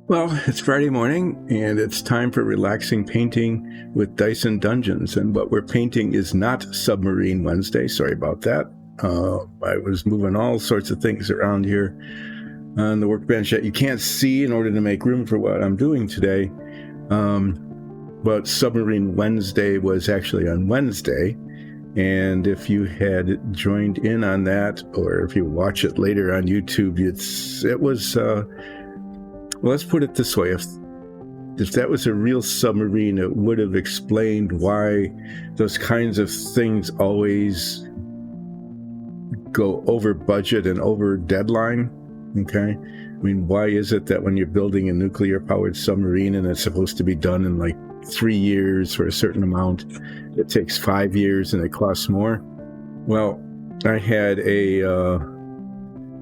Well, it's Friday morning, and it's time for relaxing painting with Dice and Dungeons. And what we're painting is not Submarine Wednesday. Sorry about that. I was moving all sorts of things around here on the workbench that you can't see in order to make room for what I'm doing today. But Submarine Wednesday was actually on Wednesday. And if you had joined in on that, or if you watch it later on YouTube, it was... Well, let's put it this way. If that was a real submarine, it would have explained why those kinds of things always go over budget and over deadline, okay? I mean, why is it that when you're building a nuclear-powered submarine and it's supposed to be done in like 3 years for a certain amount, it takes 5 years and it costs more? Well, I had a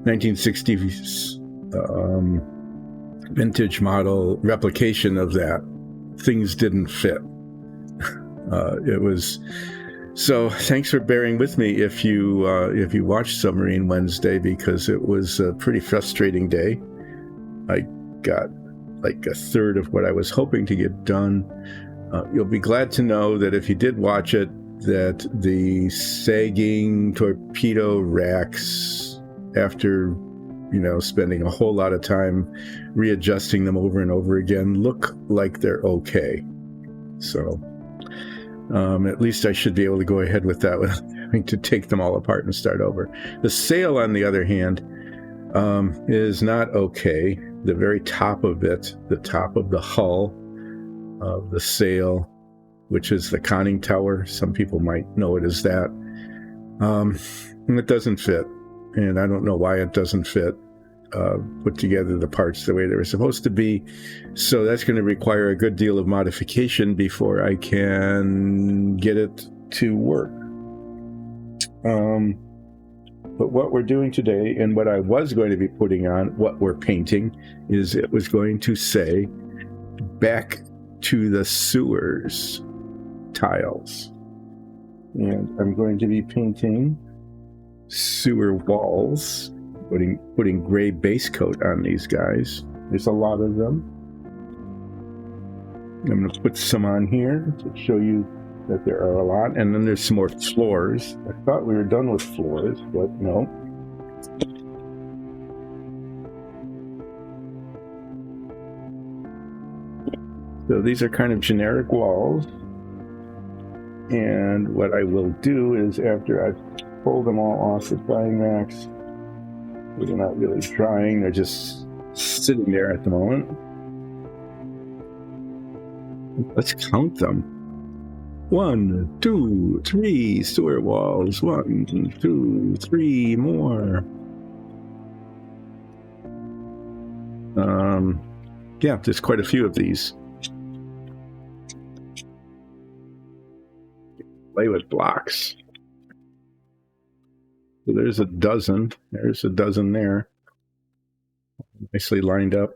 1960s vintage model replication of that. Things didn't fit. It was so. Thanks for bearing with me if you watched Submarine Wednesday, because it was a pretty frustrating day. I got like a third of what I was hoping to get done. You'll be glad to know that if you did watch it, that the sagging torpedo racks, after spending a whole lot of time readjusting them over and over again, look like they're okay. So at least I should be able to go ahead with that without having to take them all apart and start over. The sail, on the other hand, is not okay. The very top of it, the top of the hull of the sail, which is the conning tower, some people might know it as that, it doesn't fit. And I don't know why it doesn't fit. Put together the parts the way they were supposed to be. So that's going to require a good deal of modification before I can get it to work. But what we're doing today, and what I was going to be putting on, what we're painting, is it was going to say, back to the sewers tiles. And I'm going to be painting sewer walls, putting gray base coat on these guys. There's a lot of them. I'm going to put some on here to show you that there are a lot. And then there's some more floors. I thought we were done with floors, but no. So these are kind of generic walls. And what I will do is, after I've pulled them all off the drying racks, they're not really drying, they're just sitting there at the moment. Let's count them. 1, 2, 3 sewer walls. 1, 2, 3 more. Yeah, there's quite a few of these. Play with blocks. So there's a dozen. There's a dozen there. Nicely lined up.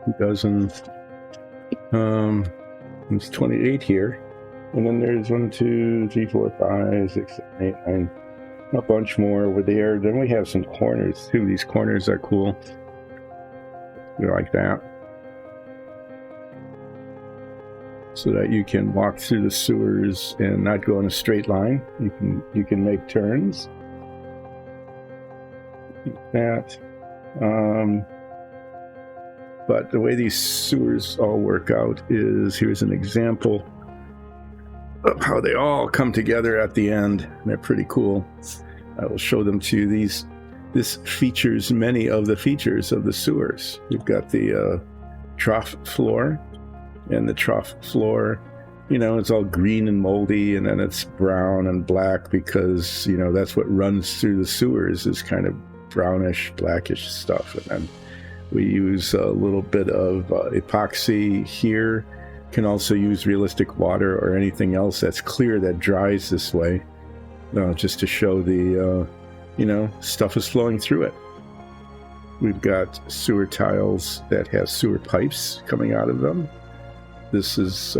A dozen. There's 28 here. And then there's 1, 2, 3, 4, 5, 6, 7, 8, 9. A bunch more over there. Then we have some corners too. These corners are cool. They're like that. So that you can walk through the sewers and not go in a straight line. You can make turns. Like that. But the way these sewers all work out is, here's an example of how they all come together at the end. They're pretty cool. I will show them to you. This features many of the features of the sewers. You've got the trough floor, and the trough floor, it's all green and moldy, and then it's brown and black because, that's what runs through the sewers, is kind of brownish, blackish stuff. And then we use a little bit of epoxy here. Can also use realistic water or anything else that's clear that dries this way, just to show the stuff is flowing through it. We've got sewer tiles that have sewer pipes coming out of them. This is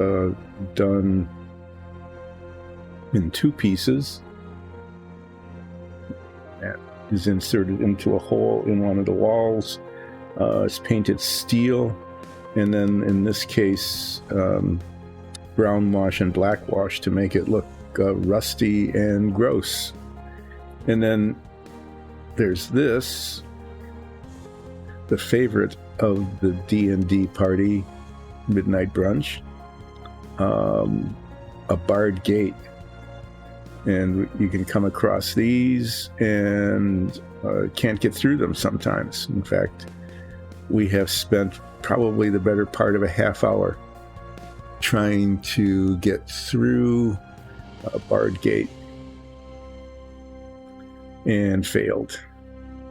done in 2 pieces. That is inserted into a hole in one of the walls. It's painted steel, and then in this case, brown wash and black wash to make it look rusty and gross. And then there's this, the favorite of the D&D party, Midnight Brunch, a barred gate. And you can come across these and can't get through them sometimes. In fact, we have spent probably the better part of a half hour trying to get through a barred gate and failed.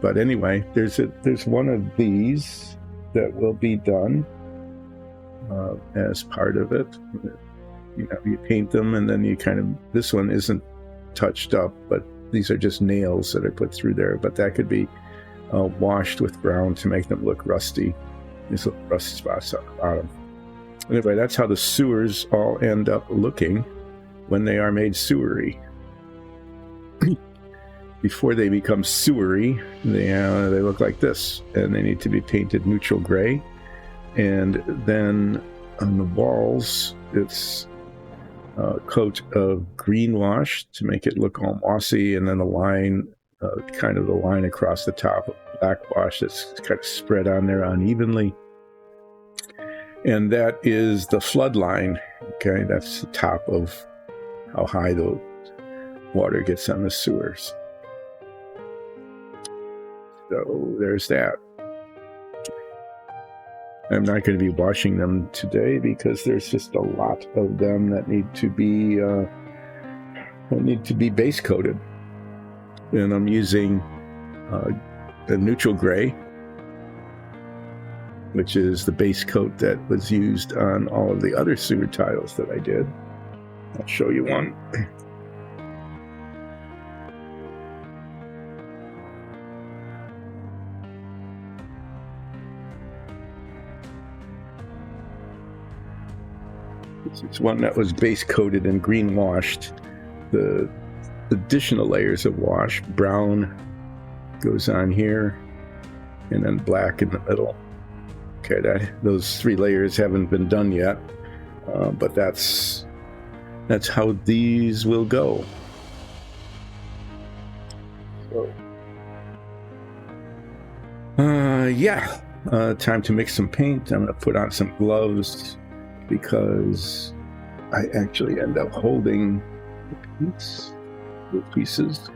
But anyway, there's one of these that will be done as part of it. You paint them, and then you kind of, this one isn't touched up, but these are just nails that are put through there. But that could be washed with brown to make them look rusty. These little rust spots on the bottom. Anyway, that's how the sewers all end up looking when they are made sewery. Before they become sewery, they look like this, and they need to be painted neutral gray. And then on the walls, it's a coat of green wash to make it look all mossy, and then a line, kind of the line across the top of black wash that's kind of spread on there unevenly. And that is the flood line. Okay, that's the top of how high the water gets on the sewers. So there's that. I'm not going to be washing them today because there's just a lot of them that need to be base coated. And I'm using a neutral gray, which is the base coat that was used on all of the other sewer tiles that I did. I'll show you one. This is one that was base coated and green washed. The additional layers of wash, brown goes on here, and then black in the middle. Okay, those 3 layers haven't been done yet, but that's how these will go. So, time to mix some paint. I'm going to put on some gloves because I actually end up holding the pieces.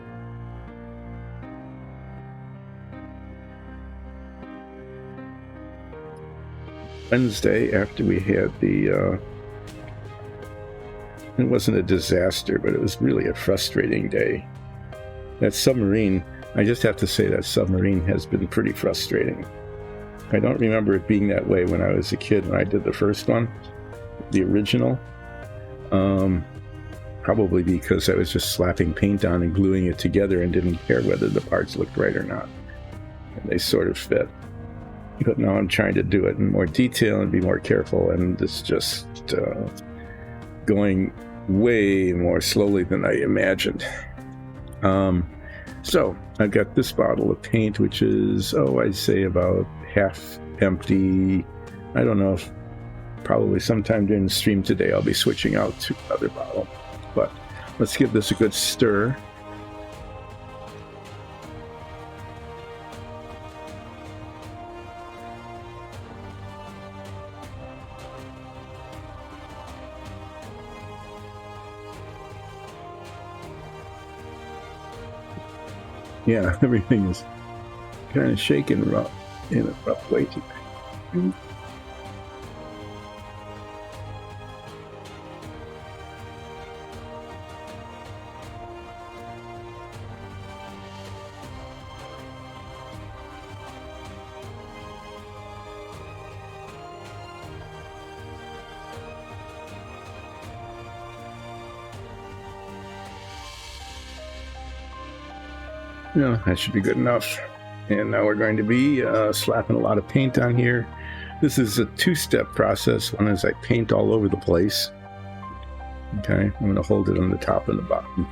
Wednesday, after we had it wasn't a disaster, but it was really a frustrating day. That submarine, I just have to say that submarine has been pretty frustrating. I don't remember it being that way when I was a kid, when I did the first one, the original. Probably because I was just slapping paint on and gluing it together and didn't care whether the parts looked right or not. And they sort of fit. But now I'm trying to do it in more detail and be more careful, and it's just going way more slowly than I imagined. So I've got this bottle of paint, which is, I'd say about half empty. I don't know if probably sometime during the stream today I'll be switching out to another bottle. But let's give this a good stir. Yeah, everything is kind of shaking rough in a rough way today. Yeah, that should be good enough. And now we're going to be slapping a lot of paint on here This is a two-step process. One is I paint all over the place. Okay, I'm going to hold it on the top and the bottom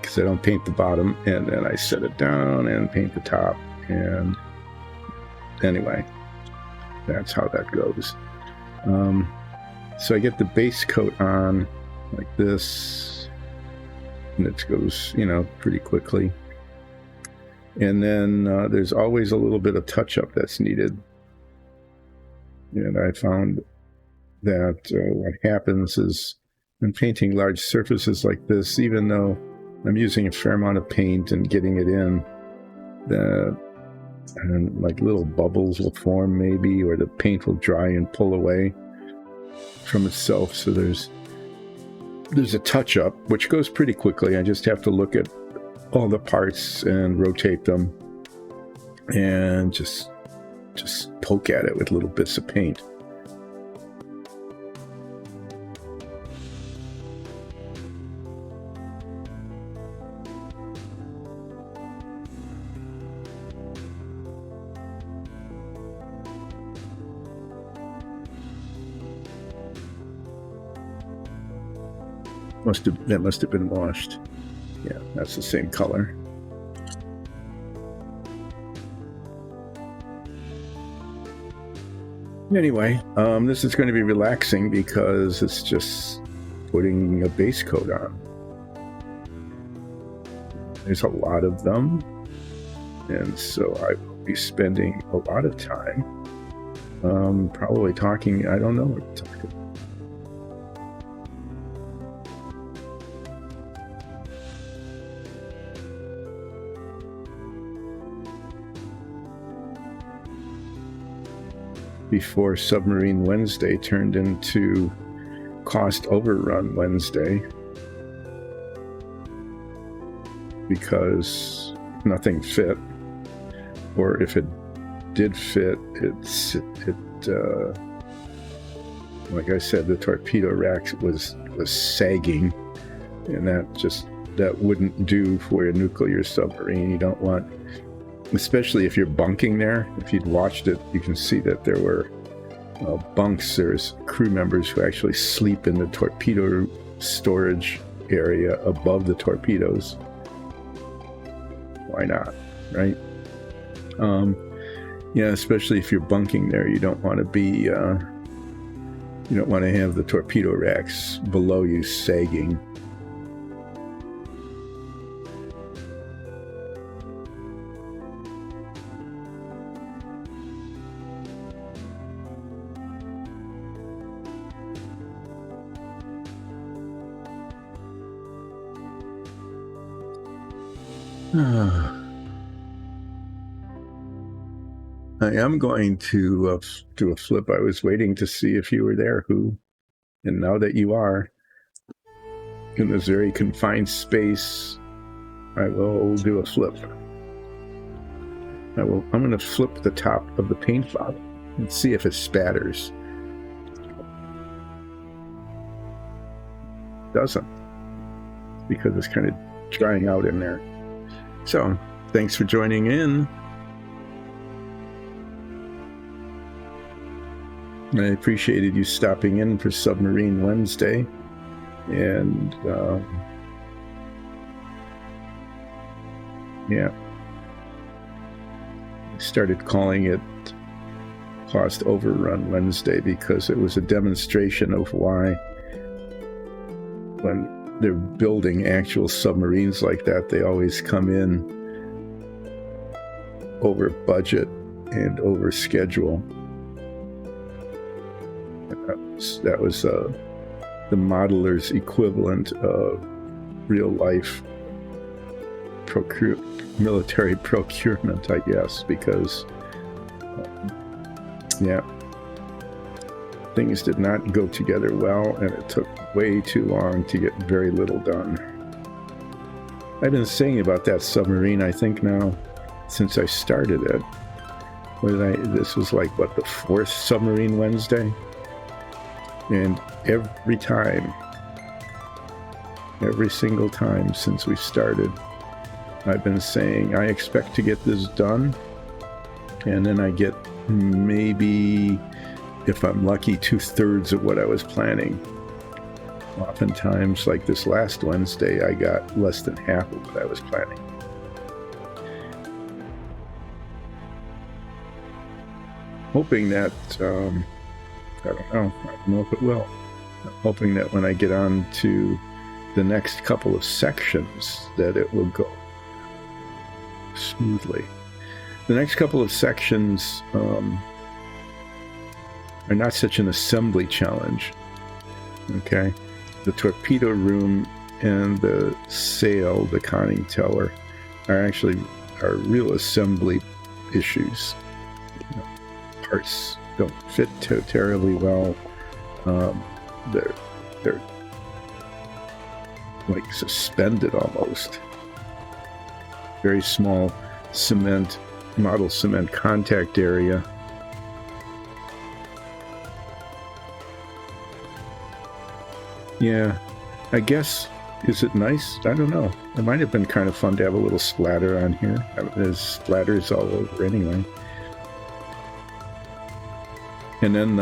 because I don't paint the bottom, and then I set it down and paint the top. And anyway, that's how that goes. So I get the base coat on like this, and it goes, pretty quickly. And then there's always a little bit of touch-up that's needed. And I found that what happens is when painting large surfaces like this, even though I'm using a fair amount of paint and getting it in, and like little bubbles will form maybe, or the paint will dry and pull away from itself. So there's a touch-up, which goes pretty quickly. I just have to look at all the parts and rotate them and just poke at it with little bits of paint. That must have been washed. Yeah, that's the same color. Anyway, this is going to be relaxing because it's just putting a base coat on. There's a lot of them, and so I will be spending a lot of time probably talking, I don't know what to talk about. Before Submarine Wednesday turned into Cost Overrun Wednesday, because nothing fit, or if it did fit, like I said, the torpedo rack was sagging, and that wouldn't do for a nuclear submarine. You don't want, especially if you're bunking there. If you'd watched it, you can see that there were bunks. There's crew members who actually sleep in the torpedo storage area above the torpedoes. Why not, right? Especially if you're bunking there, you don't want to be, you don't want to have the torpedo racks below you sagging. I am going to do a flip. I was waiting to see if you were there, and now that you are in this very confined space, I will do a flip. I'm going to flip the top of the paint bottle and see if it spatters. It doesn't, because it's kind of drying out in there. So, thanks for joining in. I appreciated you stopping in for Submarine Wednesday. And, I started calling it Cost Overrun Wednesday because it was a demonstration of why, when they're building actual submarines like that, they always come in over budget and over schedule. That was the modeler's equivalent of real life military procurement, I guess, because things did not go together well, and it took way too long to get very little done. I've been saying about that submarine, I think now, since I started it. This was like, the 4th Submarine Wednesday? And every single time since we started, I've been saying, I expect to get this done, and then I get maybe, if I'm lucky, 2/3 of what I was planning. Oftentimes, like this last Wednesday, I got less than half of what I was planning. Hoping that, I don't know if it will. I'm hoping that when I get on to the next couple of sections, that it will go smoothly. The next couple of sections are not such an assembly challenge. Okay, the torpedo room and the sail, the conning tower, are real assembly issues. Parts don't fit terribly well. They're like suspended almost. Very small model cement contact area. Yeah, I guess, is it nice? I don't know. It might have been kind of fun to have a little splatter on here. There's splatters all over anyway. And then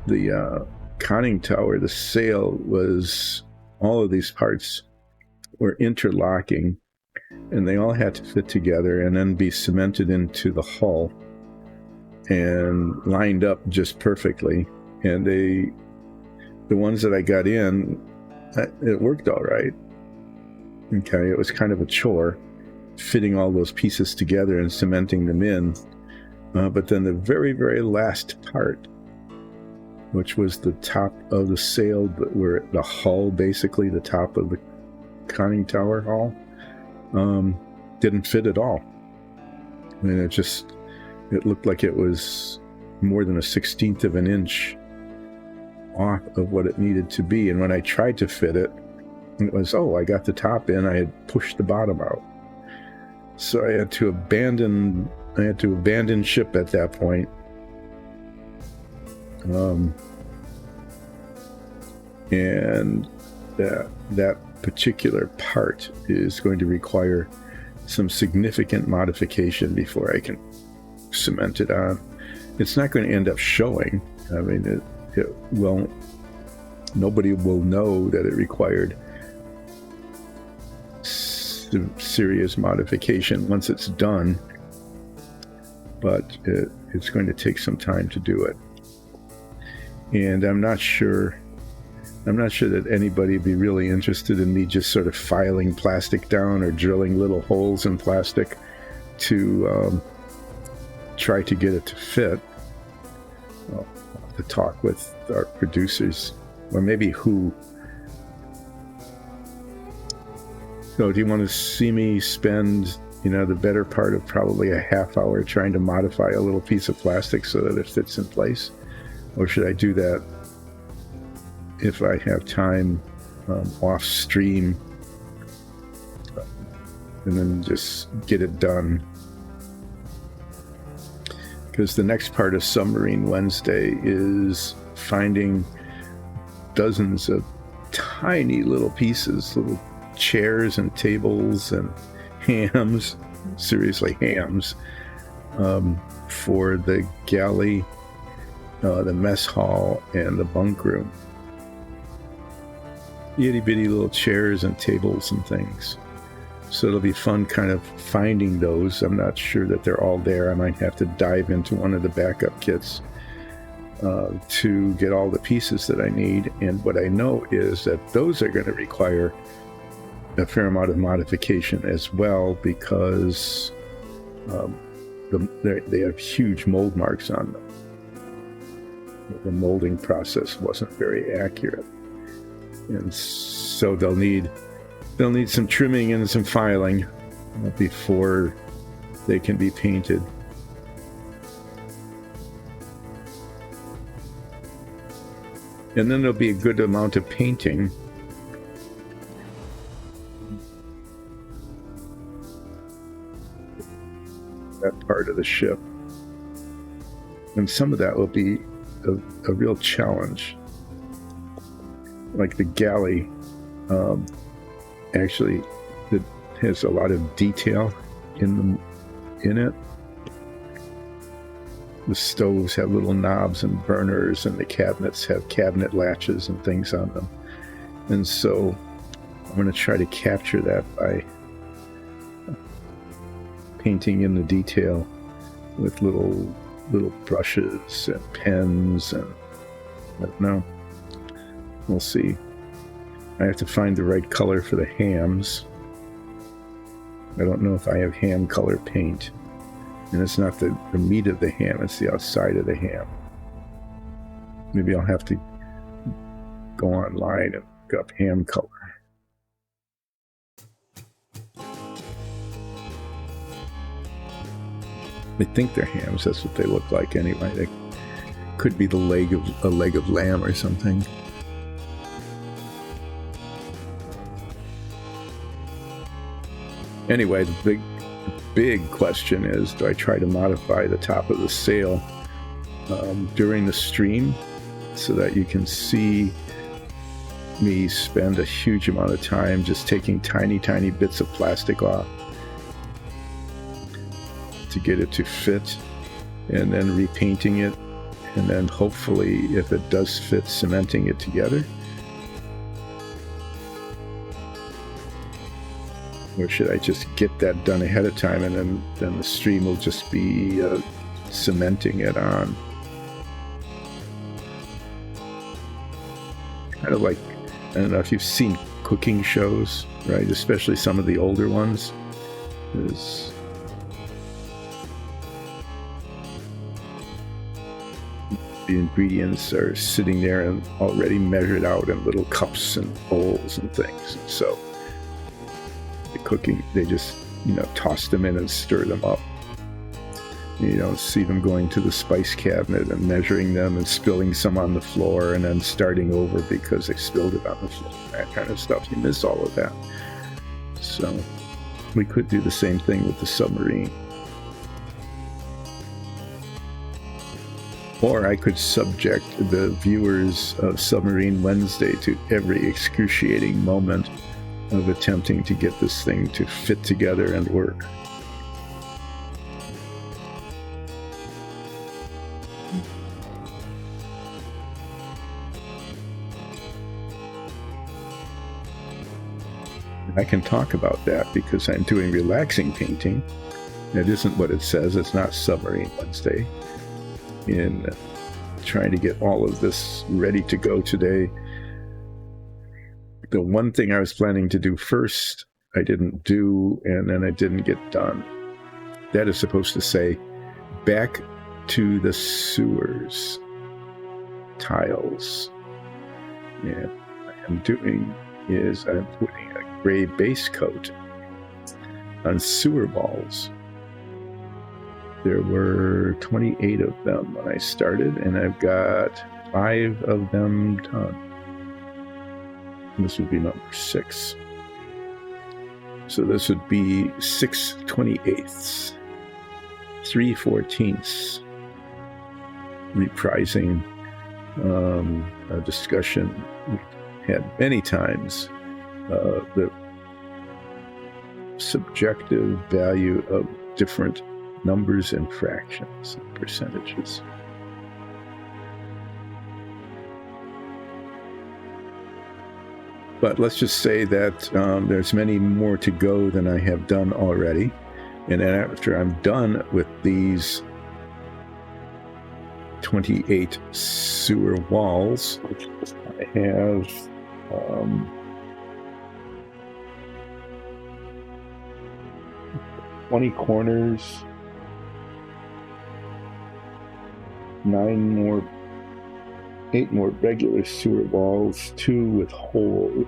the conning tower, the sail, was, all of these parts were interlocking, and they all had to fit together and then be cemented into the hull and lined up just perfectly. And the ones that I got in, it worked all right. Okay, it was kind of a chore fitting all those pieces together and cementing them in. But then the very, very last part, which was the top of the sail, where the hull, basically the top of the conning tower hull, didn't fit at all. I mean, it looked like it was more than a 1/16 of an inch off of what it needed to be. And when I tried to fit it, it was, I got the top in, I had pushed the bottom out. So I had to abandon ship at that point. And that particular part is going to require some significant modification before I can cement it on. It's not going to end up showing. I mean, it won't. Nobody will know that it required serious modification once it's done, but it's going to take some time to do it. And I'm not sure that anybody would be really interested in me just sort of filing plastic down or drilling little holes in plastic to try to get it to fit. I'll have to talk with our producers, or maybe who. So do you want to see me spend, the better part of probably a half hour trying to modify a little piece of plastic so that it fits in place? Or should I do that if I have time off stream and then just get it done? Because the next part of Submarine Wednesday is finding dozens of tiny little pieces, little chairs and tables and hams, seriously hams, for the galley, the mess hall, and the bunk room. Itty bitty little chairs and tables and things. So it'll be fun kind of finding those. I'm not sure that they're all there. I might have to dive into one of the backup kits to get all the pieces that I need. And what I know is that those are going to require a fair amount of modification as well, because they have huge mold marks on them. The molding process wasn't very accurate, and so they'll need some trimming and some filing before they can be painted. And then there'll be a good amount of painting. That part of the ship, and some of that will be a real challenge. Like the galley, actually, it has a lot of detail in it, the stoves have little knobs and burners, and the cabinets have cabinet latches and things on them. And so I'm going to try to capture that by painting in the detail with little brushes and pens, and I don't know. We'll see. I have to find the right color for the hams. I don't know if I have ham color paint. And it's not the meat of the ham, it's the outside of the ham. Maybe I'll have to go online and look up ham color. I think they're hams, that's what they look like anyway. They could be a leg of lamb or something. Anyway, the big question is, do I try to modify the top of the sail during the stream so that you can see me spend a huge amount of time just taking tiny bits of plastic off to get it to fit, and then repainting it, and then hopefully, if it does fit, cementing it together? Or should I just get that done ahead of time, and then the stream will just be cementing it on? Kind of like, I don't know if you've seen cooking shows, right? Especially some of the older ones. The ingredients are sitting there and already measured out in little cups and bowls and things. So the cooking, they just, toss them in and stir them up. You don't see them going to the spice cabinet and measuring them and spilling some on the floor and then starting over because they spilled it on the floor. That kind of stuff. You miss all of that. So we could do the same thing with the submarine. Or I could subject the viewers of Submarine Wednesday to every excruciating moment of attempting to get this thing to fit together and work. I can talk about that because I'm doing relaxing painting. That isn't what it says. It's not Submarine Wednesday. In trying to get all of this ready to go today, the one thing I was planning to do first, I didn't do, and then I didn't get done. That is supposed to say, back to the sewers tiles. And what I'm doing is I'm putting a gray base coat on sewer walls. There were 28 of them when I started, and I've got 5 of them done. This would be number 6. So this would be 6 28ths, 3 14ths, reprising a discussion we had many times, the subjective value of different numbers and fractions and percentages. But let's just say that there's many more to go than I have done already. And then after I'm done with these 28 sewer walls, I have 20 corners, 8 more regular sewer walls, 2 with holes,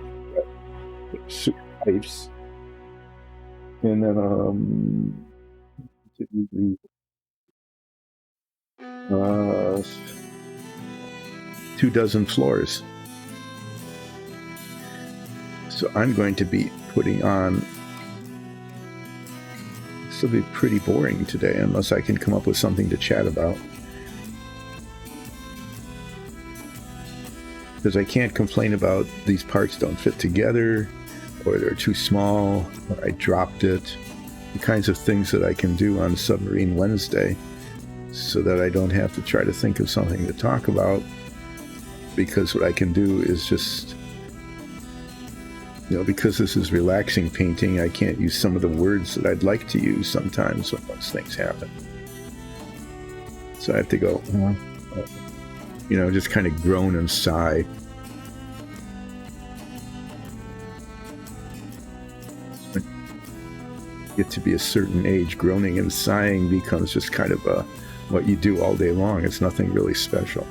sewer pipes, and then 2 dozen floors. So I'm going to be putting on. This will be pretty boring today unless I can come up with something to chat about. Because I can't complain about these parts don't fit together, or they're too small, or I dropped it. The kinds of things that I can do on Submarine Wednesday. so that I don't have to try to think of something to talk about, because what I can do is just, because this is relaxing painting, I can't use some of the words that I'd like to use sometimes when those things happen. So I have to go, just kind of groan and sigh. Get to be a certain age, groaning and sighing becomes just kind of what you do all day long. It's nothing really special.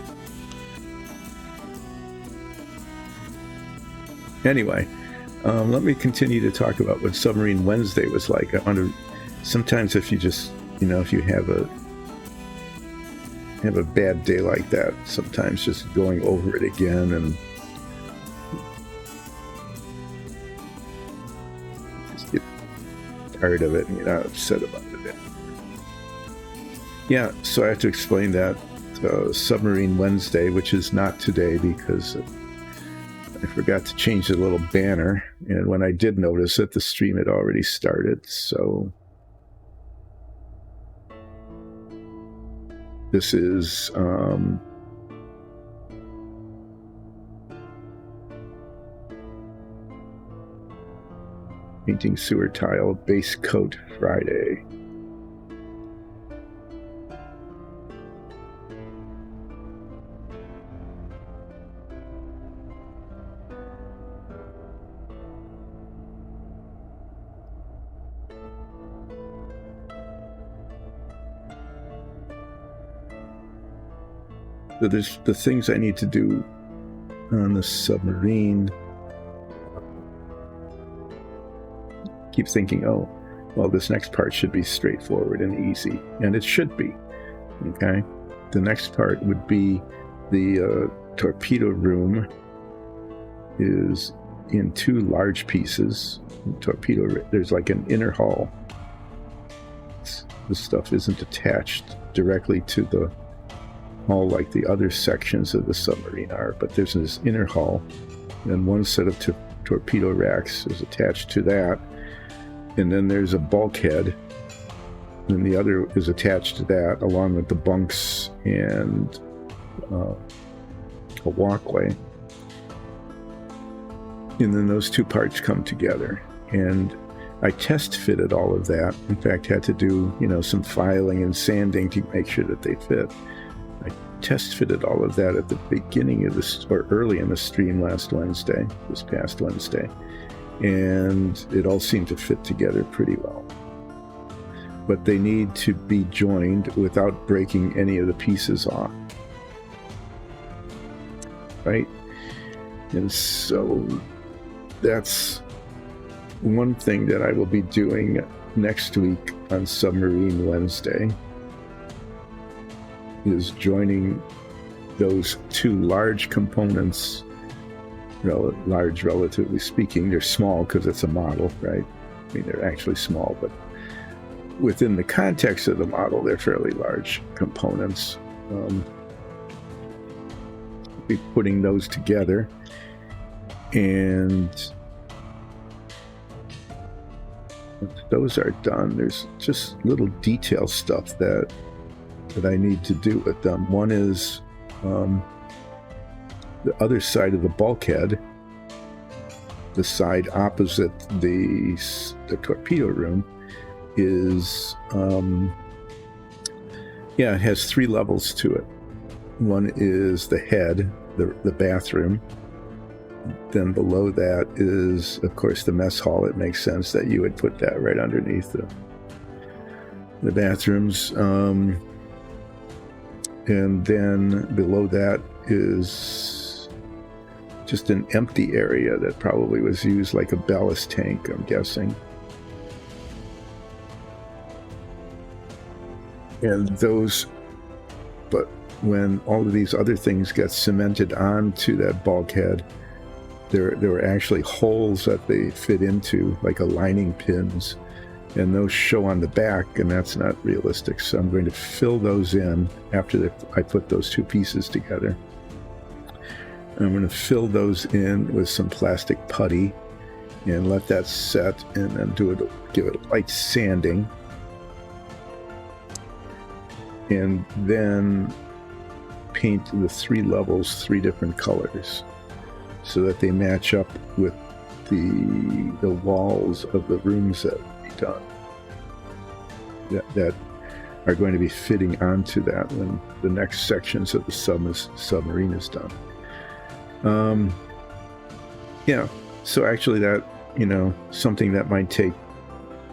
Anyway, let me continue to talk about what Submarine Wednesday was like. Sometimes if you just, if you have a bad day like that, sometimes just going over it again and just get tired of it and you're not upset about it. Yeah, so I have to explain that Submarine Wednesday, which is not today because I forgot to change the little banner, and when I did notice it, the stream had already started. So this is painting sewer tile base coat Friday. So there's the things I need to do on the submarine. Keep thinking, oh, well, this next part should be straightforward and easy, and it should be. Okay, the next part would be the torpedo room is in two large pieces. There's like an inner hull. This stuff isn't attached directly to the hull like the other sections of the submarine are, but there's this inner hull, and one set of torpedo racks is attached to that, and then there's a bulkhead, and the other is attached to that, along with the bunks and a walkway. And then those two parts come together, and I test fitted all of that. In fact, had to do some filing and sanding to make sure that they fit. I test fitted all of that at the beginning of early in the stream this past Wednesday, and it all seemed to fit together pretty well. But they need to be joined without breaking any of the pieces off, right? And so that's one thing that I will be doing next week on Submarine Wednesday, is joining those two large components, large relatively speaking. They're small because it's a model, right? I mean, they're actually small, but within the context of the model, they're fairly large components. Be putting those together, and once those are done, there's just little detail stuff that I need to do with them. One is the other side of the bulkhead, the side opposite the torpedo room, is it has three levels to it. One is the head, the bathroom. Then below that is, of course, the mess hall. It makes sense that you would put that right underneath the bathrooms. And then below that is just an empty area that probably was used like a ballast tank, I'm guessing. But when all of these other things get cemented onto that bulkhead, there were actually holes that they fit into, like aligning pins, and those show on the back, and that's not realistic. So I'm going to fill those in after I put those two pieces together. I'm going to fill those in with some plastic putty and let that set, and then give it a light sanding. and then paint the 3 levels 3 different colors so that they match up with the walls of the rooms that will be done, that are going to be fitting onto that when the next sections of the submarine is done. Yeah, so actually that, something that might take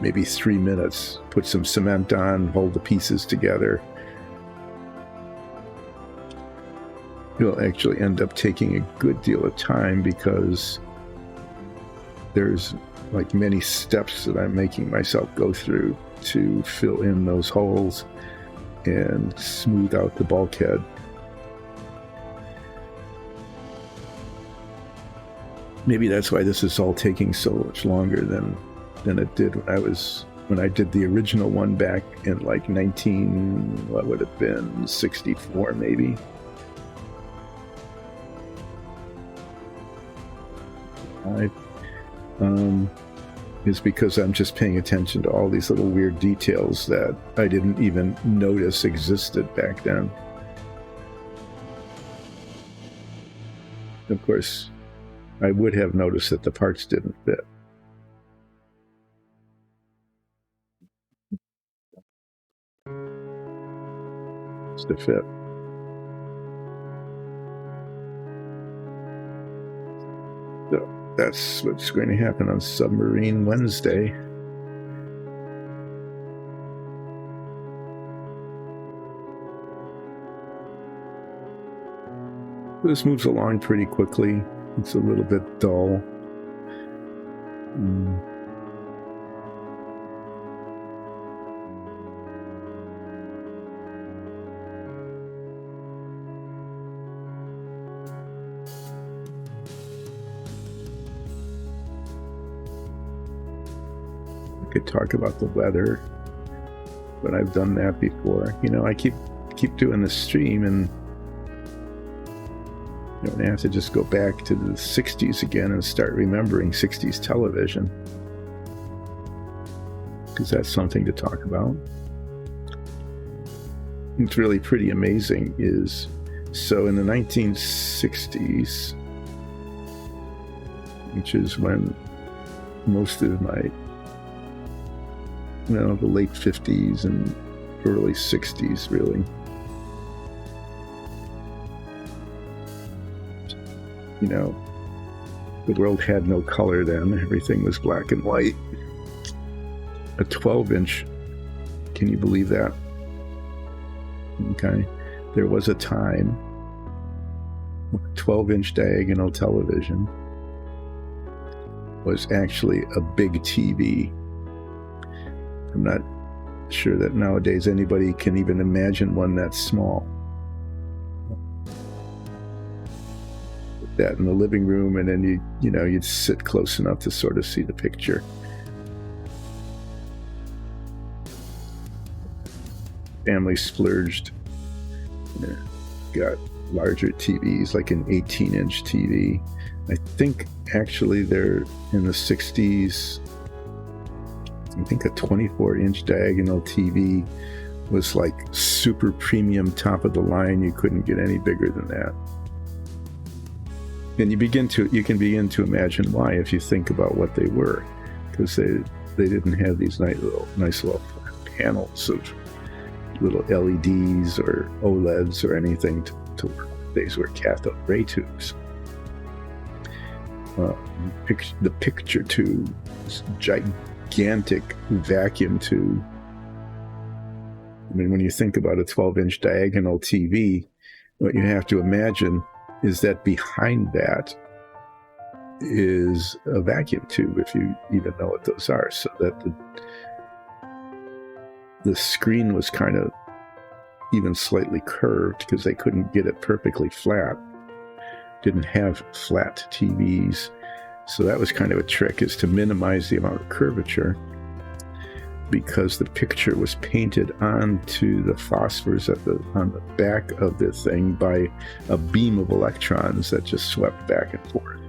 maybe 3 minutes, put some cement on, hold the pieces together, it'll actually end up taking a good deal of time because there's like many steps that I'm making myself go through to fill in those holes and smooth out the bulkhead. Maybe that's why this is all taking so much longer than it did when I did the original one back in like 64 maybe. Is because I'm just paying attention to all these little weird details that I didn't even notice existed back then. Of course, I would have noticed that the parts didn't fit. It's to fit. So that's what's going to happen on Submarine Wednesday. This moves along pretty quickly. It's a little bit dull. Could talk about the weather, but I've done that before. I keep doing the stream, and I have to just go back to the 60s again and start remembering 60s television, because that's something to talk about. It's really pretty amazing so in the 1960s, which is when most of my the late 50s and early 60s, really. The world had no color then. Everything was black and white. A 12-inch, can you believe that? Okay. There was a time when a 12-inch diagonal television was actually a big TV. I'm not sure that nowadays anybody can even imagine one that small. Put that in the living room, and then you'd sit close enough to sort of see the picture. Family splurged, got larger TVs, like an 18-inch TV. I think actually they're in the 60s. I think a 24-inch diagonal TV was like super premium, top of the line. You couldn't get any bigger than that. And you can begin to imagine why if you think about what they were, because they didn't have these nice little panels of little LEDs or OLEDs or anything to work with. These were cathode ray tubes. The picture tube, gigantic vacuum tube. I mean, when you think about a 12-inch diagonal TV, what you have to imagine is that behind that is a vacuum tube, if you even know what those are, so that the screen was kind of even slightly curved because they couldn't get it perfectly flat. Didn't have flat TVs. So that was kind of a trick, is to minimize the amount of curvature, because the picture was painted onto the phosphors on the back of the thing by a beam of electrons that just swept back and forth.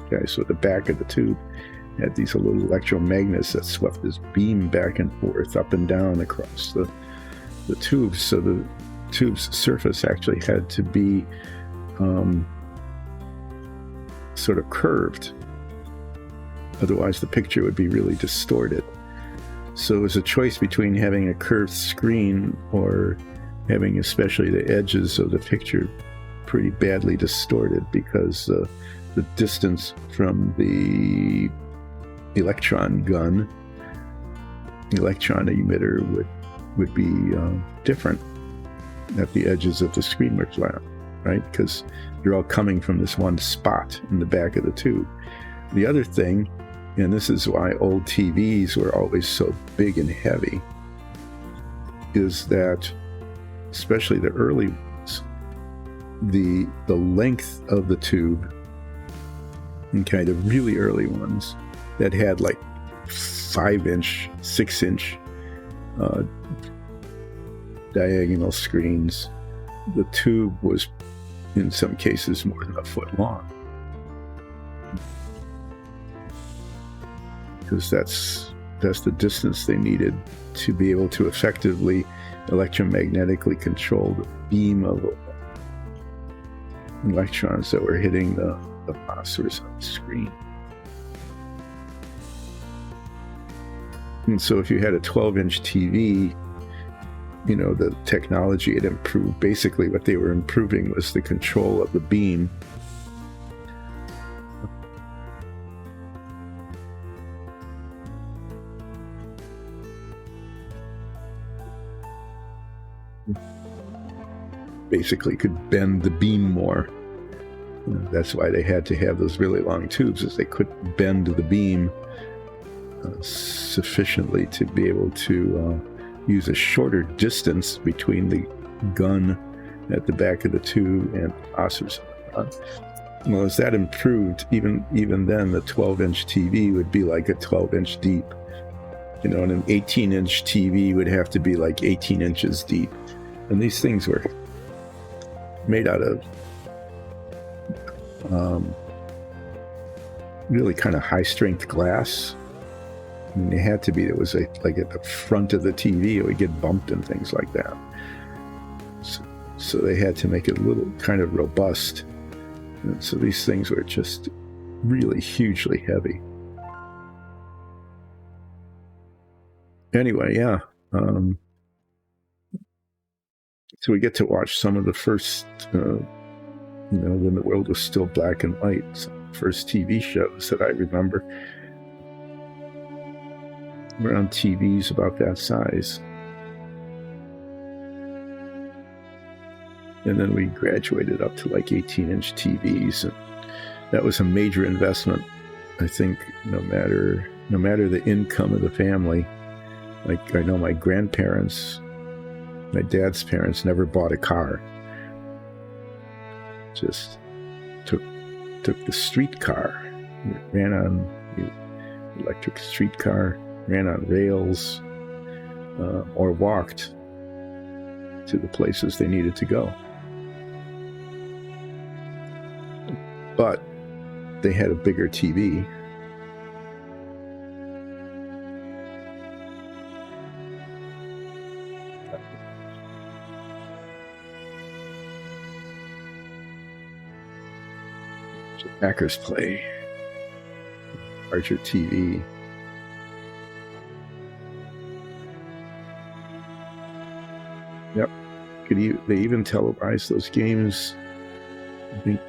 Okay, so the back of the tube had these little electromagnets that swept this beam back and forth, up and down across the tubes, so the tube's surface actually had to be sort of curved. Otherwise, the picture would be really distorted. So it was a choice between having a curved screen or having especially the edges of the picture pretty badly distorted, because the distance from the electron gun, electron emitter would be different if the edges of the screen were flat, right? Because you're all coming from this one spot in the back of the tube. The other thing, and this is why old TVs were always so big and heavy, is that, especially the early ones, the length of the tube, and kind of really early ones that had like 5-inch, 6-inch diagonal screens, the tube was in some cases more than a foot long, because that's the distance they needed to be able to effectively electromagnetically control the beam of electrons that were hitting the phosphors on the screen. And so if you had a 12-inch TV, you know, the technology had improved. Basically what they were improving was the control of the beam. Basically could bend the beam more. You know, that's why they had to have those really long tubes, is they couldn't bend the beam sufficiently to be able to use a shorter distance between the gun at the back of the tube and phosphors on the front. Well, as that improved, even then the 12-inch TV would be like a 12-inch deep. You know, and an 18-inch TV would have to be like 18 inches deep. And these things were made out of really kind of high-strength glass. I mean, it had to be. It was like at the front of the TV, it would get bumped and things like that. So they had to make it a little kind of robust. And so these things were just really hugely heavy. Anyway, yeah. So we get to watch some of the first, you know, when the world was still black and white, some of the first TV shows that I remember were on TVs about that size. And then we graduated up to like 18-inch TVs, and that was a major investment. I think no matter the income of the family, like I know my grandparents, my dad's parents never bought a car. Just took the streetcar, ran on the electric streetcar, ran on rails, or walked to the places they needed to go. But they had a bigger TV. Packers play, larger TV. Yep. They even televised those games, I think,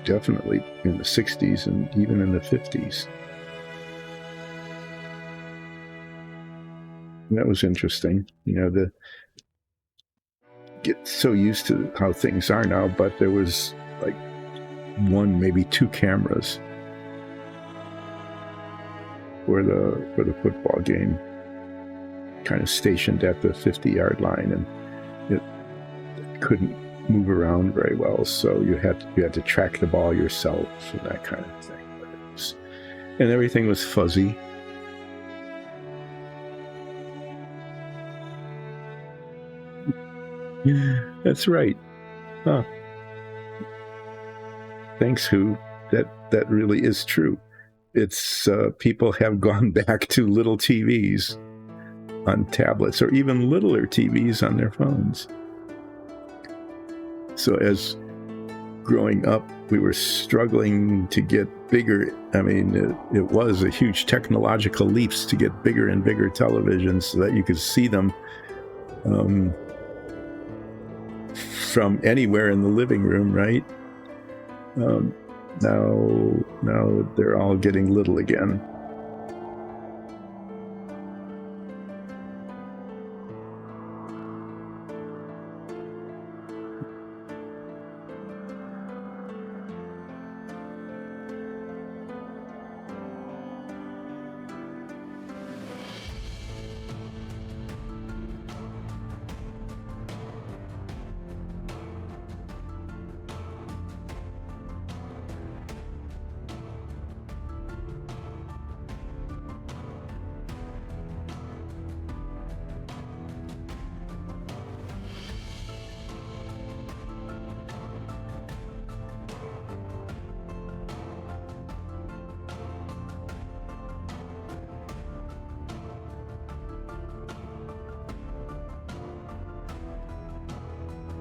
definitely in the 60s and even in the 50s. And that was interesting. You know, get so used to how things are now, but there was like one, maybe two cameras for the football game, kind of stationed at the 50-yard line, and it couldn't move around very well, so you had to track the ball yourself and that kind of thing. And everything was fuzzy. That's right. Huh. Thanks, Who. That really is true. It's people have gone back to little TVs. on tablets, or even littler TVs on their phones. So as growing up, we were struggling to get bigger. I mean, it was a huge technological leaps to get bigger and bigger televisions so that you could see them from anywhere in the living room, right? Now they're all getting little again.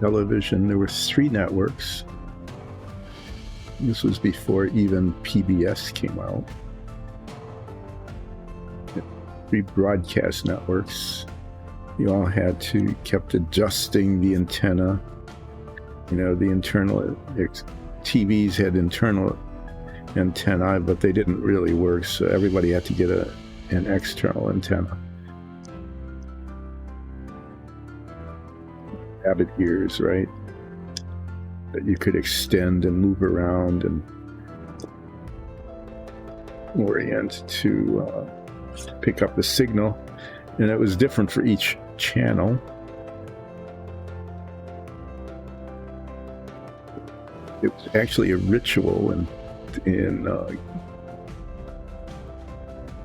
Television, there were 3 networks. This was before even PBS came out. 3 broadcast networks. You all kept adjusting the antenna. You know, the internal TVs had internal antennae, but they didn't really work, so everybody had to get an external antenna. Rabbit ears, right? That you could extend and move around and orient to pick up the signal. And it was different for each channel. It was actually a ritual in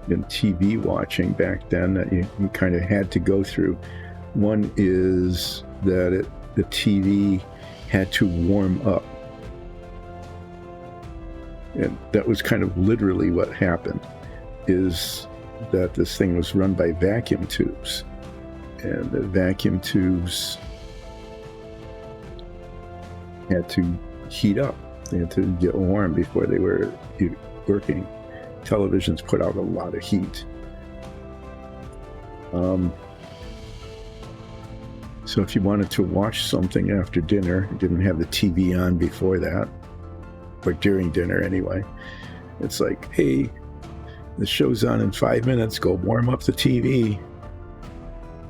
TV watching back then that you kind of had to go through. One is that the TV had to warm up. And that was kind of literally what happened, is that this thing was run by vacuum tubes. And the vacuum tubes had to heat up. They had to get warm before they were working. Televisions put out a lot of heat. So if you wanted to watch something after dinner, you didn't have the TV on before that, or during dinner anyway. It's like, hey, the show's on in 5 minutes, go warm up the TV.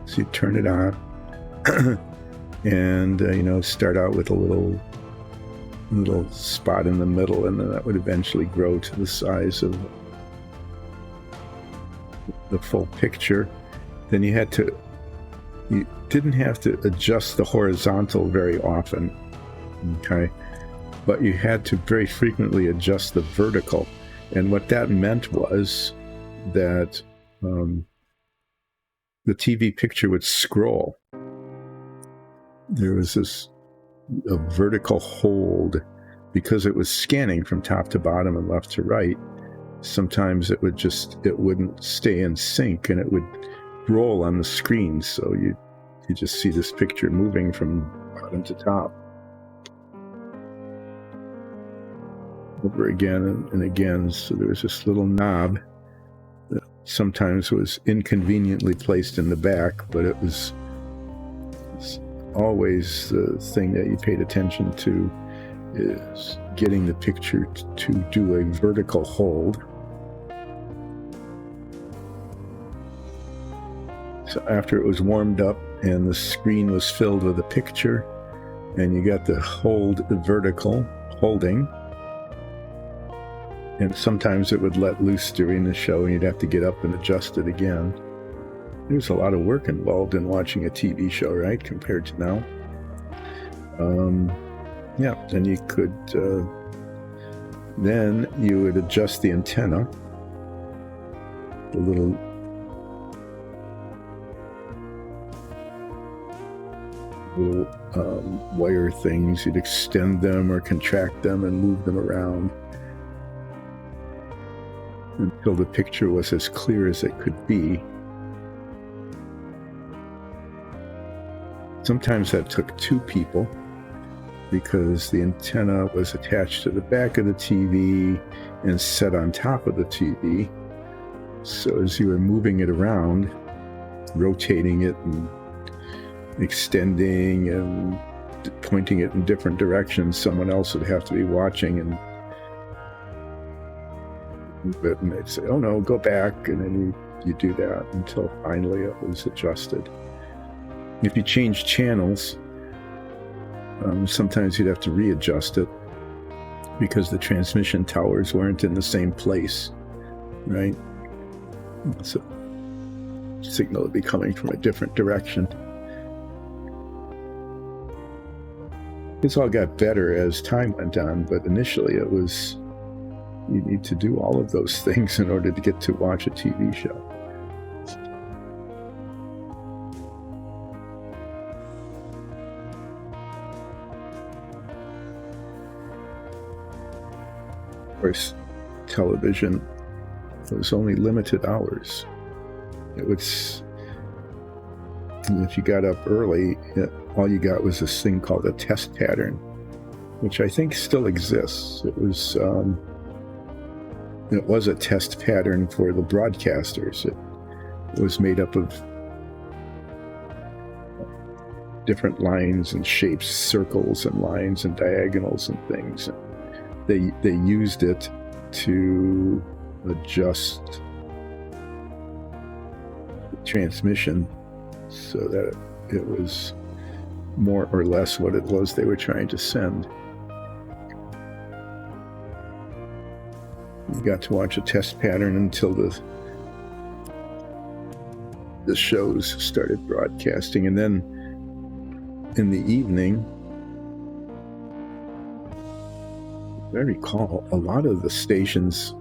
So you turn it on and, start out with a little spot in the middle, and then that would eventually grow to the size of the full picture. Then you didn't have to adjust the horizontal very often, okay? But you had to very frequently adjust the vertical. And what that meant was that the TV picture would scroll. There was a vertical hold because it was scanning from top to bottom and left to right. Sometimes it wouldn't stay in sync, and it would roll on the screen, so you just see this picture moving from bottom to top over again and again. So there was this little knob that sometimes was inconveniently placed in the back, but it was always the thing that you paid attention to, is getting the picture to do a vertical hold. So after it was warmed up and the screen was filled with a picture, and you got the vertical holding, and sometimes it would let loose during the show and you'd have to get up and adjust it again. There's a lot of work involved in watching a TV show, right, compared to now. Then you could, then you would adjust the antenna, the little wire things. You'd extend them or contract them and move them around until the picture was as clear as it could be. Sometimes that took two people because the antenna was attached to the back of the TV and set on top of the TV. So as you were moving it around, rotating it and extending and pointing it in different directions, someone else would have to be watching and move it, and they'd say, oh no, go back, and then you do that until finally it was adjusted. If you change channels, sometimes you'd have to readjust it because the transmission towers weren't in the same place, right? So signal would be coming from a different direction. This all got better as time went on, but initially it was, you need to do all of those things in order to get to watch a TV show. Of course, television was only limited hours. It was, if you got up early, all you got was this thing called a test pattern, which I think still exists. It was a test pattern for the broadcasters. It was made up of different lines and shapes, circles and lines and diagonals and things. They used it to adjust the transmission so that it was more or less what it was they were trying to send. You got to watch a test pattern until the shows started broadcasting, and then in the evening, I recall a lot of the stations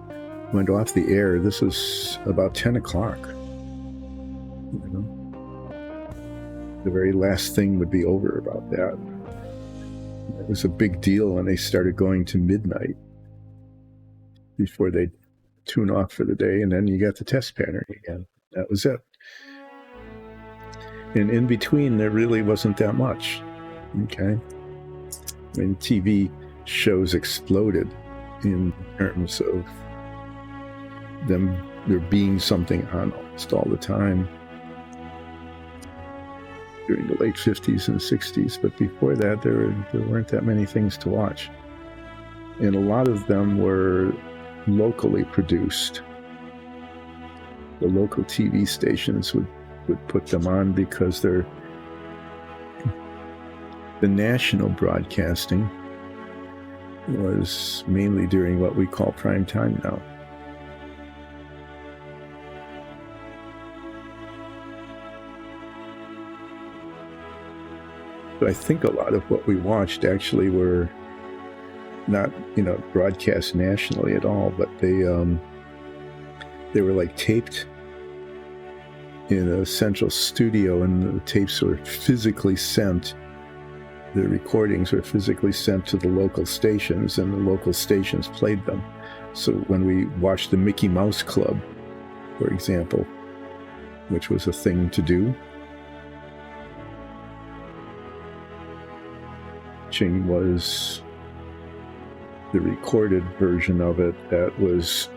went off the air. This was about 10 o'clock. You know, the very last thing would be over about that. It was a big deal when they started going to midnight before they'd tune off for the day, and then you got the test pattern again. That was it. And in between, there really wasn't that much. Okay? I mean, TV shows exploded in terms of there being something on almost all the time during the late 50s and 60s, but before that there weren't that many things to watch, and a lot of them were locally produced. The local TV stations would put them on because the national broadcasting was mainly during what we call prime time now. But I think a lot of what we watched actually were not, broadcast nationally at all, but they were like taped in a central studio, and the tapes were physically sent. The recordings were physically sent to the local stations, and the local stations played them. So when we watched the Mickey Mouse Club, for example, which was a thing to do, watching was the recorded version of it that was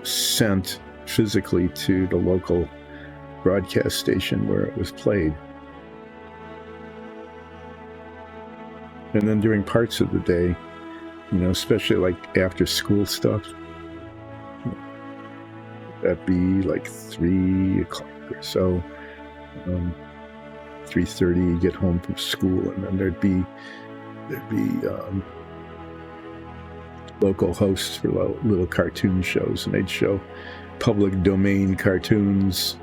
sent physically to the local broadcast station where it was played. And then during parts of the day, especially like after school stuff, that'd be like 3 o'clock or so, 3:30, you get home from school, and then there'd be local hosts for little cartoon shows, and they'd show public domain cartoons.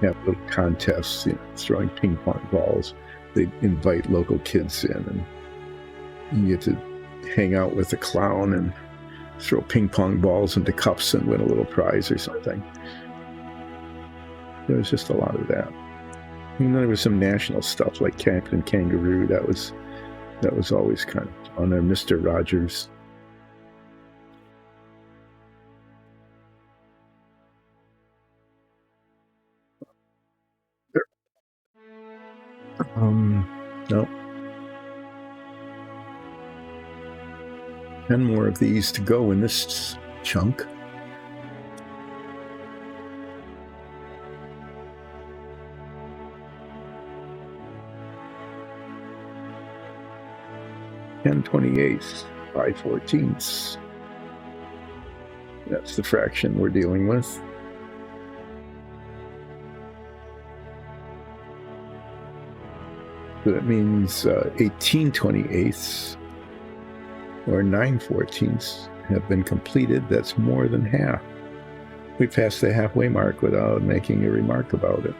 Have little contests, throwing ping pong balls. They'd invite local kids in, and you get to hang out with the clown and throw ping pong balls into cups and win a little prize or something. There was just a lot of that. And then there was some national stuff like Captain Kangaroo. That was always kind of fun. Or Mr. Rogers. No. 10 more of these to go in this chunk. Ten 28ths, 5/14ths. That's the fraction we're dealing with. So that means 18 28ths or 9/14ths have been completed. That's more than half. We passed the halfway mark without making a remark about it,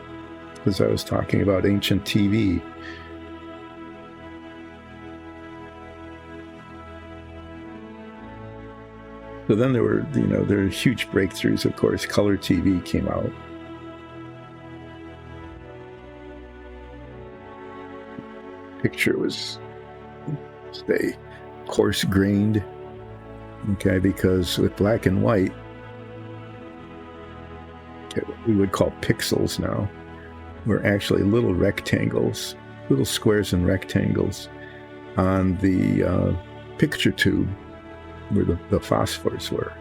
because I was talking about ancient TV. So then there were, there were huge breakthroughs, of course. Color TV came out. Picture was, say, coarse-grained, okay, because with black and white, we would call pixels now, were actually little rectangles, little squares and rectangles on the picture tube where the phosphors were.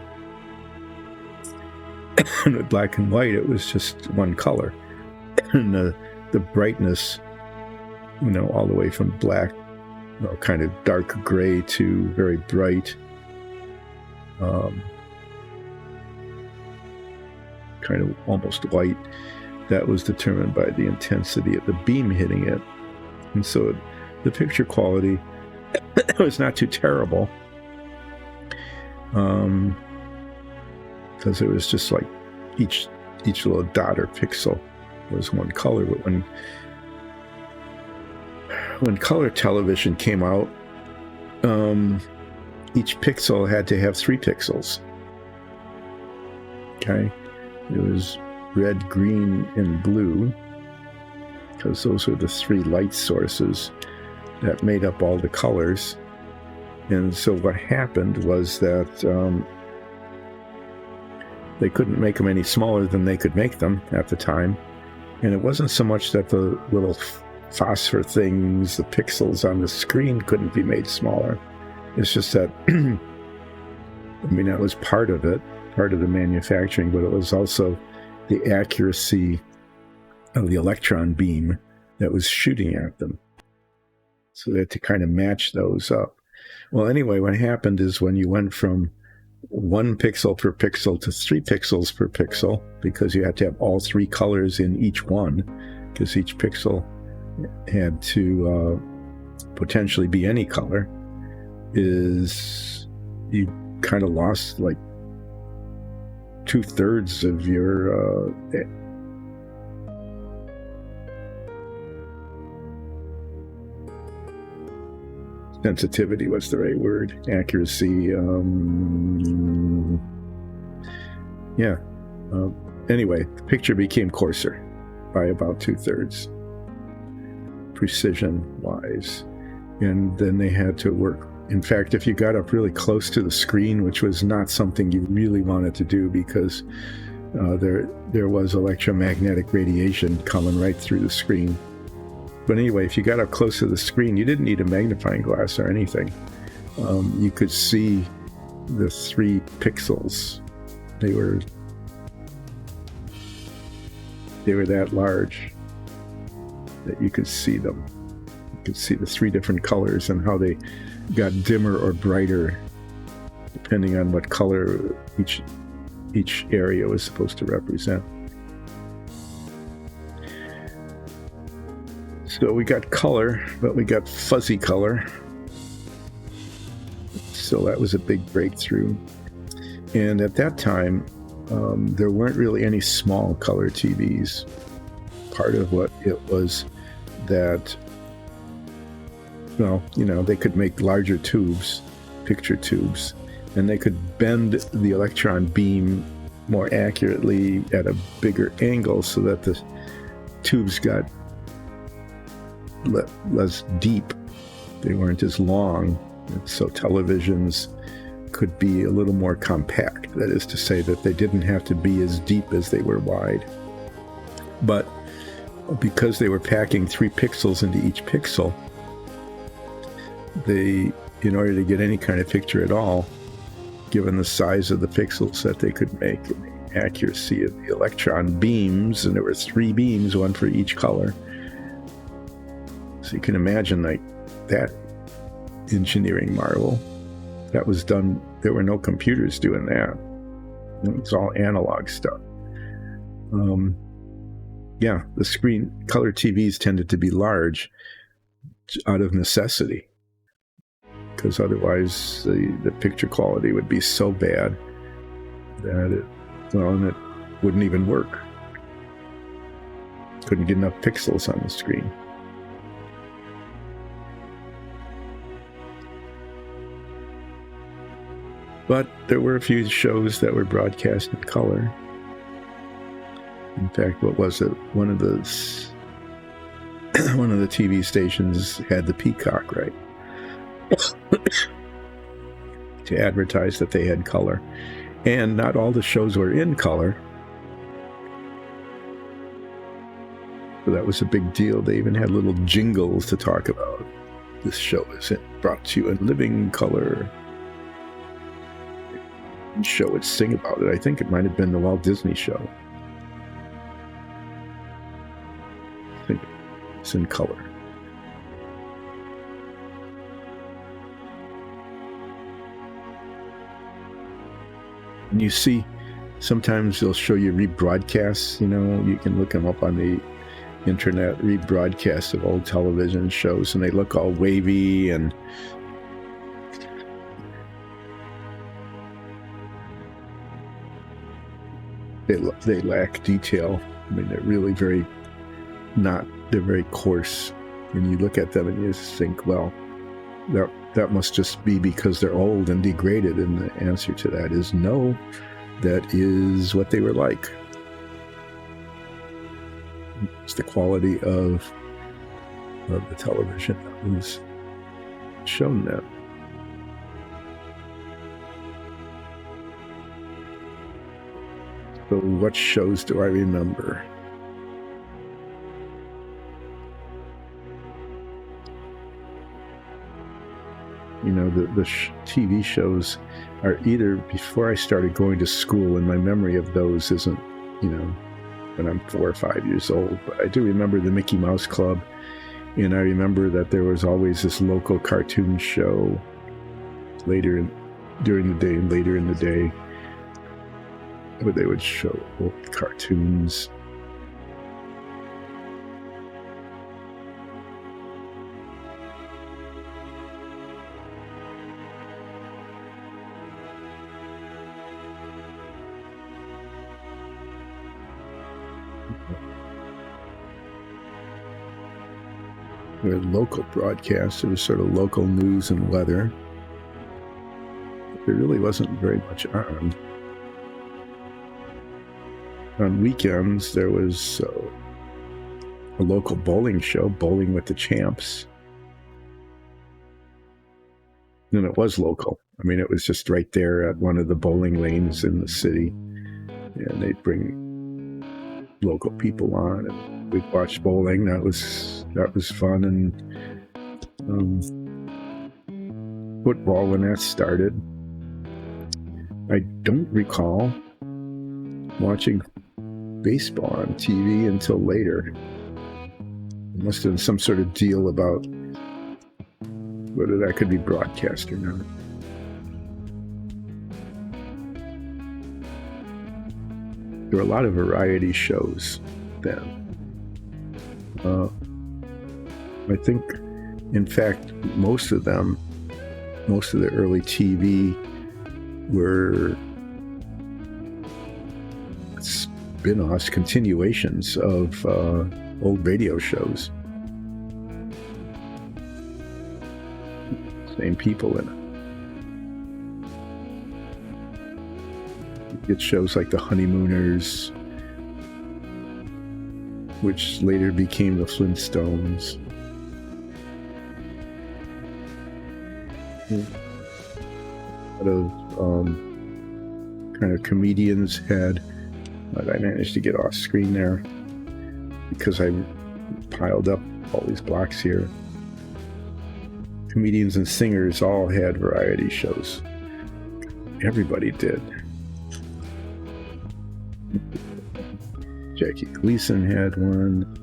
And with black and white, it was just one color. And the brightness, all the way from black, kind of dark gray to very bright, kind of almost white, that was determined by the intensity of the beam hitting it. And so the picture quality was not too terrible, because it was just like each little dot or pixel was one color. But when color television came out, each pixel had to have 3 pixels. Okay, it was red, green, and blue, because those were the 3 light sources that made up all the colors. And so what happened was that they couldn't make them any smaller than they could make them at the time. And it wasn't so much that the little phosphor things, the pixels on the screen, couldn't be made smaller. It's just that, that was part of it, part of the manufacturing, but it was also the accuracy of the electron beam that was shooting at them. So they had to kind of match those up. Well, anyway, what happened is when you went from 1 pixel per pixel to 3 pixels per pixel, because you had to have all 3 colors in each one, because each pixel had to potentially be any color, is you kind of lost like 2/3 of your sensitivity was the right word, accuracy, anyway, the picture became coarser by about 2/3 precision wise, and then they had to work. In fact, if you got up really close to the screen, which was not something you really wanted to do, because there was electromagnetic radiation coming right through the screen. But anyway, if you got up close to the screen, you didn't need a magnifying glass or anything. You could see the 3 pixels. They were that large that you could see them. You could see the 3 different colors and how they got dimmer or brighter depending on what color each area was supposed to represent. So we got color, but we got fuzzy color. So that was a big breakthrough. And at that time, there weren't really any small color TVs. Part of what it was that, they could make larger tubes, picture tubes, and they could bend the electron beam more accurately at a bigger angle so that the tubes got less deep. They weren't as long, so televisions could be a little more compact. That is to say that they didn't have to be as deep as they were wide. But because they were packing 3 pixels into each pixel, in order to get any kind of picture at all, given the size of the pixels that they could make and the accuracy of the electron beams, and there were 3 beams, one for each color. So you can imagine like that engineering marvel. That was done, there were no computers doing that. It was all analog stuff. Yeah, the screen, color TVs tended to be large out of necessity, because otherwise the picture quality would be so bad that it wouldn't even work. Couldn't get enough pixels on the screen. But there were a few shows that were broadcast in color. In fact, what was it? One of the TV stations had the peacock, right? To advertise that they had color. And not all the shows were in color. So that was a big deal. They even had little jingles to talk about. This show is brought to you in living color. The show would sing about it. I think it might have been the Walt Disney show. I think it's in color. And you see, sometimes they'll show you rebroadcasts, you can look them up on the internet, rebroadcasts of old television shows, and they look all wavy and they lack detail. I mean, they're really they're very coarse. And you look at them and you just think, well, that must just be because they're old and degraded. And the answer to that is no, that is what they were like. It's the quality of the television that was shown them. So what shows do I remember? The TV shows are either before I started going to school, and my memory of those isn't, when I'm 4 or 5 years old. But I do remember the Mickey Mouse Club, and I remember that there was always this local cartoon show during the day and later in the day, where they would show old cartoons. We had local broadcasts. It was sort of local news and weather. There really wasn't very much on. On weekends, there was a local bowling show, Bowling with the Champs. And it was local. I mean, it was just right there at one of the bowling lanes in the city. And they'd bring local people on, and we'd watch bowling. That was fun. And football, when that started. I don't recall watching baseball on TV until later. There must have been some sort of deal about whether that could be broadcast or not. There were a lot of variety shows then. I think, in fact, most of the early TV were spin-offs, continuations of old radio shows. Same people in it. You get shows like The Honeymooners, which later became The Flintstones. A lot of kind of comedians had, but I managed to get off screen there because I piled up all these blocks here. comedians and singers all had variety shows. Everybody did. Jackie Gleason had one.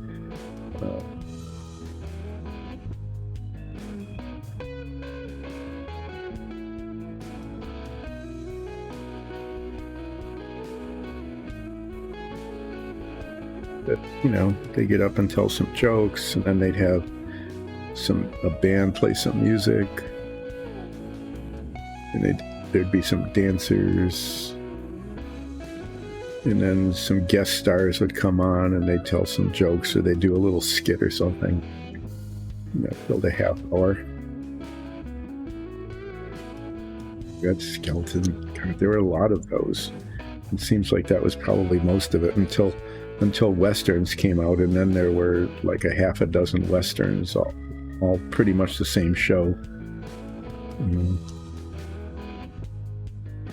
That, you know, they get up and tell some jokes, and then they'd have a band play some music, and there'd be some dancers, and then some guest stars would come on and they'd tell some jokes, or they'd do a little skit or something. You know, filled a half hour. Red Skelton. God, there were a lot of those. It seems like that was probably most of it until Westerns came out, and then there were like a half a dozen Westerns, all pretty much the same show.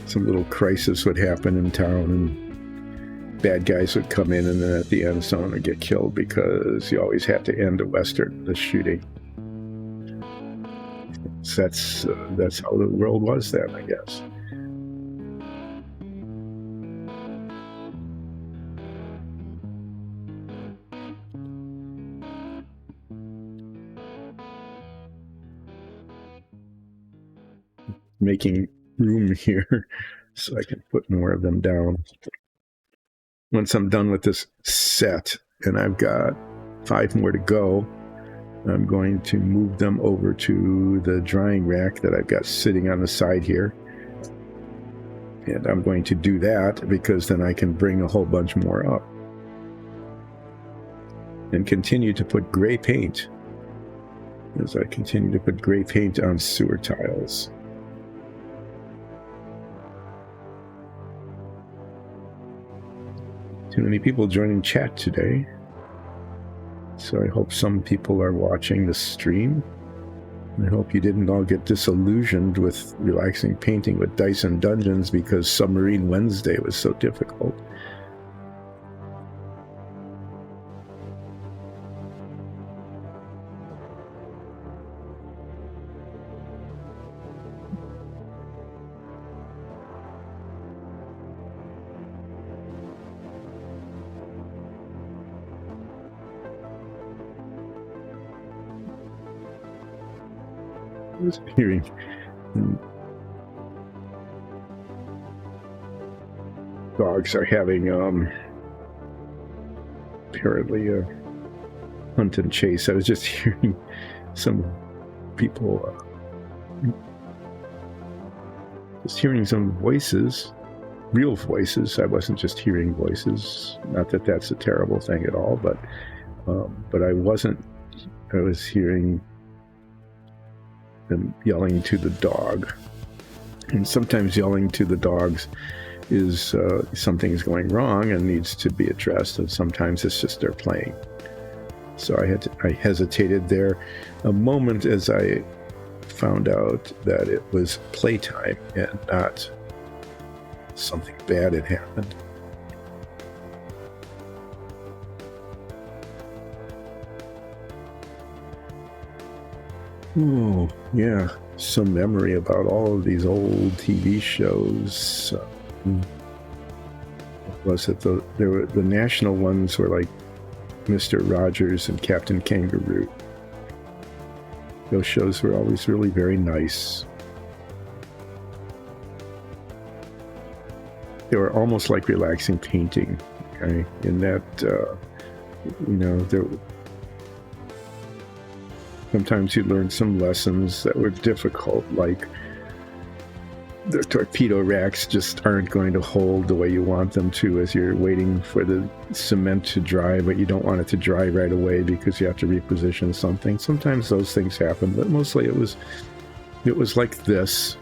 Some little crisis would happen in town, and bad guys would come in, and then at the end someone would get killed, because you always had to end a Western, the shooting. That's how the world was then, I guess. Making room here so I can put more of them down. Once I'm done with this set, and I've got 5 more to go, I'm going to move them over to the drying rack that I've got sitting on the side here. And I'm going to do that because then I can bring a whole bunch more up. And continue to put gray paint as I continue to put gray paint on sewer tiles. Too many people joining chat today, so I hope some people are watching the stream. I hope you didn't all get disillusioned with relaxing painting with Dice and Dungeons because Submarine Wednesday was so difficult. I was hearing dogs are having apparently a hunt and chase. I was just hearing some people just hearing some voices, real voices. I wasn't just hearing voices, not that that's a terrible thing at all, but I was hearing them yelling to the dog. And sometimes yelling to the dogs is something is going wrong and needs to be addressed, and sometimes it's just they're playing. So I hesitated there a moment as I found out that it was playtime and not something bad had happened. Oh, yeah. Some memory about all of these old TV shows. Was it the national ones were like Mr. Rogers and Captain Kangaroo. Those shows were always really very nice. They were almost like relaxing painting, okay? In that, sometimes you learn some lessons that were difficult, like the torpedo racks just aren't going to hold the way you want them to as you're waiting for the cement to dry, but you don't want it to dry right away because you have to reposition something. Sometimes those things happen, but mostly it was like this.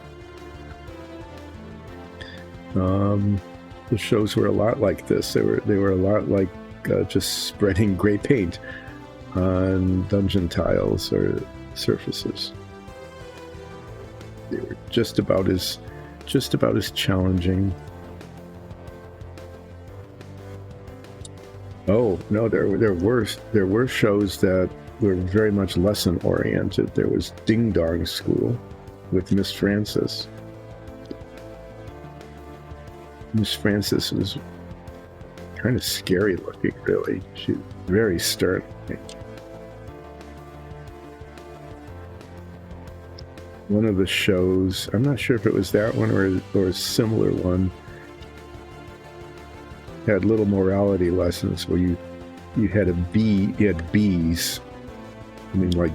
The shows were a lot like this. They were a lot like just spreading gray paint on dungeon tiles or surfaces. They were just about as challenging. Oh no, there were shows that were very much lesson oriented. There was Ding Dong School with Miss Francis. Miss Francis was kind of scary looking, really. She was very stern. One of the shows, I'm not sure if it was that one or a similar one, had little morality lessons where you had bees. I mean, like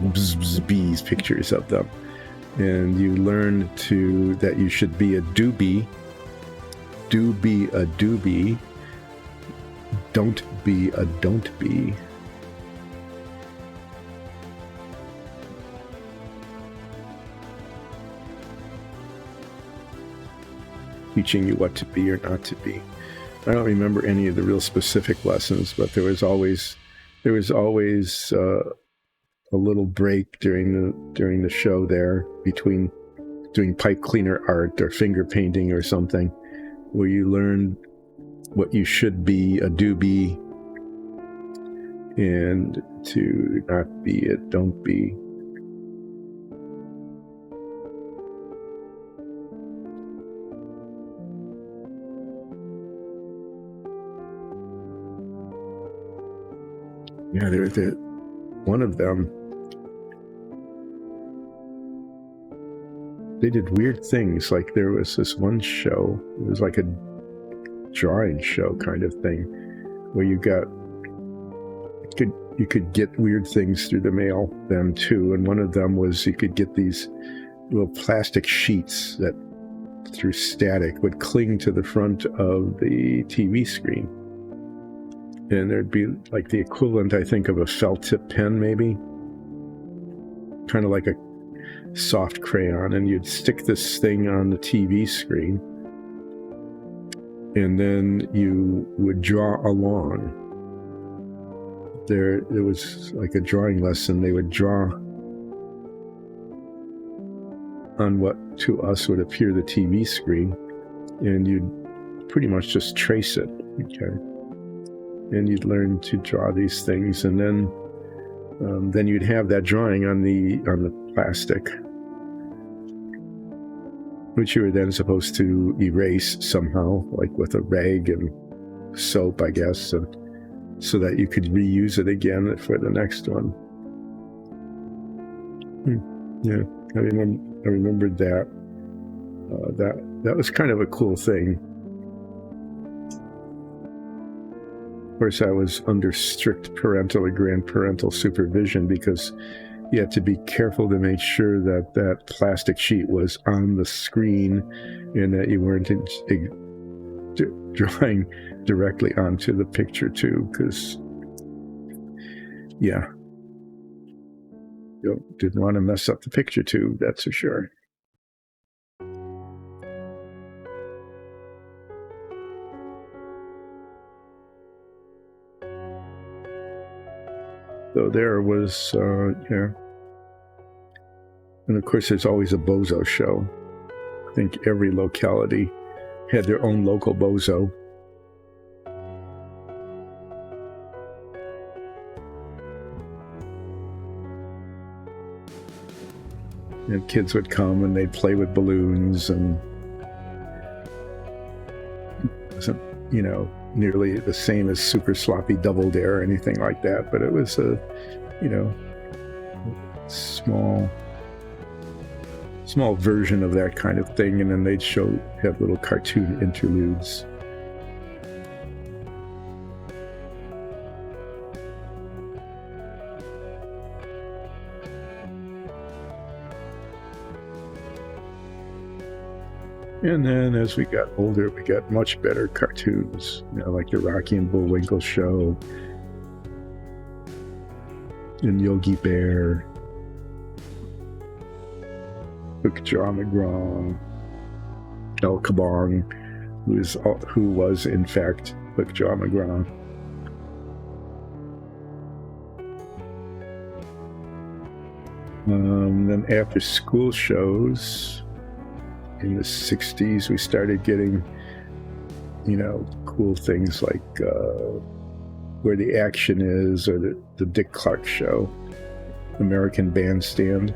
bees, pictures of them. And you learned that you should be a doobie. Do be a doobie. Don't be a don't be. Teaching you what to be or not to be. I don't remember any of the real specific lessons, but there was always a little break during the show there between doing pipe cleaner art or finger painting or something, where you learned what you should be, a doobie, and to not be a don't be. Yeah, one of them, they did weird things. Like there was this one show, it was like a drawing show kind of thing, where you could get weird things through the mail then too. And one of them was you could get these little plastic sheets that through static would cling to the front of the TV screen. And there'd be like the equivalent, I think, of a felt tip pen, maybe. Kind of like a soft crayon. And you'd stick this thing on the TV screen. And then you would draw along. There was like a drawing lesson. They would draw on what to us would appear the TV screen. And you'd pretty much just trace it. Okay. And you'd learn to draw these things, and then you'd have that drawing on the plastic, which you were then supposed to erase somehow, like with a rag and soap, I guess, and so that you could reuse it again for the next one. Yeah, I remembered that. That was kind of a cool thing. Of course, I was under strict parental and grandparental supervision because you had to be careful to make sure that that plastic sheet was on the screen and that you weren't drawing directly onto the picture too, because, yeah, you didn't want to mess up the picture too, that's for sure. So there was, yeah. And of course, there's always a bozo show. I think every locality had their own local bozo. And kids would come and they'd play with balloons, and it wasn't, nearly the same as Super Sloppy Double Dare or anything like that, but it was a, small version of that kind of thing, and then they'd have little cartoon interludes. And then as we got older, we got much better cartoons, like the Rocky and Bullwinkle show, and Yogi Bear, Hookjaw McGraw, El Kabong, who was in fact Hookjaw McGraw. Then after school shows, in the 60s, we started getting, cool things like Where the Action Is, or the Dick Clark Show. American Bandstand.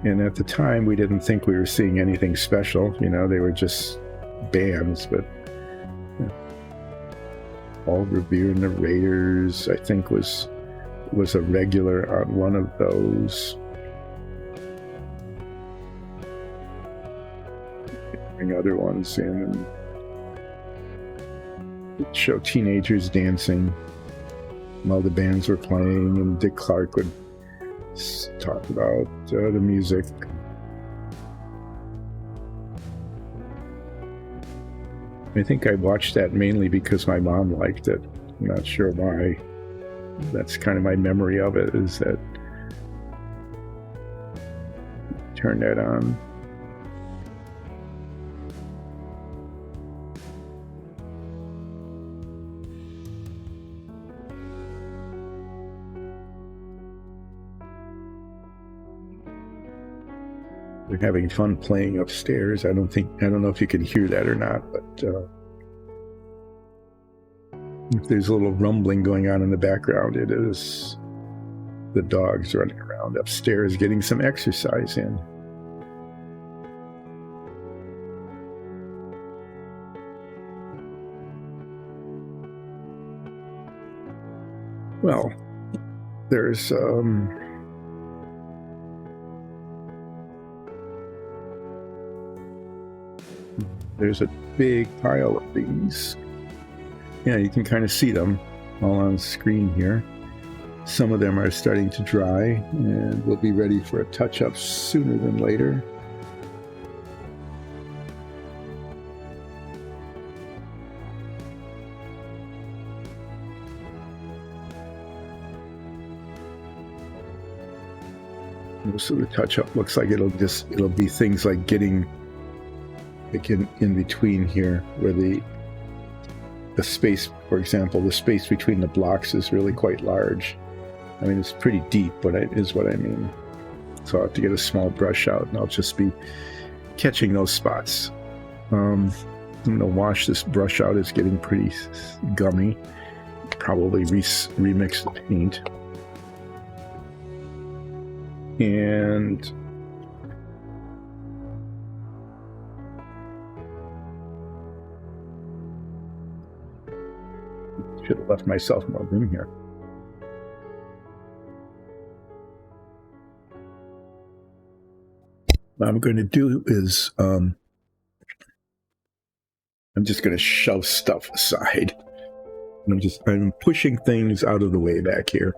And at the time, we didn't think we were seeing anything special. You know, they were just bands, but Paul Revere and the Raiders, I think, was a regular on one of those. Bring other ones in and show teenagers dancing while the bands were playing, and Dick Clark would talk about the music. I think I watched that mainly because my mom liked it. I'm not sure why. That's kind of my memory of it, is that turn that on. They're having fun playing upstairs. I don't know if you can hear that or not, but if there's a little rumbling going on in the background, it is the dogs running around upstairs getting some exercise in. Well, there's a big pile of these. Yeah, you can kind of see them all on screen here. Some of them are starting to dry and will be ready for a touch-up sooner than later. Most of the touch-up looks like it'll be things like getting in between here, where the space, for example, the space between the blocks is really quite large. I mean, it's pretty deep, but it is what I mean. So I'll have to get a small brush out, and I'll just be catching those spots. I'm going to wash this brush out. It's getting pretty gummy. Probably remix the paint. And should have left myself more room here. What I'm going to do is I'm just going to shove stuff aside. I'm pushing things out of the way back here.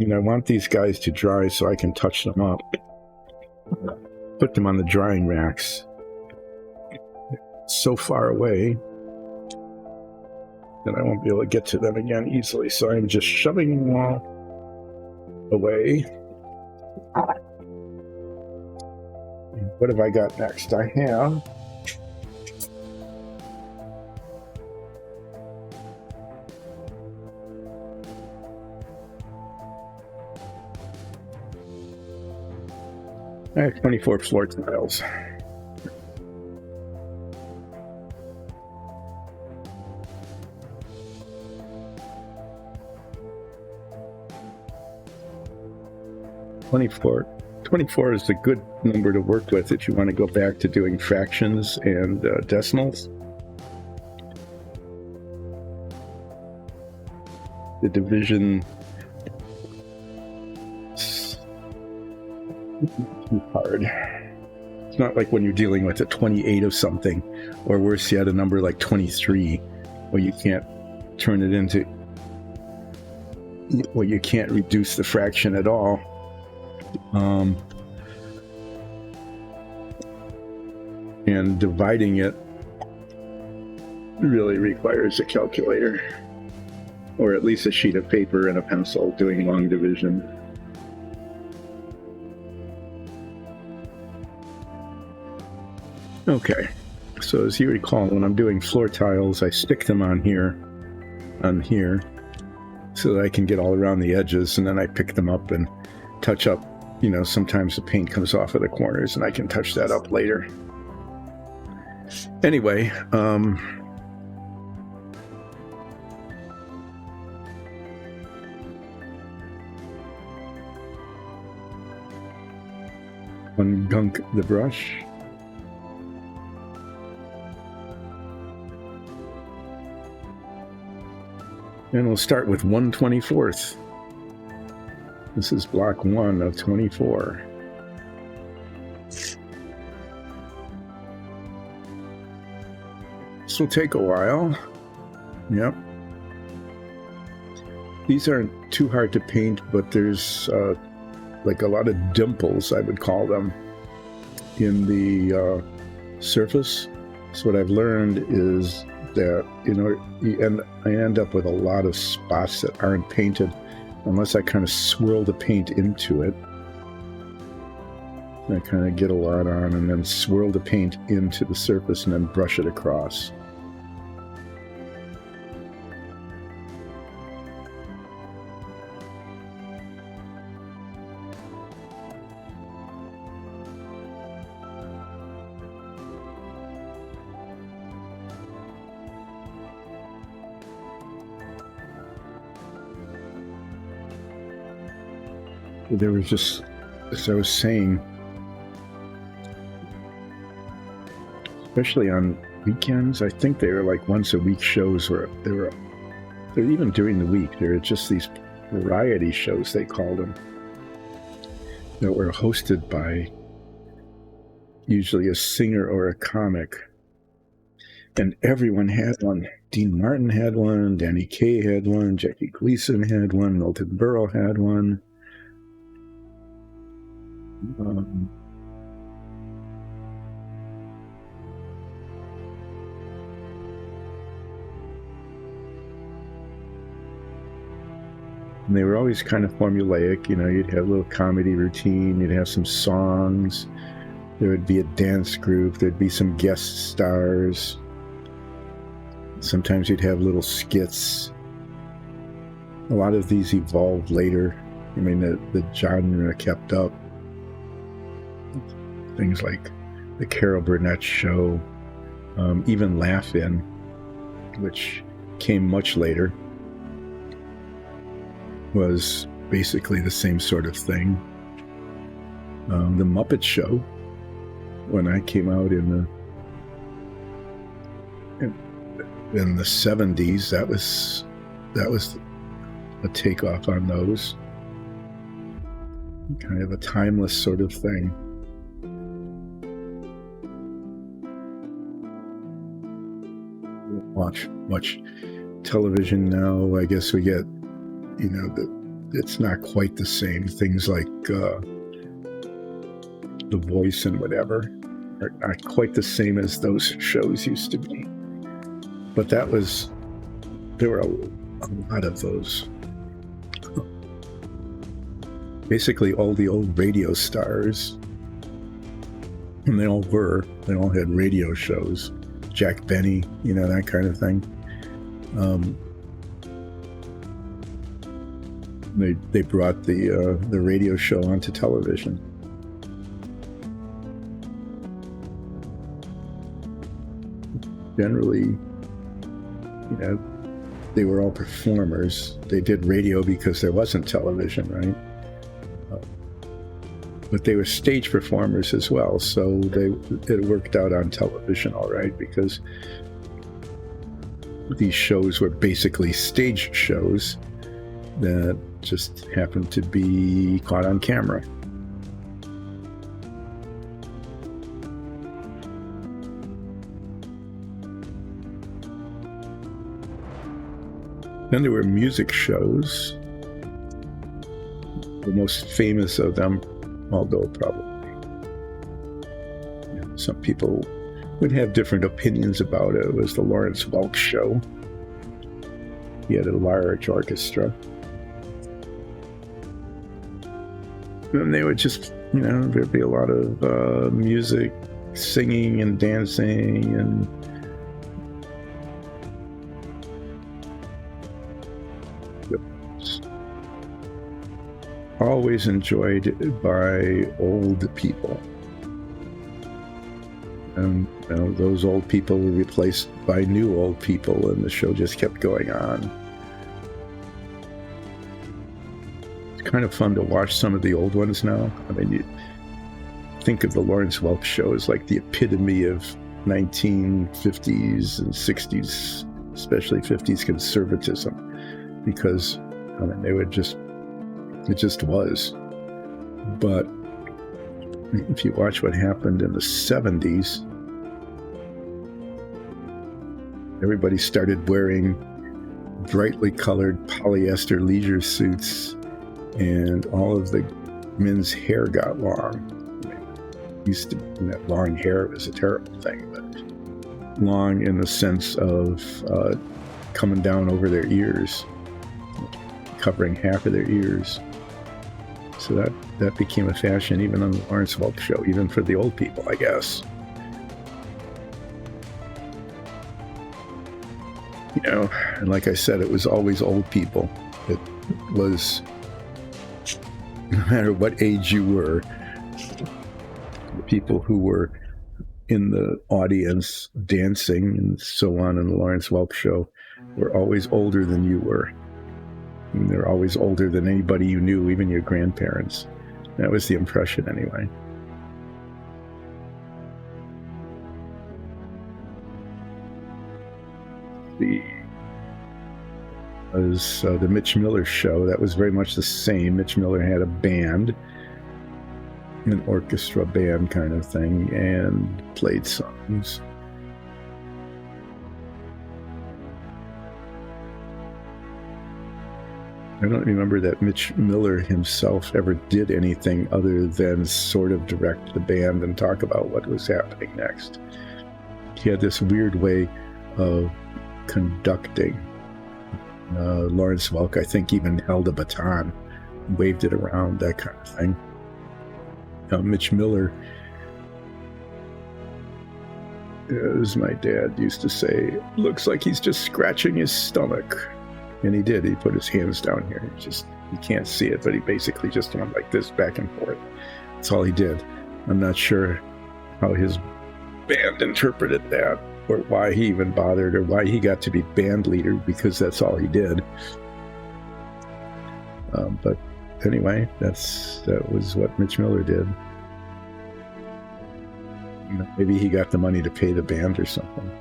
And I want these guys to dry so I can touch them up. Put them on the drying racks. So far away that I won't be able to get to them again easily. So I'm just shoving them all away. What have I got next? I have I have 24 floor tiles. Twenty-four is a good number to work with if you want to go back to doing fractions and decimals. The division too hard. It's not like when you're dealing with a 28 of something, or worse yet, a number like 23, where you can't turn it into, well, you can't reduce the fraction at all. And dividing it really requires a calculator, or at least a sheet of paper and a pencil doing long division. Okay, so as you recall, when I'm doing floor tiles, I stick them on here, so that I can get all around the edges, and then I pick them up and touch up you know, sometimes the paint comes off of the corners and I can touch that up later. Anyway, ungunk the brush. And we'll start with 1/24. This is block 1 of 24. This will take a while. Yep. These aren't too hard to paint, but there's like a lot of dimples, I would call them, in the surface. So what I've learned is that, you know, I end up with a lot of spots that aren't painted unless I kind of swirl the paint into it. I kind of get a lot on and then swirl the paint into the surface and then brush it across. There was just, as I was saying, especially on weekends, I think they were like once a week shows where they're even during the week, there were just these variety shows, they called them, that were hosted by usually a singer or a comic. And everyone had one. Dean Martin had one, Danny Kaye had one, Jackie Gleason had one, Milton Berle had one. And they were always kind of formulaic, you know, you'd have a little comedy routine, you'd have some songs, there would be a dance group, there'd be some guest stars. Sometimes you'd have little skits. A lot of these evolved later. I mean, the genre kept up. Things like the Carol Burnett Show, even Laugh-In, which came much later, was basically the same sort of thing. The Muppet Show, when I came out in the 70s, that was a takeoff on those. Kind of a timeless sort of thing. Watch television now. I guess we get, you know, it's not quite the same. Things like The Voice and whatever are not quite the same as those shows used to be. But there were a lot of those. Basically all the old radio stars, and they all had radio shows. Jack Benny, you know, that kind of thing. They brought the radio show onto television. Generally, you know, they were all performers. They did radio because there wasn't television, right? But they were stage performers as well, so it worked out on television all right, because these shows were basically stage shows that just happened to be caught on camera. Then there were music shows. The most famous of them, although probably, you know, some people would have different opinions about it, was the Lawrence Welk Show. He had a large orchestra. And they would just, you know, there'd be a lot of music, singing and dancing, and always enjoyed by old people. And those old people were replaced by new old people, and the show just kept going on. It's kind of fun to watch some of the old ones now. I mean, you think of the Lawrence Welk show as like the epitome of 1950s and 60s, especially 50s conservatism, because I mean, it just was. But if you watch what happened in the 70s, everybody started wearing brightly colored polyester leisure suits, and all of the men's hair got long. Used to that long hair was a terrible thing, but long in the sense of coming down over their ears, covering half of their ears. So that became a fashion even on the Lawrence Welk show, even for the old people, I guess. And like I said, it was always old people. It was, no matter what age you were, the people who were in the audience dancing and so on in the Lawrence Welk show were always older than you were. And they're always older than anybody you knew, even your grandparents. That was the impression anyway. The Mitch Miller show, that was very much the same. Mitch Miller had a band, an orchestra band kind of thing, and played songs. I don't remember that Mitch Miller himself ever did anything other than sort of direct the band and talk about what was happening next. He had this weird way of conducting. Lawrence Welk, I think, even held a baton, waved it around, that kind of thing. Mitch Miller, as my dad used to say, looks like he's just scratching his stomach. And he did. He put his hands down here. You can't see it, but he basically just went like this back and forth. That's all he did. I'm not sure how his band interpreted that, or why he even bothered, or why he got to be band leader, because that's all he did. But anyway, that was what Mitch Miller did. Maybe he got the money to pay the band or something.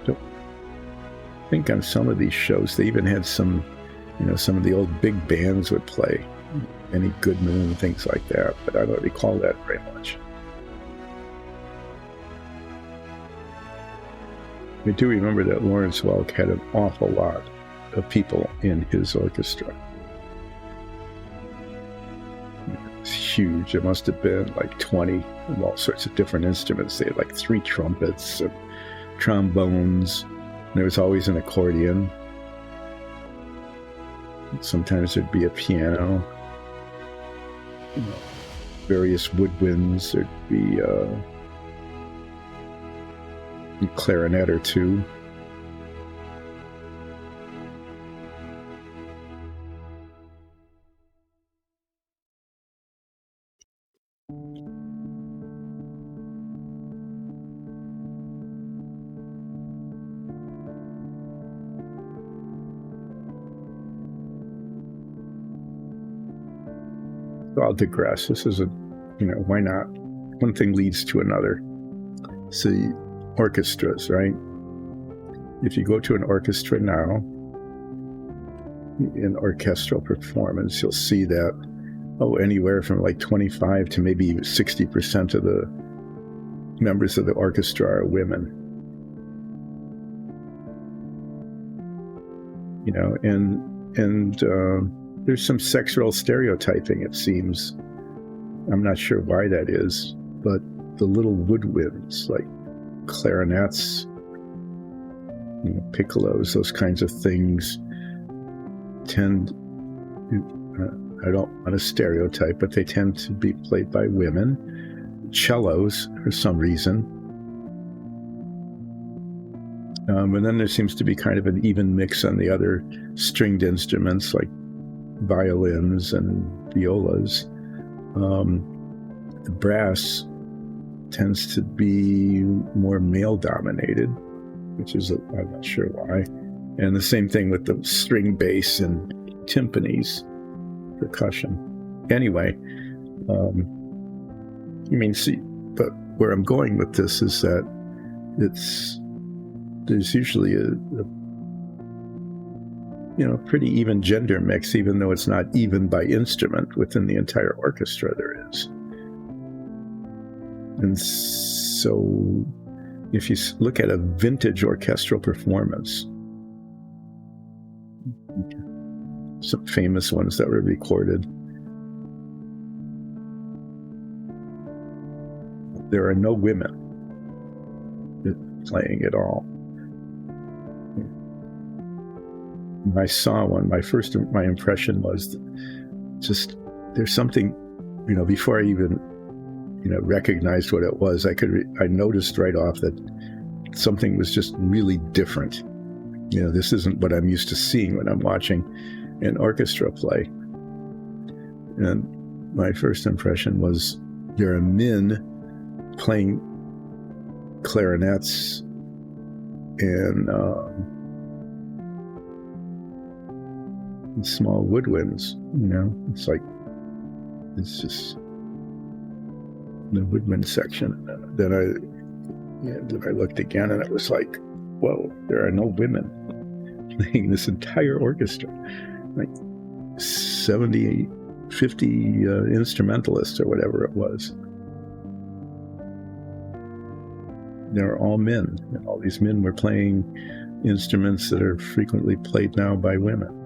I think on some of these shows they even had some of the old big bands would play, Benny Goodman and things like that, but I don't recall that very much. I do remember that Lawrence Welk had an awful lot of people in his orchestra. It was huge. It must have been like 20 of all sorts of different instruments. They had like 3 trumpets and trombones. There was always an accordion. Sometimes there'd be a piano, various woodwinds. There'd be a clarinet or two. I'll digress. This is why not? One thing leads to another. See, orchestras, right? If you go to an orchestra now, in orchestral performance, you'll see that, anywhere from like 25 to maybe 60% of the members of the orchestra are women. And there's some sexual stereotyping, it seems. I'm not sure why that is, but the little woodwinds, like clarinets, piccolos, those kinds of things, tend, I don't want to stereotype, but they tend to be played by women. Cellos, for some reason, And then there seems to be kind of an even mix on the other stringed instruments like violins and violas. The brass tends to be more male dominated, which is, I'm not sure why. And the same thing with the string bass and timpanis, percussion. Anyway, but where I'm going with this is that there's usually a pretty even gender mix, even though it's not even by instrument within the entire orchestra there is. And so if you look at a vintage orchestral performance, some famous ones that were recorded, there are no women playing at all. I saw one. My impression was just there's something, before I even recognized what it was, I noticed right off that something was just really different. This isn't what I'm used to seeing when I'm watching an orchestra play. And my first impression was there are men playing clarinets and small woodwinds. It's just the woodwind section. Then I looked again, and it was like, whoa, there are no women playing this entire orchestra. Like 50 instrumentalists or whatever it was. They were all men, and all these men were playing instruments that are frequently played now by women.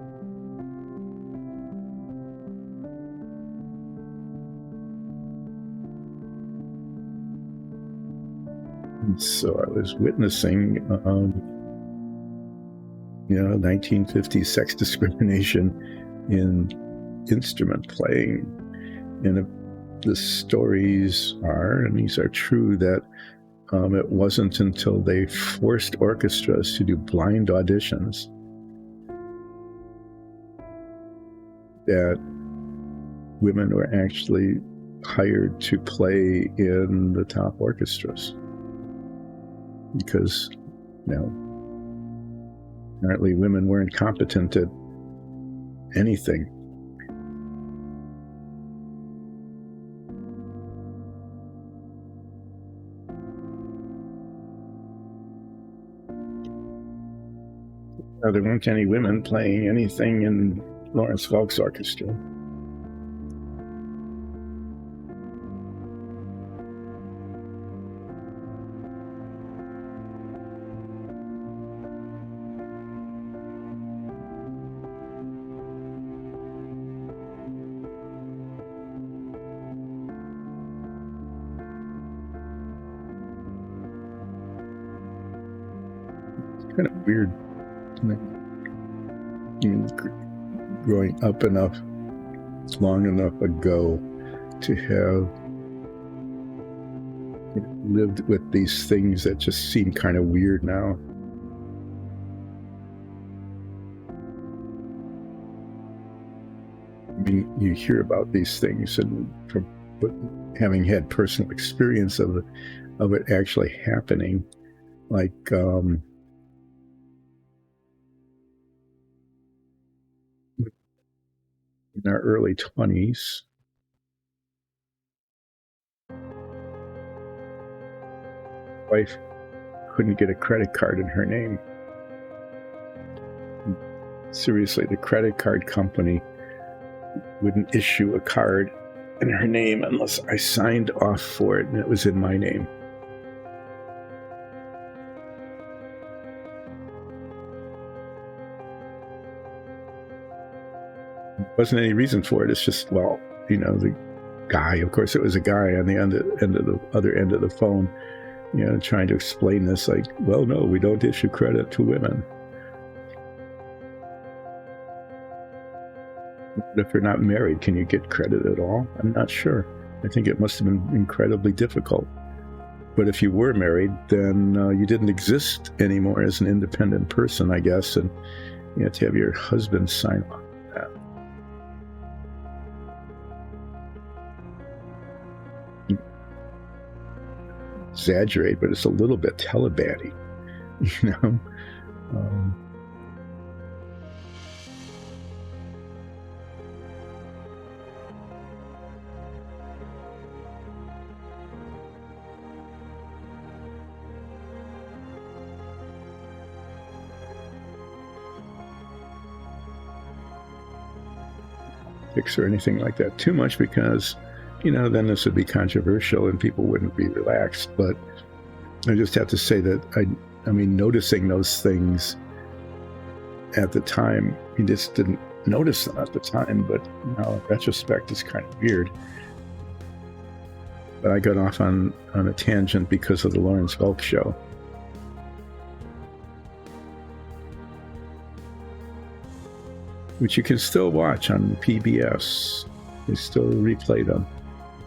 And so I was witnessing, 1950s sex discrimination in instrument playing. And the stories are, and these are true, that it wasn't until they forced orchestras to do blind auditions that women were actually hired to play in the top orchestras. Because, apparently women weren't competent at anything. There weren't any women playing anything in Lawrence Welk's orchestra. It's kind of weird. Growing up long enough ago to have lived with these things that just seem kind of weird now. You hear about these things, and from having had personal experience of it actually happening, like in our early 20s, wife couldn't get a credit card in her name. Seriously, the credit card company wouldn't issue a card in her name unless I signed off for it and it was in my name. There wasn't any reason for it. It's just, the guy, of course it was a guy on the other end of the phone, trying to explain this, like, well, no, we don't issue credit to women. But if you're not married, can you get credit at all? I'm not sure. I think it must have been incredibly difficult. But if you were married, then you didn't exist anymore as an independent person, I guess, and you had to have your husband sign on that. Exaggerate, but it's a little bit Taliban-y, you know. Or anything like that too much, because then this would be controversial and people wouldn't be relaxed. But I just have to say that I mean, noticing those things at the time, you just didn't notice them at the time, but now in retrospect it's kind of weird. But I got off on a tangent because of the Lawrence Welk show. Which you can still watch on PBS. They still replay them.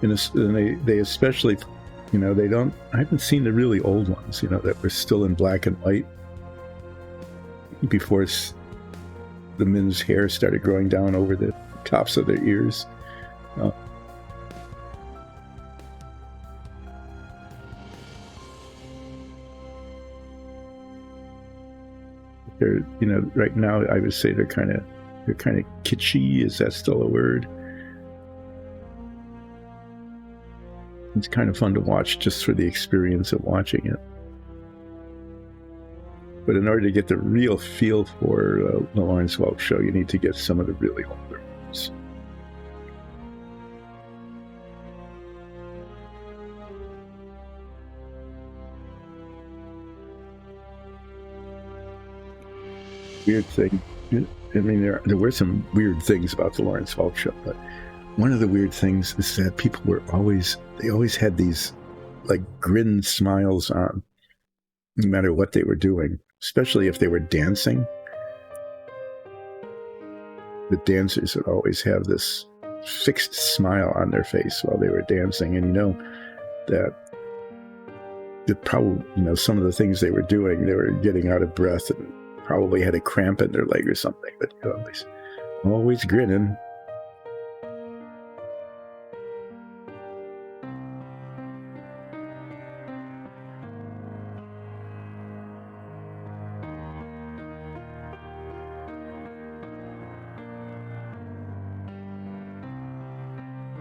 And they especially, they don't, I haven't seen the really old ones, that were still in black and white before the men's hair started growing down over the tops of their ears. They're, right now I would say they're kind of kitschy. Is that still a word? It's kind of fun to watch just for the experience of watching it. But in order to get the real feel for the Lawrence Welk show, you need to get some of the really older ones. Weird thing. I mean, there were some weird things about the Lawrence Welk show, but one of the weird things is that people they always had these like grin smiles on, no matter what they were doing, especially if they were dancing. The dancers would always have this fixed smile on their face while they were dancing, and that probably, some of the things they were doing, they were getting out of breath and probably had a cramp in their leg or something, but always grinning.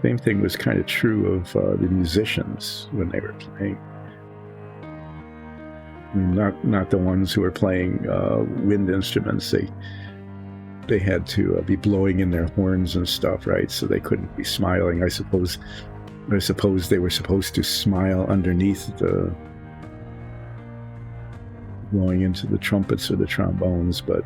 Same thing was kind of true of the musicians when they were playing. I mean, not the ones who were playing wind instruments. They had to be blowing in their horns and stuff, right? So they couldn't be smiling. I suppose they were supposed to smile underneath the blowing into the trumpets or the trombones, but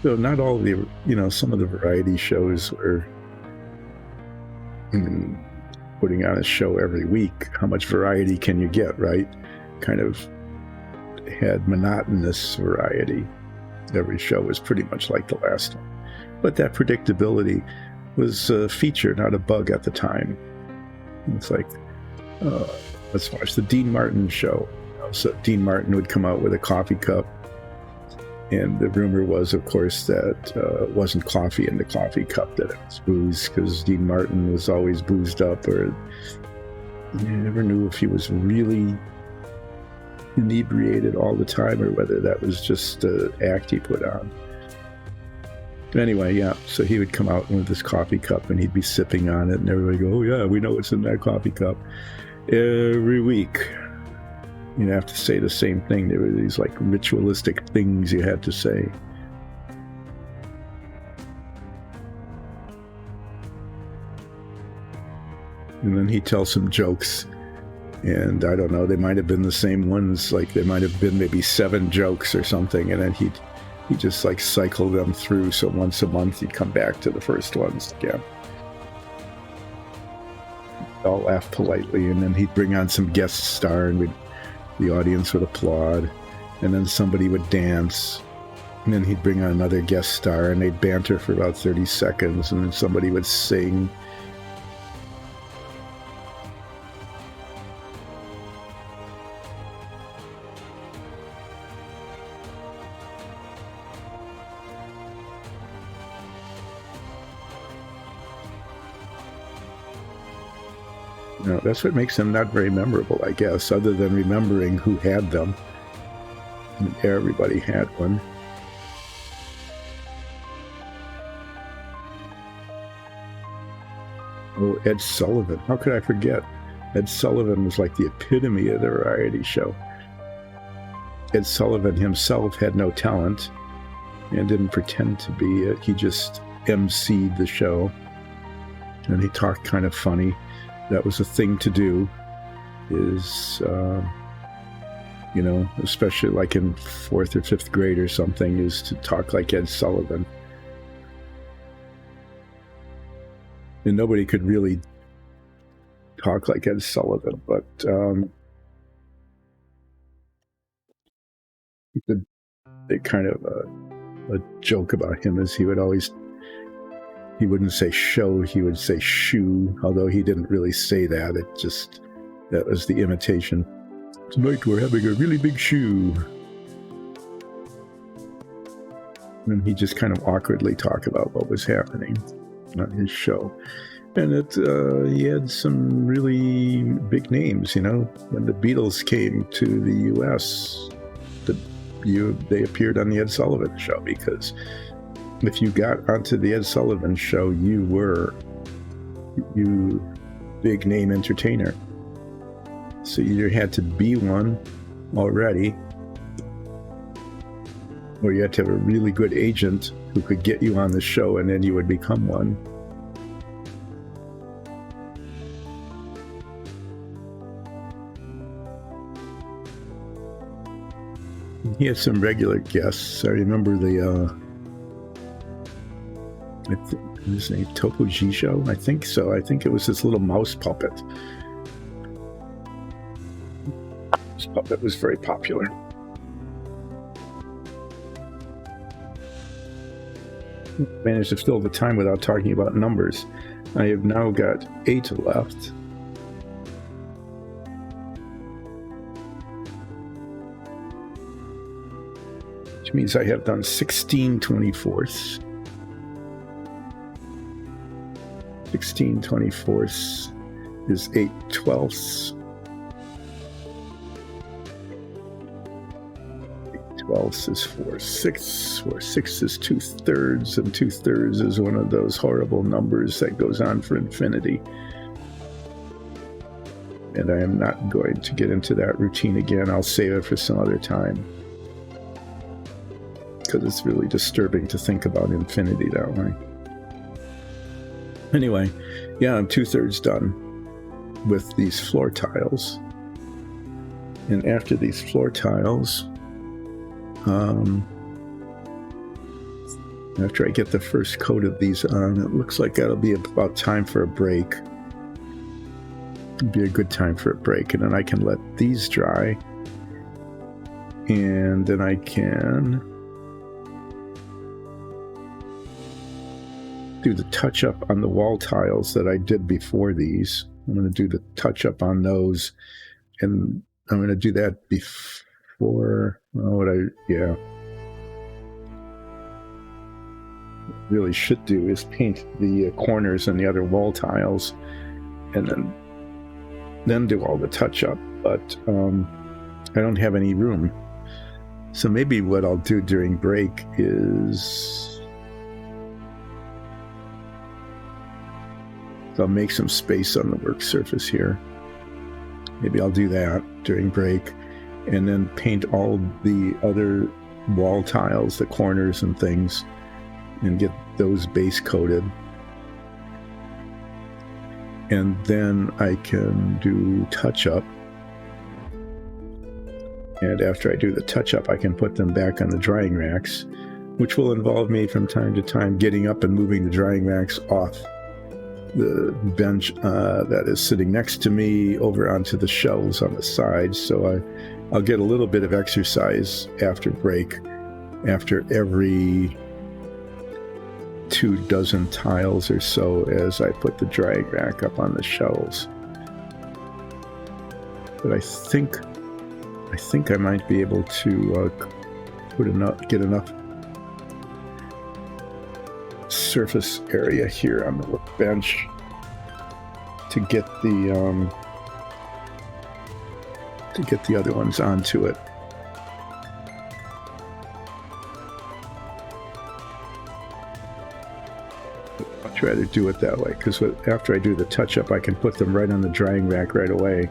so not all the, some of the variety shows were putting on a show every week. How much variety can you get, right? Kind of had monotonous variety. Every show was pretty much like the last one. But that predictability was a feature, not a bug at the time. It's like, let's watch the Dean Martin show. So Dean Martin would come out with a coffee cup. And the rumor was, of course, that it wasn't coffee in the coffee cup, that it was booze, because Dean Martin was always boozed up, or you never knew if he was really inebriated all the time or whether that was just an act he put on. Anyway, yeah, so he would come out with this coffee cup and he'd be sipping on it, and everybody would go, oh yeah, we know what's in that coffee cup. Every week. You'd have to say the same thing. There were these like ritualistic things you had to say. And then he'd tell some jokes, and I don't know, they might have been the same ones, like there might have been maybe 7 jokes or something, and then he'd just like cycle them through, so once a month he'd come back to the first ones again. All laugh politely, and then he'd bring on some guest star, and the audience would applaud, and then somebody would dance, And then he'd bring on another guest star, and they'd banter for about 30 seconds, and then somebody would sing. You know, that's what makes them not very memorable, I guess, other than remembering who had them. And everybody had one. Oh, Ed Sullivan. How could I forget? Ed Sullivan was like the epitome of the variety show. Ed Sullivan himself had no talent and didn't pretend to be it. He just emceed the show. And he talked kind of funny. That was a thing to do, is, you know, especially like in 4th or 5th grade or something, is to talk like Ed Sullivan. And nobody could really talk like Ed Sullivan, but the kind of a joke about him is he wouldn't say show, he would say shoe, although he didn't really say that. That was the imitation. Tonight we're having a really big shoe. And he just kind of awkwardly talk about what was happening on his show. And he had some really big names, you know. When the Beatles came to the U.S., they appeared on the Ed Sullivan Show, because if you got onto the Ed Sullivan Show, you big name entertainer. So you either had to be one already, or you had to have a really good agent who could get you on the show, and then you would become one. He had some regular guests. I remember his name, Topo Gijo, I think so. I think it was this little mouse puppet. This puppet was very popular. Managed to fill the time without talking about numbers. I have now got 8 left. Which means I have done 16 24ths. 16 24ths is 8 12ths. 8 12ths is 4 6ths. 4 6ths is 2/3, and 2/3 is one of those horrible numbers that goes on for infinity. And I am not going to get into that routine again. I'll save it for some other time, because it's really disturbing to think about infinity that way. Anyway, yeah, I'm 2/3 done with these floor tiles. And after these floor tiles, after I get the first coat of these on, it looks like that'll be about time for a break. It'll be a good time for a break, and then I can let these dry, and then I can do the touch-up on the wall tiles that I did before these. I'm going to do the touch-up on those, and I'm going to do that before, what really should do is paint the corners and the other wall tiles, and then do all the touch-up, but I don't have any room. So maybe what I'll do during break is I'll make some space on the work surface here. Maybe I'll do that during break, and then paint all the other wall tiles, the corners and things, and get those base coated. And then I can do touch-up. And after I do the touch-up, I can put them back on the drying racks, which will involve me from time to time getting up and moving the drying racks off the bench that is sitting next to me over onto the shelves on the side. So I'll get a little bit of exercise after break after every 24 tiles or so as I put the drying rack up on the shelves. But I think I might be able to get enough surface area here on the workbench to get the other ones onto it. I'd rather do it that way, because after I do the touch-up, I can put them right on the drying rack right away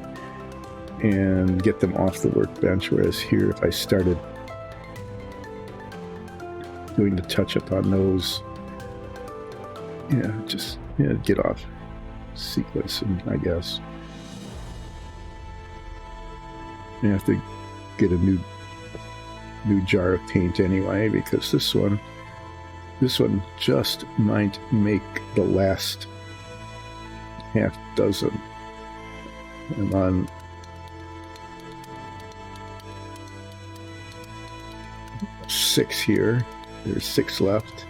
and get them off the workbench, whereas here, if I started doing the touch-up on those, get off sequence, and I guess I have to get a new jar of paint anyway, because this one just might make the last half dozen. I'm on 6 here. There's 6 left.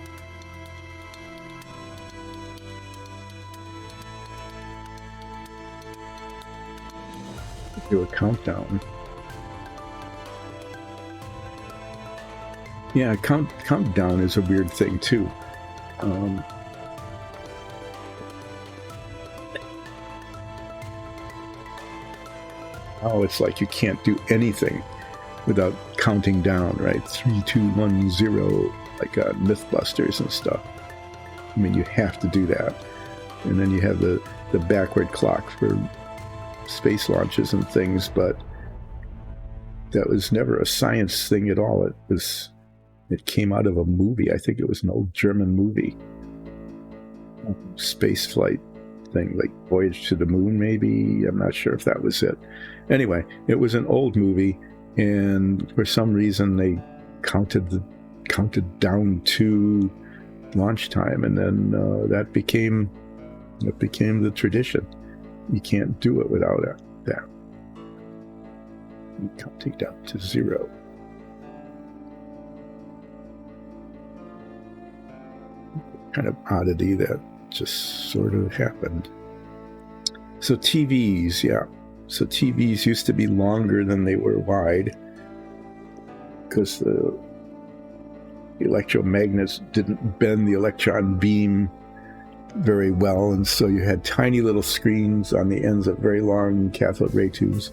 Do a countdown. Yeah, countdown is a weird thing too. It's like you can't do anything without counting down, right? 3, 2, 1, 0, like Mythbusters and stuff. I mean, you have to do that. And then you have the backward clock for space launches and things, but that was never a science thing at all. It came out of a movie. I think it was an old German movie. Space flight thing, like Voyage to the Moon, maybe. I'm not sure if that was it. Anyway, it was an old movie, and for some reason they counted down to launch time, and then that became the tradition. You can't do it without that. You're counting down to 0. Kind of oddity that just sort of happened. So TVs, yeah. So TVs used to be longer than they were wide because the electromagnets didn't bend the electron beam very well, and so you had tiny little screens on the ends of very long cathode ray tubes.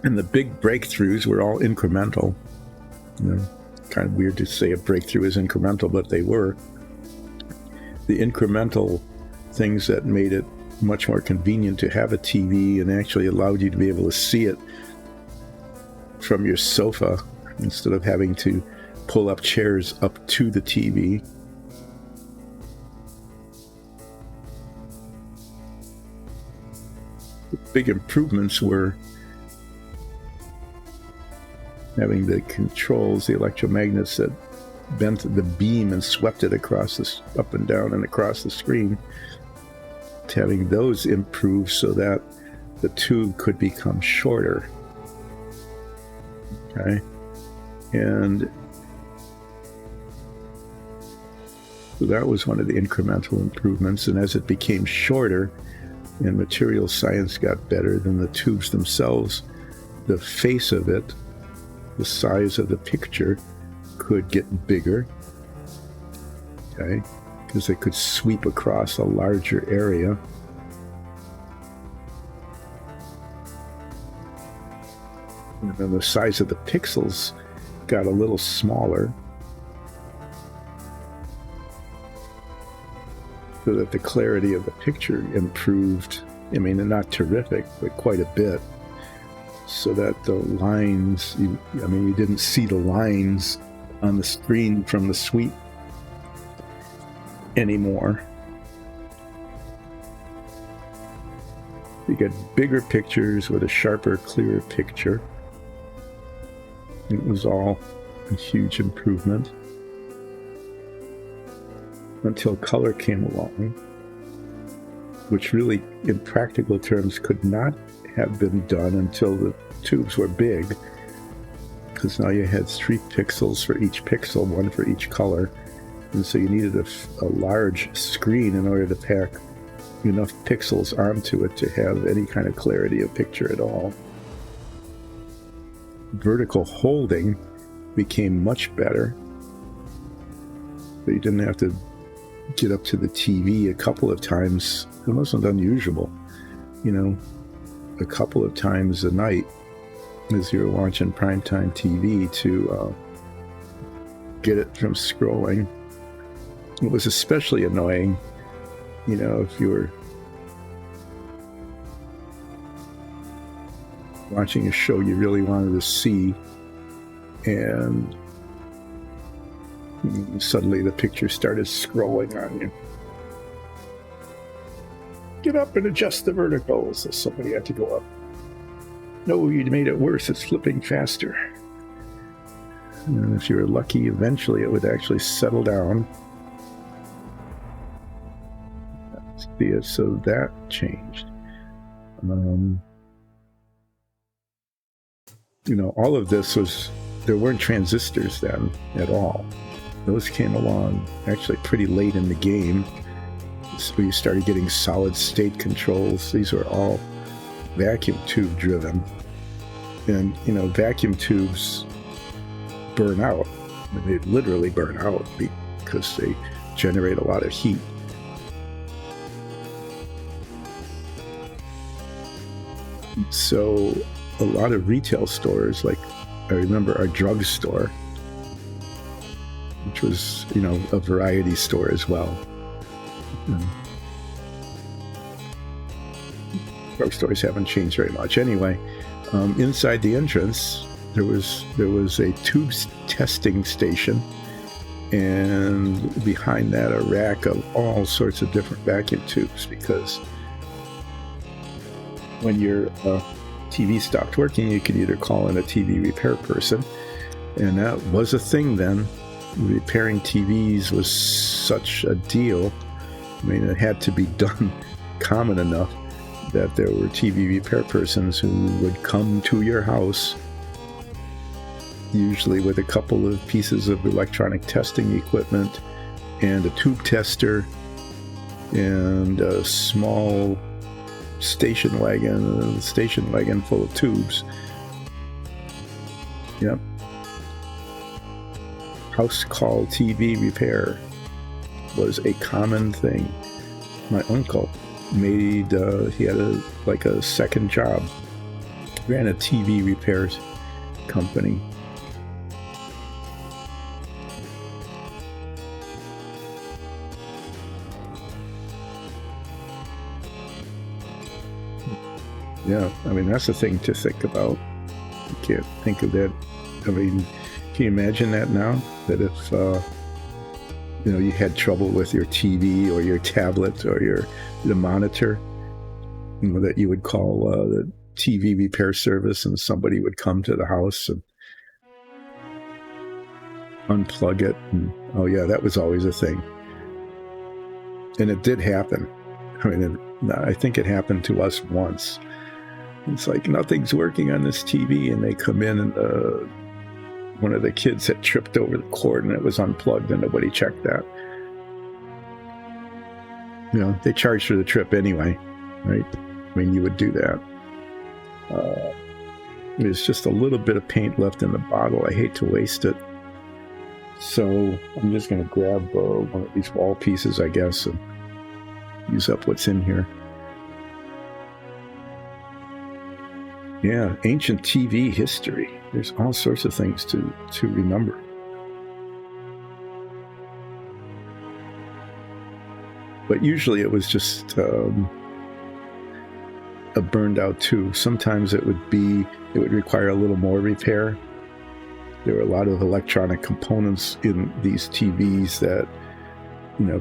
And the big breakthroughs were all incremental. Kind of weird to say a breakthrough is incremental, but they were. The incremental things that made it much more convenient to have a TV and actually allowed you to be able to see it from your sofa instead of having to pull up chairs up to the TV. The big improvements were having the controls, the electromagnets that bent the beam and swept it across up and down and across the screen, to having those improve so that the tube could become shorter. Okay, and so that was one of the incremental improvements. And as it became shorter and material science got better, then the tubes themselves, the face of it, the size of the picture could get bigger, okay, because they could sweep across a larger area. And then the size of the pixels got a little smaller, so that the clarity of the picture improved. I mean, not terrific, but quite a bit. So that the lines, you didn't see the lines on the screen from the sweep anymore. You get bigger pictures with a sharper, clearer picture. It was all a huge improvement until color came along. which really, in practical terms, could not have been done until the tubes were big, because now you had 3 pixels for each pixel, 1 for each color, and so you needed a large screen in order to pack enough pixels onto it to have any kind of clarity of picture at all. Vertical holding became much better, but you didn't have to get up to the TV a couple of times. It wasn't unusual, a couple of times a night as you were watching primetime TV to get it from scrolling. It was especially annoying, if you were watching a show you really wanted to see and suddenly the picture started scrolling on you. Get up and adjust the verticals. Somebody had to go up. No, you made it worse. It's flipping faster. And if you were lucky, eventually it would actually settle down. So that changed. All of this was, there weren't transistors then at all. Those came along actually pretty late in the game. So you started getting solid state controls. These were all vacuum tube driven. And, vacuum tubes burn out. They literally burn out because they generate a lot of heat. So a lot of retail stores, like I remember our drugstore, which was, a variety store as well. Drugstores haven't changed very much. Anyway, inside the entrance, there was a tubes testing station, and behind that a rack of all sorts of different vacuum tubes, because when your TV stopped working, you could either call in a TV repair person, and that was a thing then. Repairing TVs was such a deal. I mean, it had to be done common enough that there were TV repair persons who would come to your house, usually with a couple of pieces of electronic testing equipment and a tube tester and a small station wagon full of tubes. Yep. House call TV repair was a common thing. My uncle made, he had a second job, ran a TV repairs company. Yeah, I mean, that's the thing to think about. You can't think of that. I mean, can you imagine that now? That if, you had trouble with your TV or your tablet or the monitor, that you would call the TV repair service and somebody would come to the house and unplug it. And, oh yeah, that was always a thing. And it did happen. I mean, I think it happened to us once. It's like, nothing's working on this TV, and they come in and one of the kids had tripped over the cord and it was unplugged and nobody checked that. They charged for the trip anyway, right? I mean, you would do that. There's just a little bit of paint left in the bottle. I hate to waste it. So I'm just going to grab one of these wall pieces, I guess, and use up what's in here. Yeah, ancient TV history. There's all sorts of things to remember. But usually it was just a burned out tube. Sometimes it would require a little more repair. There were a lot of electronic components in these TVs that,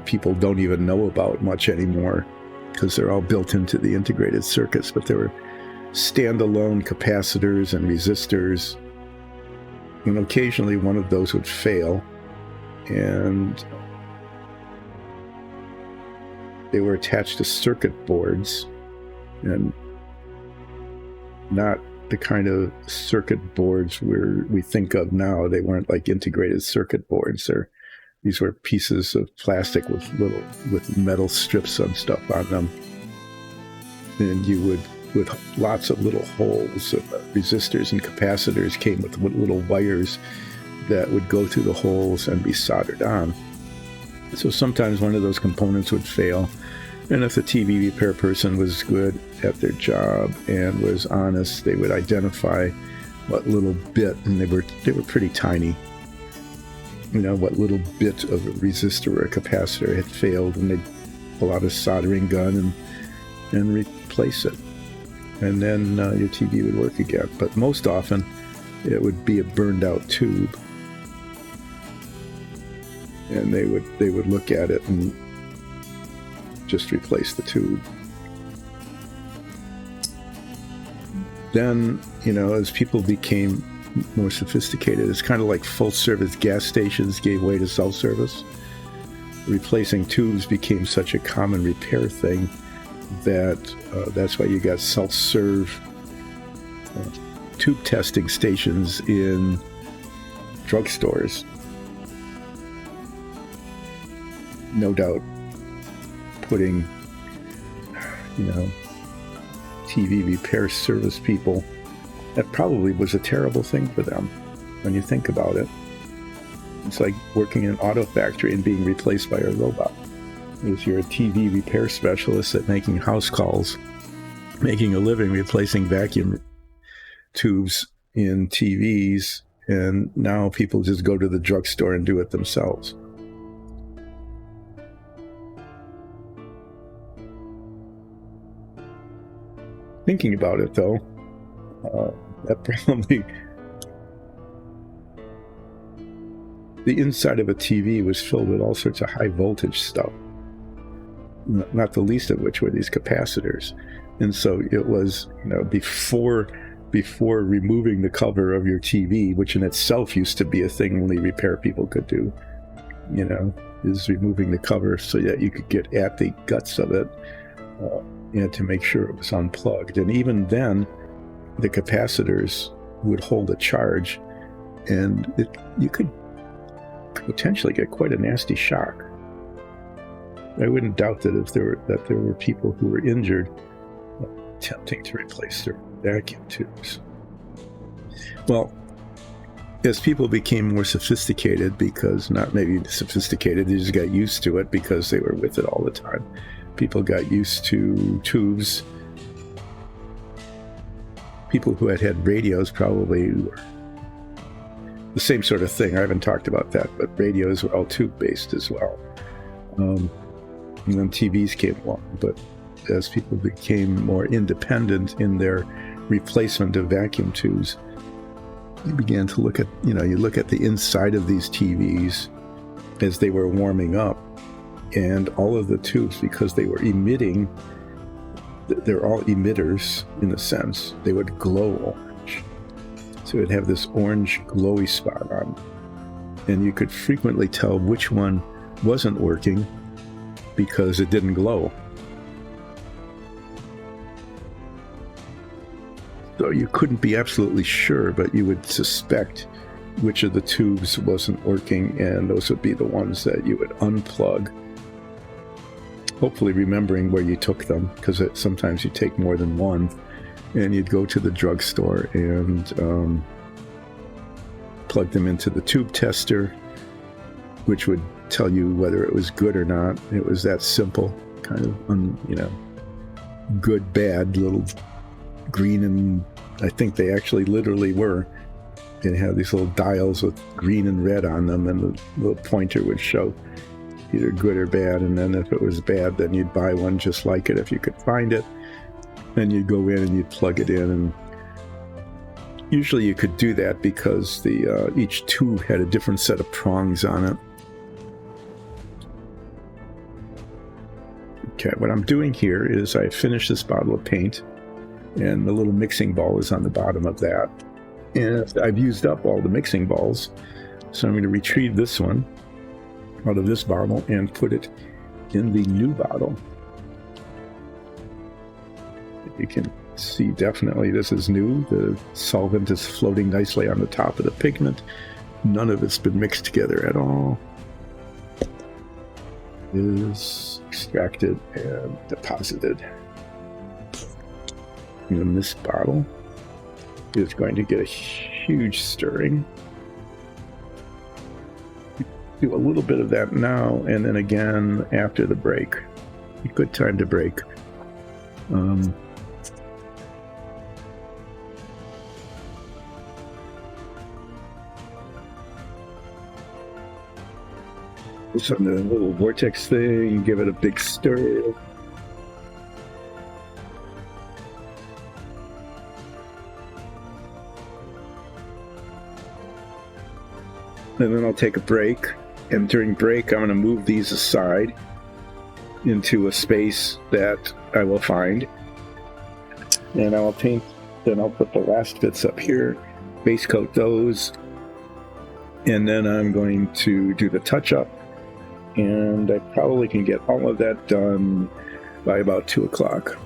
people don't even know about much anymore because they're all built into the integrated circuits, but there were standalone capacitors and resistors, and occasionally one of those would fail, and they were attached to circuit boards, and not the kind of circuit boards we think of now. They weren't like integrated circuit boards. These were pieces of plastic with metal strips and stuff on them, and you would, with lots of little holes. Resistors and capacitors came with little wires that would go through the holes and be soldered on. So sometimes one of those components would fail, and if the TV repair person was good at their job and was honest, they would identify what little bit, and they were pretty tiny, what little bit of a resistor or a capacitor had failed, and they'd pull out a soldering gun and replace it. And then your TV would work again. But most often, it would be a burned out tube. And they would look at it and just replace the tube. Then, as people became more sophisticated, it's kind of like full-service gas stations gave way to self-service. Replacing tubes became such a common repair thing that that's why you got self-serve tube testing stations in drugstores. No doubt putting, TV repair service people, that probably was a terrible thing for them when you think about it. It's like working in an auto factory and being replaced by a robot. If you're a TV repair specialist at making house calls, making a living replacing vacuum tubes in TVs, and now people just go to the drugstore and do it themselves. Thinking about it, though, that probably... The inside of a TV was filled with all sorts of high voltage stuff, not the least of which were these capacitors. And so it was, before removing the cover of your TV, which in itself used to be a thing only repair people could do, is removing the cover so that you could get at the guts of it, to make sure it was unplugged. And even then, the capacitors would hold a charge, and you could potentially get quite a nasty shock. I wouldn't doubt that there were people who were injured attempting to replace their vacuum tubes. Well, as people became more sophisticated, because not maybe sophisticated, they just got used to it because they were with it all the time. People got used to tubes. People who had radios probably were the same sort of thing. I haven't talked about that, but radios were all tube-based as well. And then TVs came along. But as people became more independent in their replacement of vacuum tubes, you began to look at, you look at the inside of these TVs as they were warming up, and all of the tubes, because they were emitting, they're all emitters in a sense, they would glow orange. So it'd have this orange glowy spot on it. And you could frequently tell which one wasn't working because it didn't glow. So you couldn't be absolutely sure, but you would suspect which of the tubes wasn't working, and those would be the ones that you would unplug. Hopefully remembering where you took them, because sometimes you take more than one, and you'd go to the drugstore and plug them into the tube tester, which would tell you whether it was good or not. It was that simple, kind of, good, bad, little green, and I think they actually literally were. They had these little dials with green and red on them, and the little pointer would show either good or bad, and then if it was bad, then you'd buy one just like it if you could find it. Then you'd go in and you'd plug it in, and usually you could do that because each tube had a different set of prongs on it. Okay, what I'm doing here is I finished this bottle of paint, and the little mixing ball is on the bottom of that. And I've used up all the mixing balls, so I'm going to retrieve this one out of this bottle and put it in the new bottle. You can see definitely this is new. The solvent is floating nicely on the top of the pigment. None of it's been mixed together at all. Is extracted and deposited. And then this bottle is going to get a huge stirring. Do a little bit of that now, and then again after the break. A good time to break. This on the little vortex thing, give it a big stir. And then I'll take a break. And during break, I'm going to move these aside into a space that I will find. And I will paint, then I'll put the last bits up here, base coat those. And then I'm going to do the touch-up. And I probably can get all of that done by about 2 o'clock.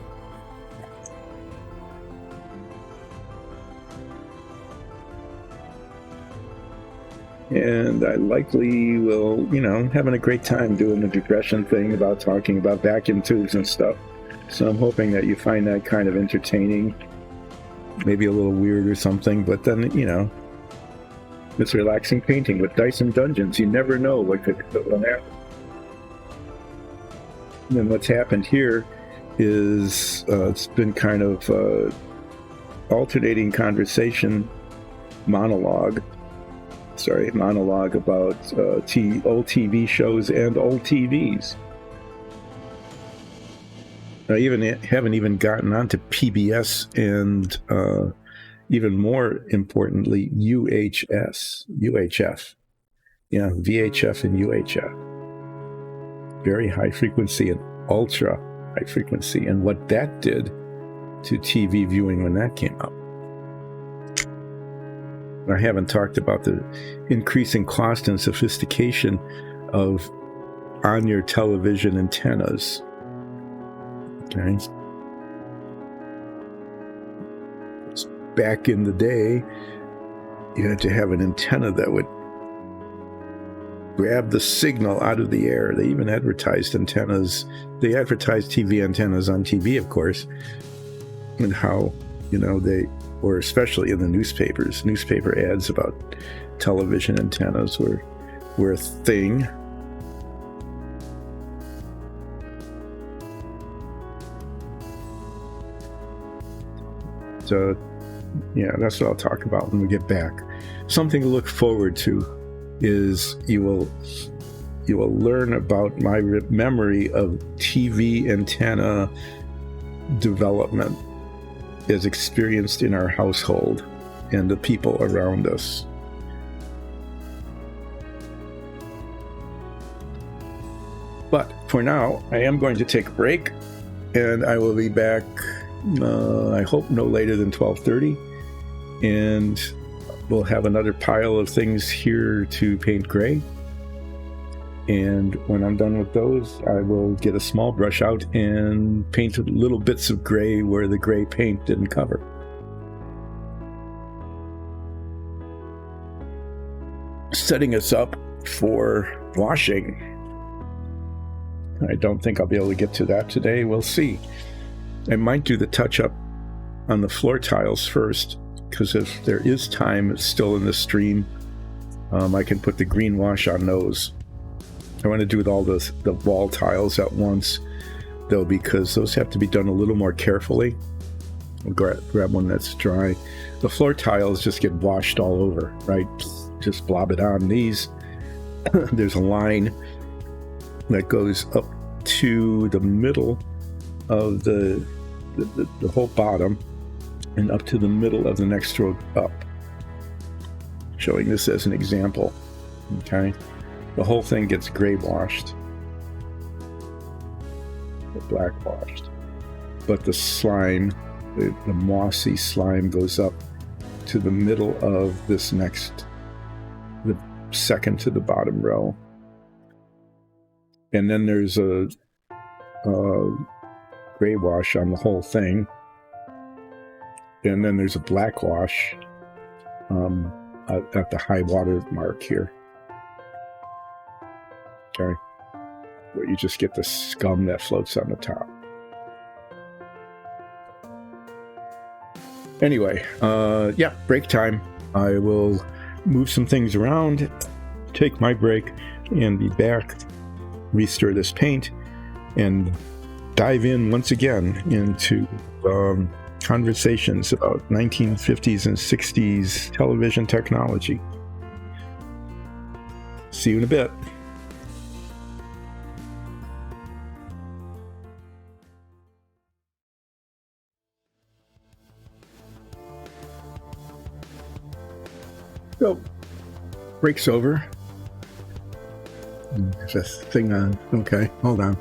And I likely will, having a great time doing the digression thing about talking about vacuum tubes and stuff. So I'm hoping that you find that kind of entertaining, maybe a little weird or something, but then, it's relaxing painting with dice and dungeons. You never know what could happen. And what's happened here is it's been kind of alternating conversation, monologue about old TV shows and old TVs. I haven't even gotten onto PBS and even more importantly, UHF. Yeah, VHF and UHF. Very high frequency and ultra high frequency, and what that did to TV viewing when that came out. I haven't talked about the increasing cost and sophistication of on-your television antennas. Okay. Back in the day, you had to have an antenna that would grab the signal out of the air. They even advertised antennas. They advertised TV antennas on TV, of course, and how, or especially in the newspapers. Newspaper ads about television antennas were a thing. So, yeah, that's what I'll talk about when we get back. Something to look forward to is you will learn about my memory of TV antenna development as experienced in our household and the people around us. But for now, I am going to take a break, and I will be back, I hope no later than 12:30, and we'll have another pile of things here to paint gray. And when I'm done with those, I will get a small brush out and paint little bits of gray where the gray paint didn't cover. Setting us up for washing. I don't think I'll be able to get to that today. We'll see. I might do the touch-up on the floor tiles first, because if there is time still in the stream, I can put the green wash on those. I want to do all the wall tiles at once, though, because those have to be done a little more carefully. I'll grab one that's dry. The floor tiles just get washed all over, right? Just blob it on. These, there's a line that goes up to the middle of the whole bottom and up to the middle of the next row up. Showing this as an example, okay? The whole thing gets gray washed, or black washed, but the slime, the mossy slime, goes up to the middle of this next, the second to the bottom row. And then there's a gray wash on the whole thing, and then there's a black wash at the high water mark here. Okay, where you just get the scum that floats on the top. Anyway, yeah, break time. I will move some things around, take my break, and be back, restir this paint, and dive in once again into conversations about 1950s and 60s television technology. See you in a bit. So, break's over. There's this thing on. Okay, hold on.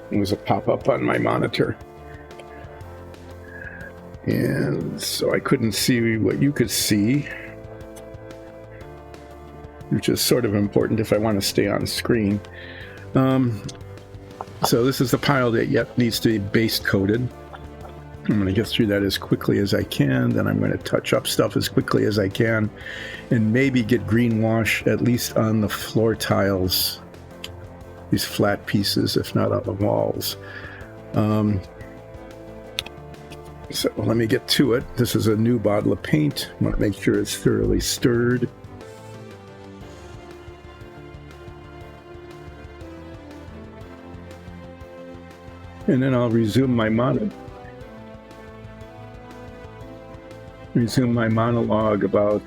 It was a pop-up on my monitor. And so I couldn't see what you could see, which is sort of important if I want to stay on screen. So this is the pile that yet needs to be base coated. I'm going to get through that as quickly as I can, then I'm going to touch up stuff as quickly as I can, and maybe get green wash at least on the floor tiles, these flat pieces, if not on the walls. So let me get to it. This is a new bottle of paint. I want to make sure it's thoroughly stirred. And then I'll resume my monologue about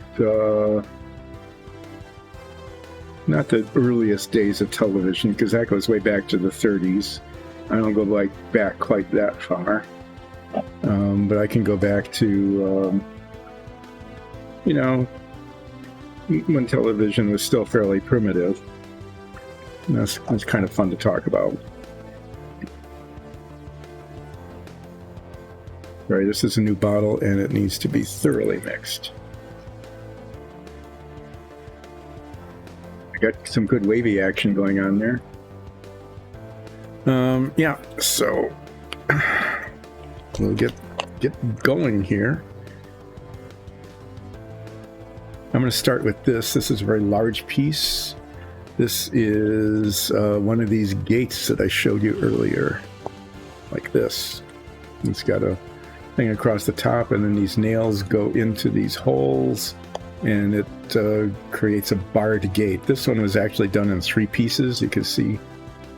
not the earliest days of television, because that goes way back to the 30s. I don't go back quite that far, but I can go back to when television was still fairly primitive. And that's kind of fun to talk about. Right, this is a new bottle, and it needs to be thoroughly mixed. I got some good wavy action going on there. Yeah, so we'll get going here. I'm going to start with this. This is a very large piece. This is one of these gates that I showed you earlier, like this. It's got a thing across the top, and then these nails go into these holes, and it creates a barred gate. This one was actually done in 3 pieces. You can see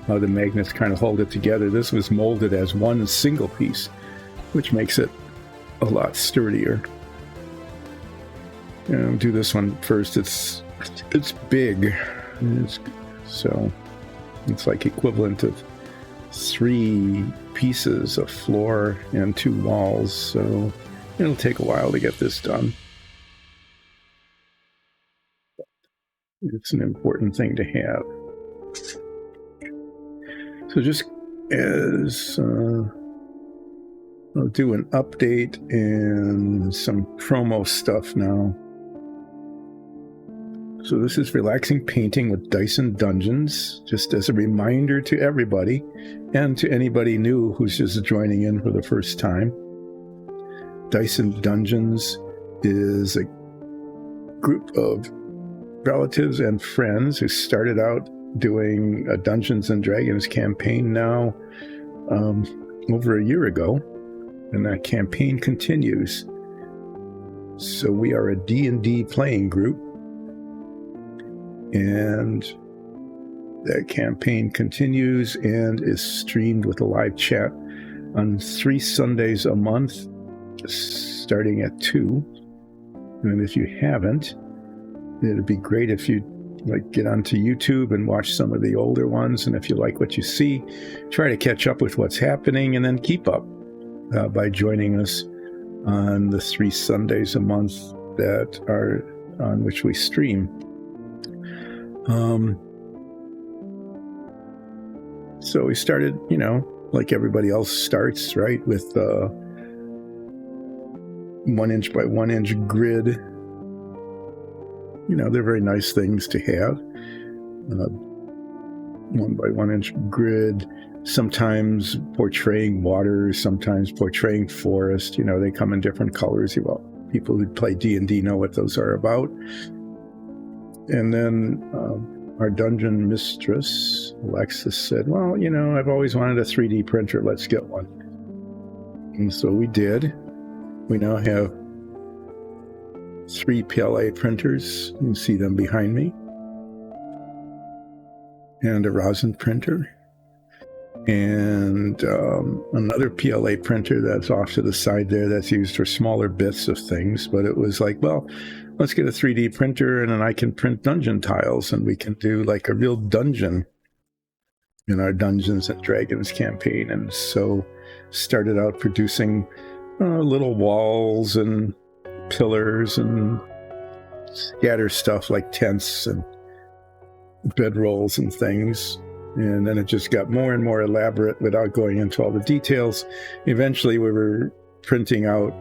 how the magnets kind of hold it together. This was molded as one single piece, which makes it a lot sturdier. And I'll do this one first. It's big, so it's like equivalent of 3 pieces of floor and 2 walls, so it'll take a while to get this done. It's an important thing to have. So just as I'll do an update and some promo stuff now. So this is Relaxing Painting with Dyson Dungeons, just as a reminder to everybody, and to anybody new who's just joining in for the first time. Dyson Dungeons is a group of relatives and friends who started out doing a Dungeons and Dragons campaign now over a year ago, and that campaign continues. So we are a D&D playing group, and that campaign continues and is streamed with a live chat on 3 Sundays a month, starting at 2. And if you haven't, it'd be great if you get onto YouTube and watch some of the older ones. And if you like what you see, try to catch up with what's happening, and then keep up by joining us on the 3 Sundays a month that are on which we stream. So we started, like everybody else starts, right, with 1 inch by 1 inch grid. They're very nice things to have. 1 by 1 inch grid, sometimes portraying water, sometimes portraying forest. They come in different colors. People who play D&D know what those are about. And then our dungeon mistress, Alexis, said, well, I've always wanted a 3D printer. Let's get one. And so we did. We now have 3 PLA printers. You can see them behind me. And a rosin printer. And another PLA printer that's off to the side there that's used for smaller bits of things. But it was like, well, let's get a 3D printer and then I can print dungeon tiles and we can do like a real dungeon in our Dungeons and Dragons campaign. And so started out producing little walls and pillars and scatter stuff like tents and bedrolls and things. And then it just got more and more elaborate without going into all the details. Eventually we were printing out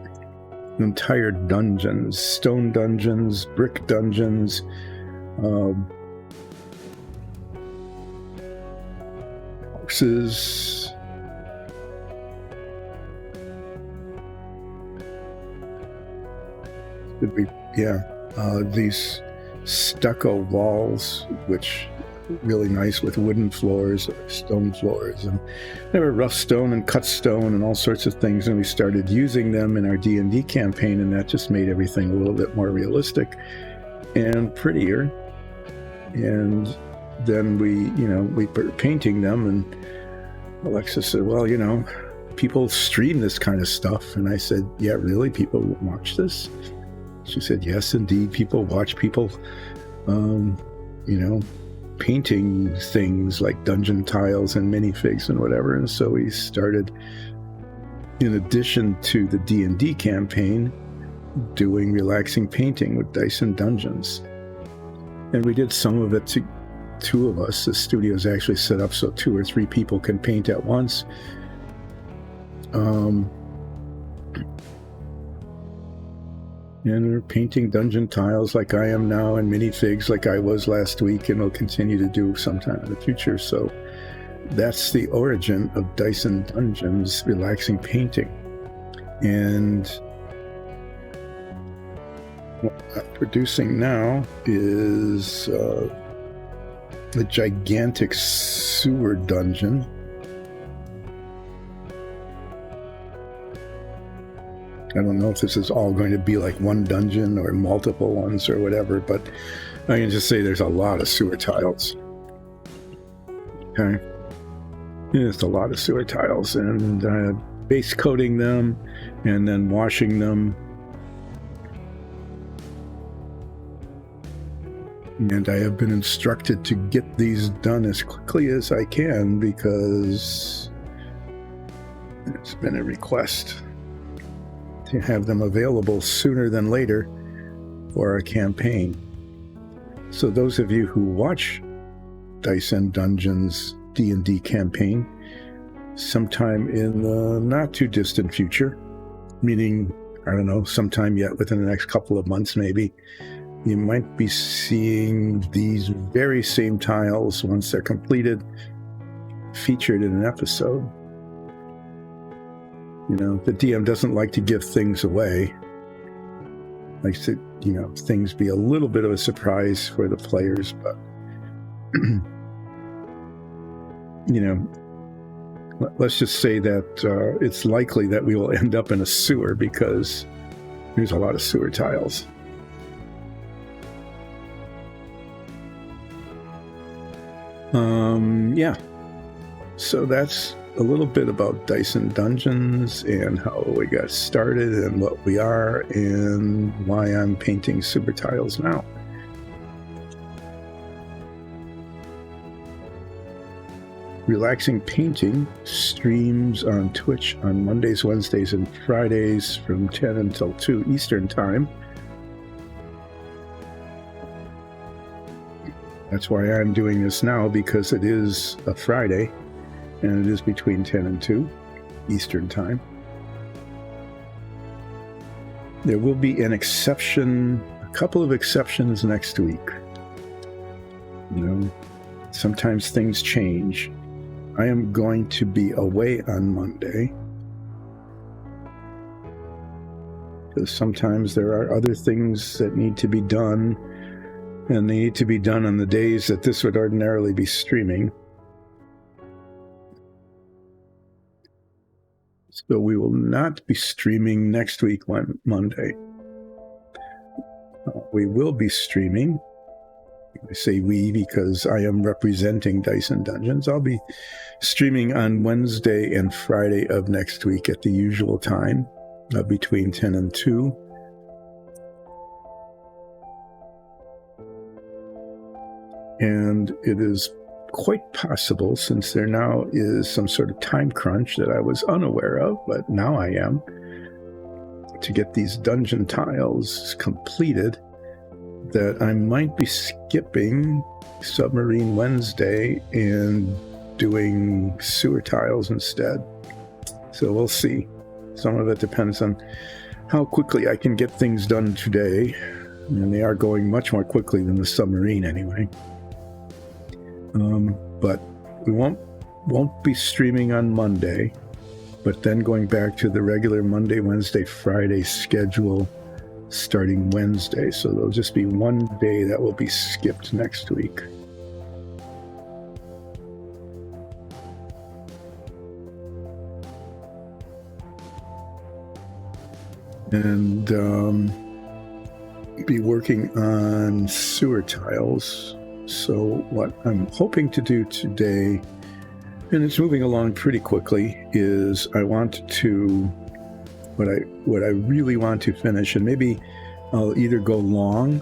entire dungeons, stone dungeons, brick dungeons, houses, these stucco walls, which really nice with wooden floors, stone floors, and they were rough stone and cut stone and all sorts of things. And we started using them in our D&D campaign, and that just made everything a little bit more realistic and prettier. And then we were painting them, and Alexa said, well, people stream this kind of stuff. And I said, yeah, really? People watch this? She said, yes, indeed. People watch people, painting things like dungeon tiles and minifigs and whatever. And so we started, in addition to the D&D campaign, doing relaxing painting with Dice and Dungeons. And we did some of it to 2 of us. The studio's actually set up so 2 or 3 people can paint at once. And we're painting dungeon tiles like I am now, and minifigs like I was last week, and will continue to do sometime in the future. So that's the origin of Dice and Dungeons relaxing painting. And what I'm producing now is a gigantic sewer dungeon. I don't know if this is all going to be like one dungeon or multiple ones or whatever, but I can just say there's a lot of sewer tiles. Okay. Just a lot of sewer tiles, and base coating them and then washing them. And I have been instructed to get these done as quickly as I can because it's been a request to have them available sooner than later for our campaign. So those of you who watch Dice and Dungeons D&D campaign sometime in the not too distant future, meaning, I don't know, sometime yet within the next couple of months maybe, you might be seeing these very same tiles, once they're completed, featured in an episode. The DM doesn't like to give things away. Likes to, things be a little bit of a surprise for the players, but, let's just say that it's likely that we will end up in a sewer because there's a lot of sewer tiles. So that's a little bit about Dice and Dungeons and how we got started and what we are and why I'm painting super tiles now. Relaxing Painting streams on Twitch on Mondays, Wednesdays, and Fridays from 10 until 2 Eastern Time. That's why I'm doing this now, because it is a Friday, and it is between 10 and 2 Eastern Time. There will be an exception, a couple of exceptions next week. Sometimes things change. I am going to be away on Monday, because sometimes there are other things that need to be done, and they need to be done on the days that this would ordinarily be streaming. So we will not be streaming next week Monday. We will be streaming. I say we because I am representing Dice and Dungeons. I'll be streaming on Wednesday and Friday of next week at the usual time, between 10 and 2. And it is quite possible, since there now is some sort of time crunch that I was unaware of, but now I am, to get these dungeon tiles completed, that I might be skipping Submarine Wednesday and doing sewer tiles instead. So we'll see. Some of it depends on how quickly I can get things done today, and they are going much more quickly than the submarine anyway. But we won't be streaming on Monday, but then going back to the regular Monday, Wednesday, Friday schedule starting Wednesday. So there'll just be one day that will be skipped next week. And be working on sewer tiles. So what I'm hoping to do today, and it's moving along pretty quickly, is I want to, what I really want to finish, and maybe I'll either go long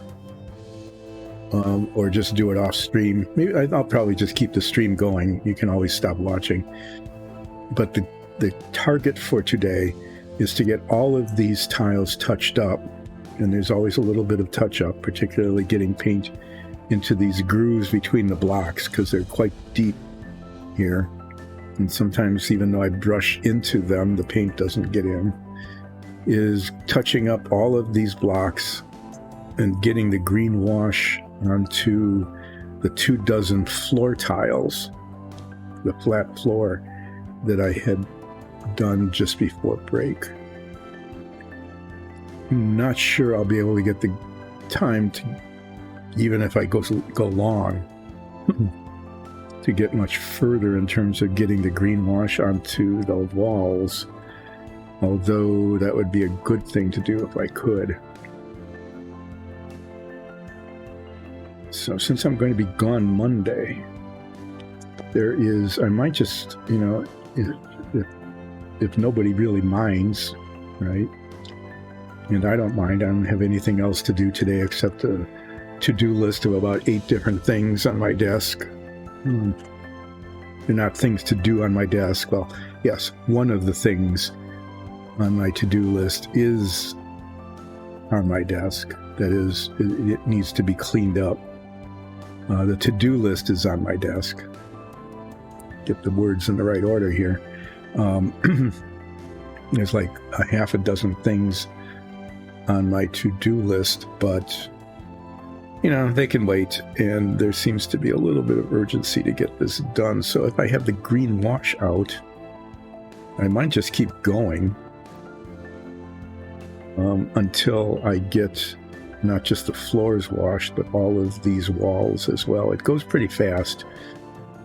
or just do it off stream. Maybe I'll probably just keep the stream going. You can always stop watching. But the target for today is to get all of these tiles touched up, and there's always a little bit of touch up, particularly getting paint into these grooves between the blocks, because they're quite deep here, and sometimes even though I brush into them, the paint doesn't get in. Is touching up all of these blocks and getting the green wash onto the 24 floor tiles, the flat floor that I had done just before break. I'm not sure I'll be able to get the time to, even if I go long, to get much further in terms of getting the green wash onto the walls, although that would be a good thing to do if I could. So since I'm going to be gone Monday, I might just, if nobody really minds, right? And I don't mind. I don't have anything else to do today except a to-do list of about 8 different things on my desk. They're not things to do on my desk. Well, yes, one of the things on my to-do list is on my desk. That is, it needs to be cleaned up. The to-do list is on my desk. Get the words in the right order here. There's like a half a dozen things on my to-do list, but they can wait, and there seems to be a little bit of urgency to get this done. So if I have the green wash out, I might just keep going until I get not just the floors washed, but all of these walls as well. It goes pretty fast.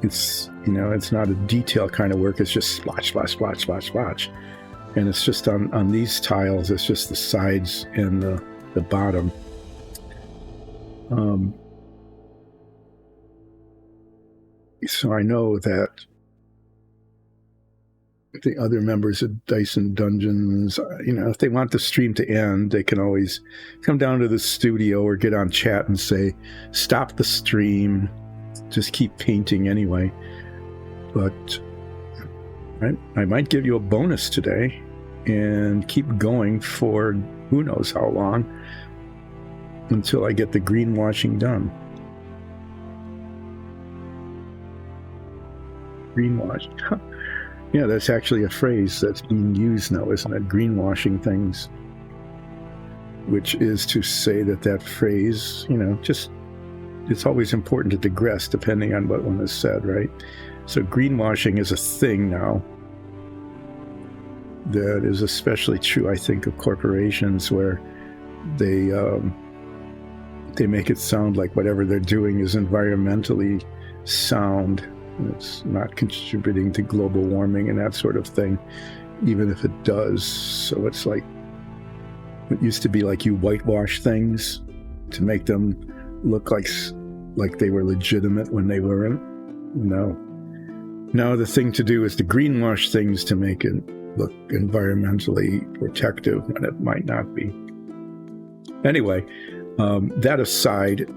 It's not a detail kind of work. It's just splotch, splotch, splotch, splotch, splotch. And it's just on these tiles, it's just the sides and the bottom. So I know that the other members of Dice and Dungeons, if they want the stream to end, they can always come down to the studio or get on chat and say, stop the stream, just keep painting anyway. But I might give you a bonus today and keep going for who knows how long until I get the green washing done. Greenwash. Yeah, that's actually a phrase that's being used now, isn't it? Greenwashing things. Which is to say that phrase, just it's always important to digress depending on what one is said, right? So greenwashing is a thing now that is especially true, I think, of corporations, where they make it sound like whatever they're doing is environmentally sound. It's not contributing to global warming and that sort of thing, even if it does. So it's like, it used to be like you whitewash things to make them look like they were legitimate when they weren't. No. Now the thing to do is to greenwash things to make it look environmentally protective when it might not be. Anyway, that aside,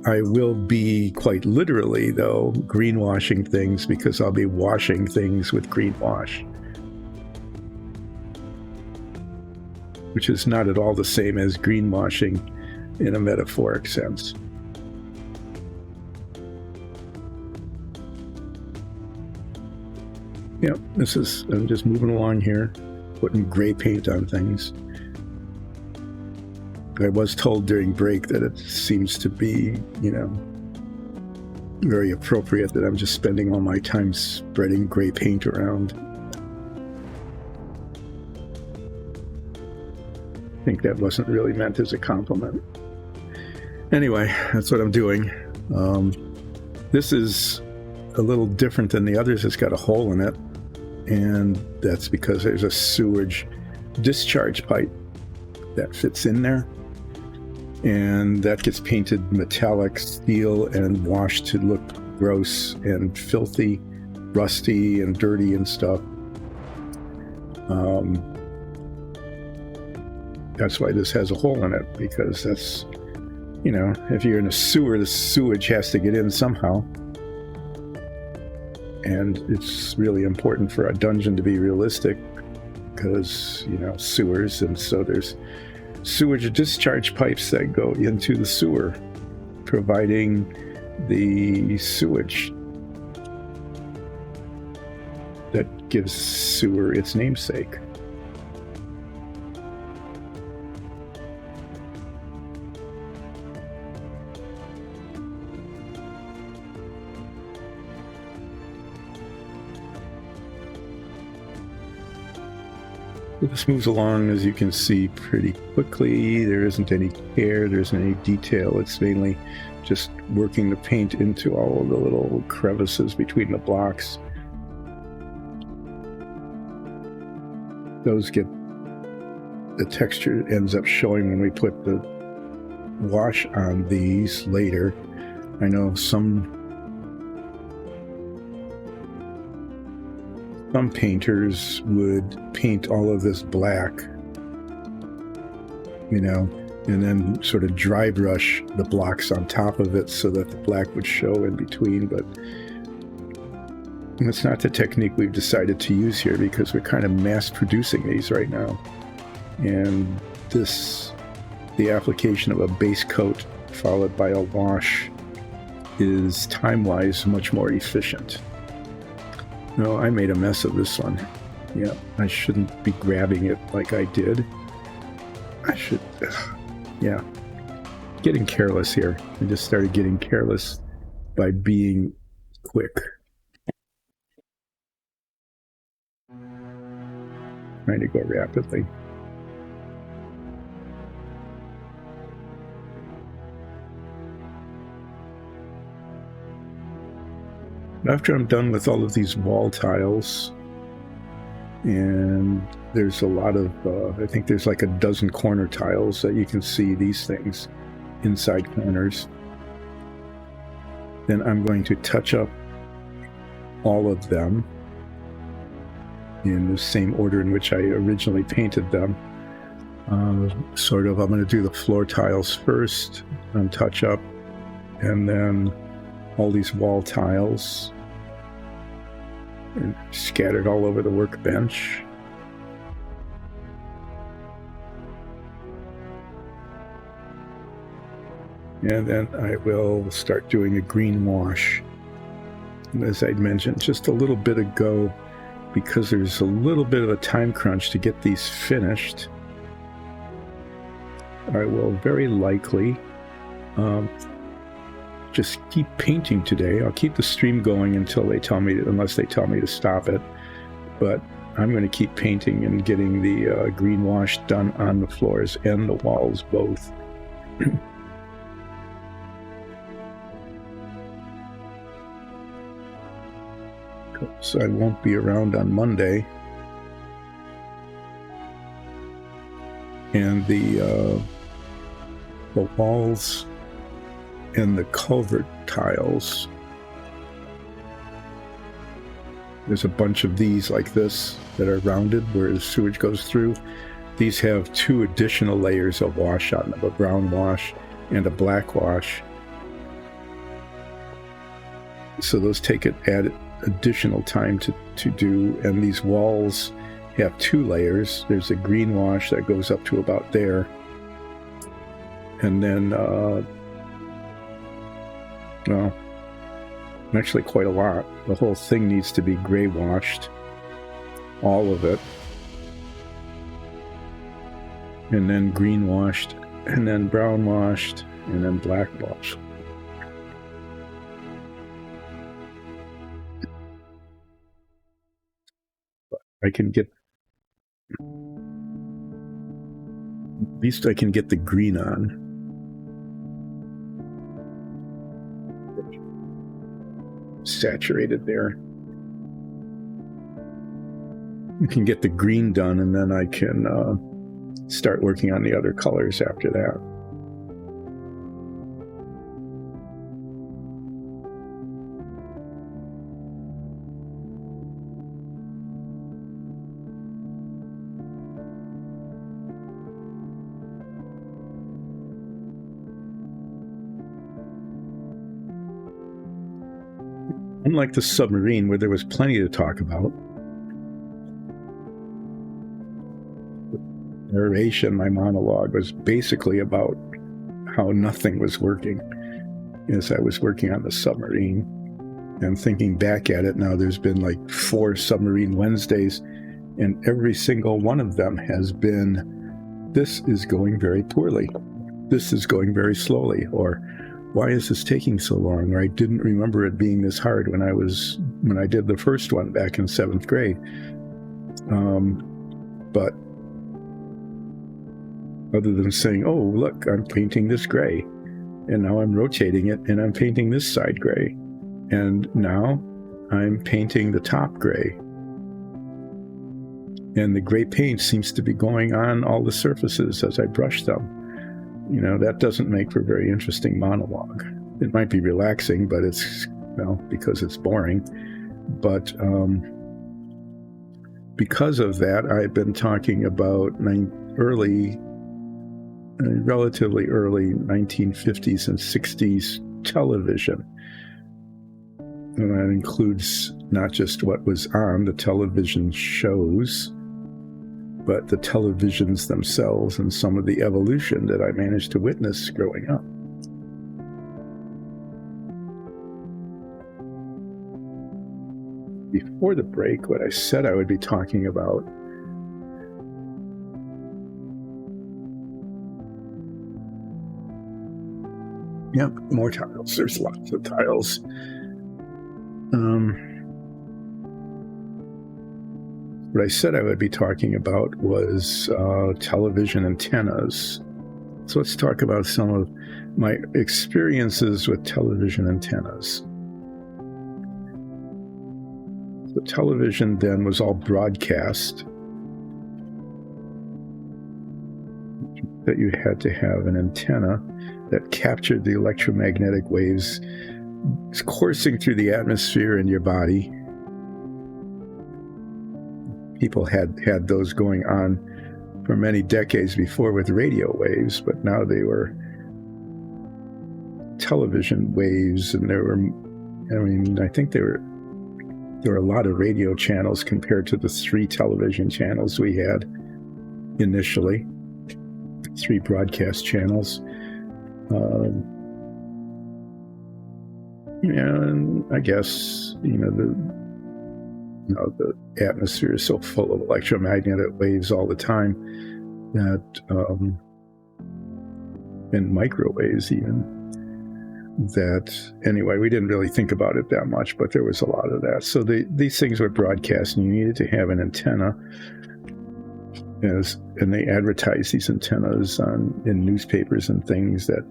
I will be quite literally, though, greenwashing things, because I'll be washing things with greenwash, which is not at all the same as greenwashing in a metaphoric sense. Yeah, I'm just moving along here, putting gray paint on things. I was told during break that it seems to be, very appropriate that I'm just spending all my time spreading gray paint around. I think that wasn't really meant as a compliment. Anyway, that's what I'm doing. This is a little different than the others. It's got a hole in it, and that's because there's a sewage discharge pipe that fits in there, and that gets painted metallic steel and washed to look gross and filthy, rusty and dirty and stuff. That's why this has a hole in it, because that's, if you're in a sewer, the sewage has to get in somehow. And it's really important for a dungeon to be realistic, because, sewers, and so there's sewage discharge pipes that go into the sewer, providing the sewage that gives sewer its namesake. This moves along, as you can see, pretty quickly. There isn't any care, there isn't any detail. It's mainly just working the paint into all of the little crevices between the blocks. Those the texture ends up showing when we put the wash on these later. I know some painters would paint all of this black, and then sort of dry brush the blocks on top of it so that the black would show in between, but that's not the technique we've decided to use here, because we're kind of mass producing these right now. And the application of a base coat followed by a wash is time-wise much more efficient. No, I made a mess of this one. Yeah, I shouldn't be grabbing it like I did. Yeah. Getting careless here. I just started getting careless by being quick. Trying to go rapidly. After I'm done with all of these wall tiles, and there's a lot of, I think there's like a dozen corner tiles that you can see these things inside corners. Then I'm going to touch up all of them in the same order in which I originally painted them. I'm going to do the floor tiles first and touch up, and then all these wall tiles and scattered all over the workbench. And then I will start doing a green wash. And as I mentioned just a little bit ago, because there's a little bit of a time crunch to get these finished, I will very likely just keep painting today. I'll keep the stream going until unless they tell me to stop it. But I'm going to keep painting and getting the green wash done on the floors and the walls both. So I won't be around on Monday. And the walls and the culvert tiles, there's a bunch of these like this that are rounded where the sewage goes through. These have 2 additional layers of wash on them, a brown wash and a black wash. So those add additional time to do. And these walls have 2 layers. There's a green wash that goes up to about there. And then, well, actually quite a lot. The whole thing needs to be gray washed. All of it. And then green washed. And then brown washed. And then black washed. But I can get... At least I can get the green on. Saturated there. You can get the green done, and then I can start working on the other colors after that. Unlike the submarine, where there was plenty to talk about, the narration, my monologue, was basically about how nothing was working as I was working on the submarine. And thinking back at it now, there's been like 4 submarine Wednesdays, and every single one of them has been, this is going very poorly. This is going very slowly, or why is this taking so long? Or I didn't remember it being this hard when I did the first one back in 7th grade. But other than saying, oh, look, I'm painting this gray, and now I'm rotating it, and I'm painting this side gray, and now I'm painting the top gray. And the gray paint seems to be going on all the surfaces as I brush them. You know, that doesn't make for a very interesting monologue. It might be relaxing, but it's, well, because it's boring. But because of that, I've been talking about relatively early 1950s and 60s television. And that includes not just what was on the television shows, but the televisions themselves and some of the evolution that I managed to witness growing up. Before the break, what I said I would be talking about yep, more tiles. There's lots of tiles. What I said I would be talking about was television antennas. So let's talk about some of my experiences with television antennas. The television then was all broadcast. That you had to have an antenna that captured the electromagnetic waves coursing through the atmosphere in your body. People had those going on for many decades before with radio waves, but now they were television waves, and I think there were a lot of radio channels compared to the 3 television channels we had initially, 3 broadcast channels. And I guess, the atmosphere is so full of electromagnetic waves all the time that, and microwaves even, anyway, we didn't really think about it that much, but there was a lot of that. So these things were broadcast, and you needed to have an antenna, and they advertised these antennas in newspapers and things that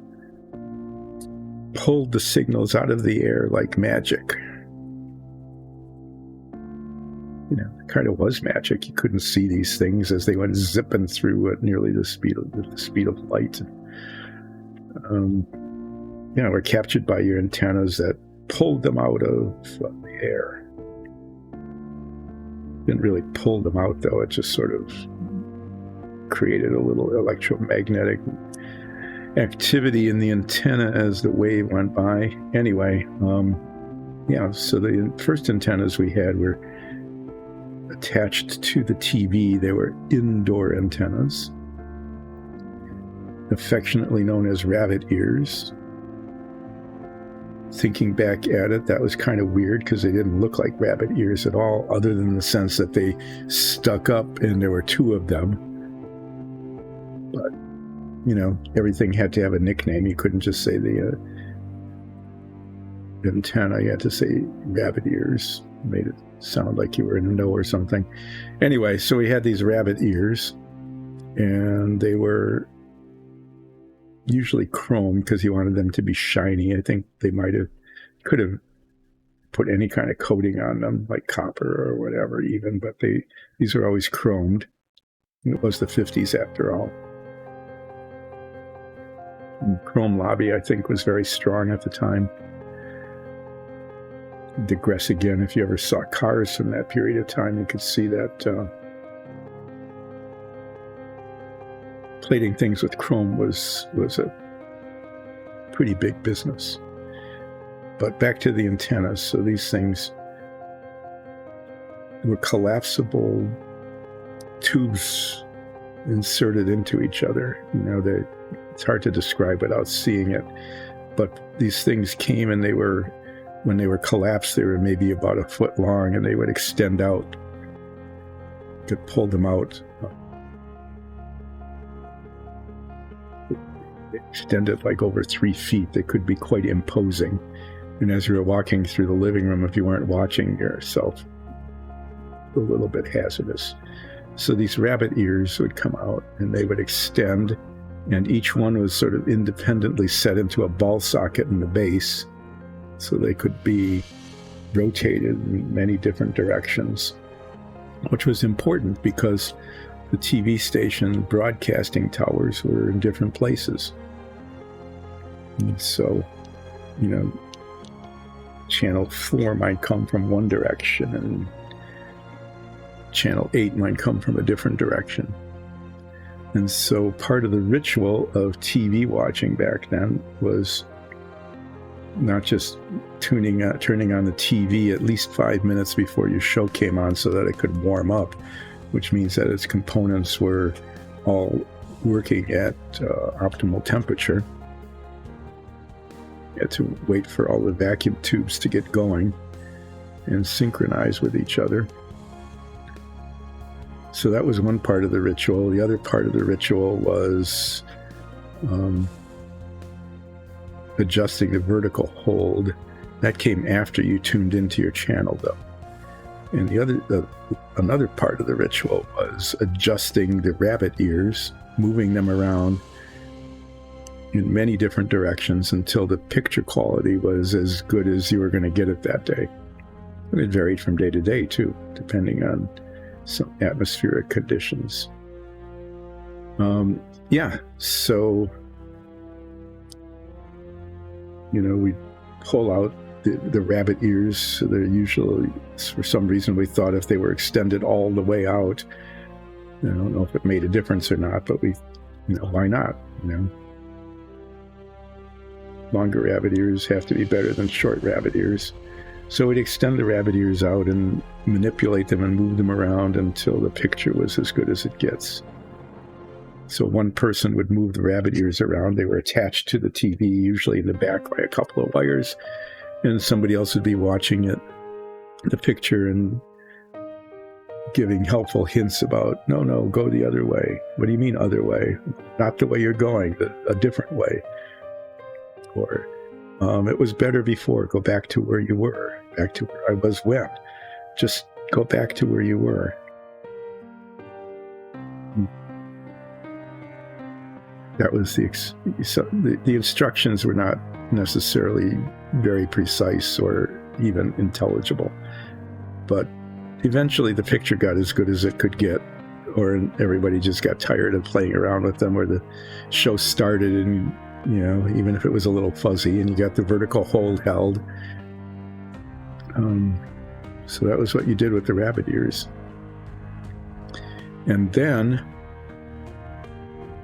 pulled the signals out of the air like magic. It kind of was magic. You couldn't see these things as they went zipping through at nearly the speed of light. Were captured by your antennas that pulled them out of the air. Didn't really pull them out, though. It just sort of created a little electromagnetic activity in the antenna as the wave went by. Anyway, so the first antennas we had were attached to the TV. They were indoor antennas, affectionately known as rabbit ears. Thinking back at it, that was kind of weird because they didn't look like rabbit ears at all, other than the sense that they stuck up and there were two of them. But, everything had to have a nickname. You couldn't just say the antenna. You had to say rabbit ears. Made it sound like you were in a know or something. Anyway, so we had these rabbit ears, and they were usually chrome because he wanted them to be shiny. I think they could have put any kind of coating on them, like copper or whatever even, but these were always chromed. It was the 50s after all. And chrome lobby, I think, was very strong at the time. Digress again, if you ever saw cars from that period of time, you could see that plating things with chrome was a pretty big business. But back to the antennas. So these things were collapsible tubes inserted into each other. It's hard to describe without seeing it. But these things came, and when they were collapsed, they were maybe about a foot long, and they would extend out. You could pull them out. They extended like over 3 feet. They could be quite imposing. And as you were walking through the living room, if you weren't watching yourself, a little bit hazardous. So these rabbit ears would come out, and they would extend, and each one was sort of independently set into a ball socket in the base. So they could be rotated in many different directions, which was important because the TV station broadcasting towers were in different places. And so, channel 4 might come from one direction, and channel 8 might come from a different direction. And so part of the ritual of TV watching back then was not just turning on the TV at least 5 minutes before your show came on so that it could warm up, which means that its components were all working at optimal temperature. You had to wait for all the vacuum tubes to get going and synchronize with each other. So that was one part of the ritual. The other part of the ritual was adjusting the vertical hold. That came after you tuned into your channel, though. And another part of the ritual was adjusting the rabbit ears, moving them around in many different directions until the picture quality was as good as you were going to get it that day. And it varied from day to day, too, depending on some atmospheric conditions. So we pull out the rabbit ears. So they're usually, for some reason, we thought if they were extended all the way out, I don't know if it made a difference or not, but why not? Longer rabbit ears have to be better than short rabbit ears. So we'd extend the rabbit ears out and manipulate them and move them around until the picture was as good as it gets. So one person would move the rabbit ears around. They were attached to the TV, usually in the back by a couple of wires, and somebody else would be watching the picture and giving helpful hints about, no, go the other way. What do you mean other way? Not the way you're going, a different way. Or It was better before. Go back to where you were, back to where I was when. Just go back to where you were. That was the instructions were not necessarily very precise or even intelligible, but eventually the picture got as good as it could get, or everybody just got tired of playing around with them, or the show started and, you know, even if it was a little fuzzy, and you got the vertical hold held. So that was what you did with the rabbit ears. And then,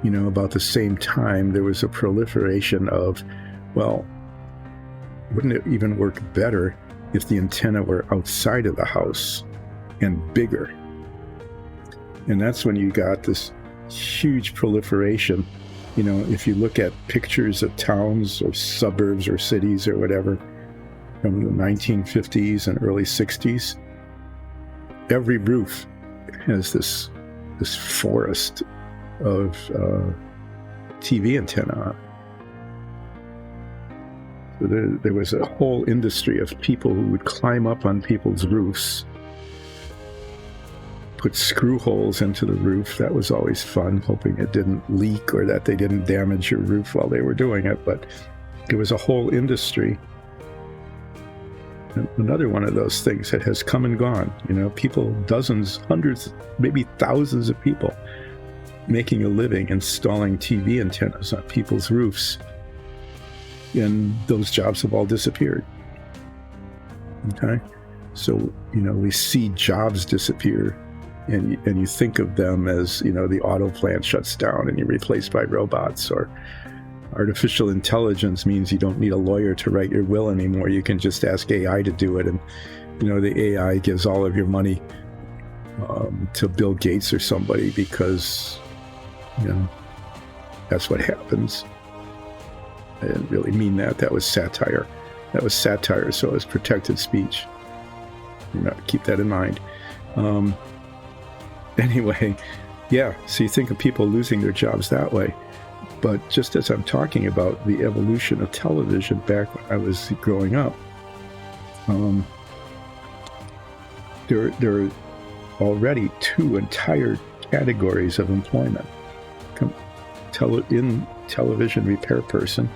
you know, about the same time, there was a proliferation of, well, wouldn't it even work better if the antenna were outside of the house and bigger? And that's when you got this huge proliferation. You know, if you look at pictures of towns or suburbs or cities or whatever from the 1950s and early 60s, every roof has this forest of TV antenna on. So there was a whole industry of people who would climb up on people's roofs, put screw holes into the roof. That was always fun, hoping it didn't leak or that they didn't damage your roof while they were doing it. But it was a whole industry. And another one of those things that has come and gone. You know, people, dozens, hundreds, maybe thousands of people making a living installing TV antennas on people's roofs. And those jobs have all disappeared. Okay? So, you know, we see jobs disappear, and you think of them as, you know, the auto plant shuts down and you're replaced by robots, or artificial intelligence means you don't need a lawyer to write your will anymore. You can just ask AI to do it, and, you know, the AI gives all of your money to Bill Gates or somebody because, you know, that's what happens. I didn't really mean that. That was satire. That was satire, so it was protected speech. You know, keep that in mind. Anyway, yeah, so you think of people losing their jobs that way. But just as I'm talking about the evolution of television back when I was growing up, there are already two entire categories of employment. In television repair person,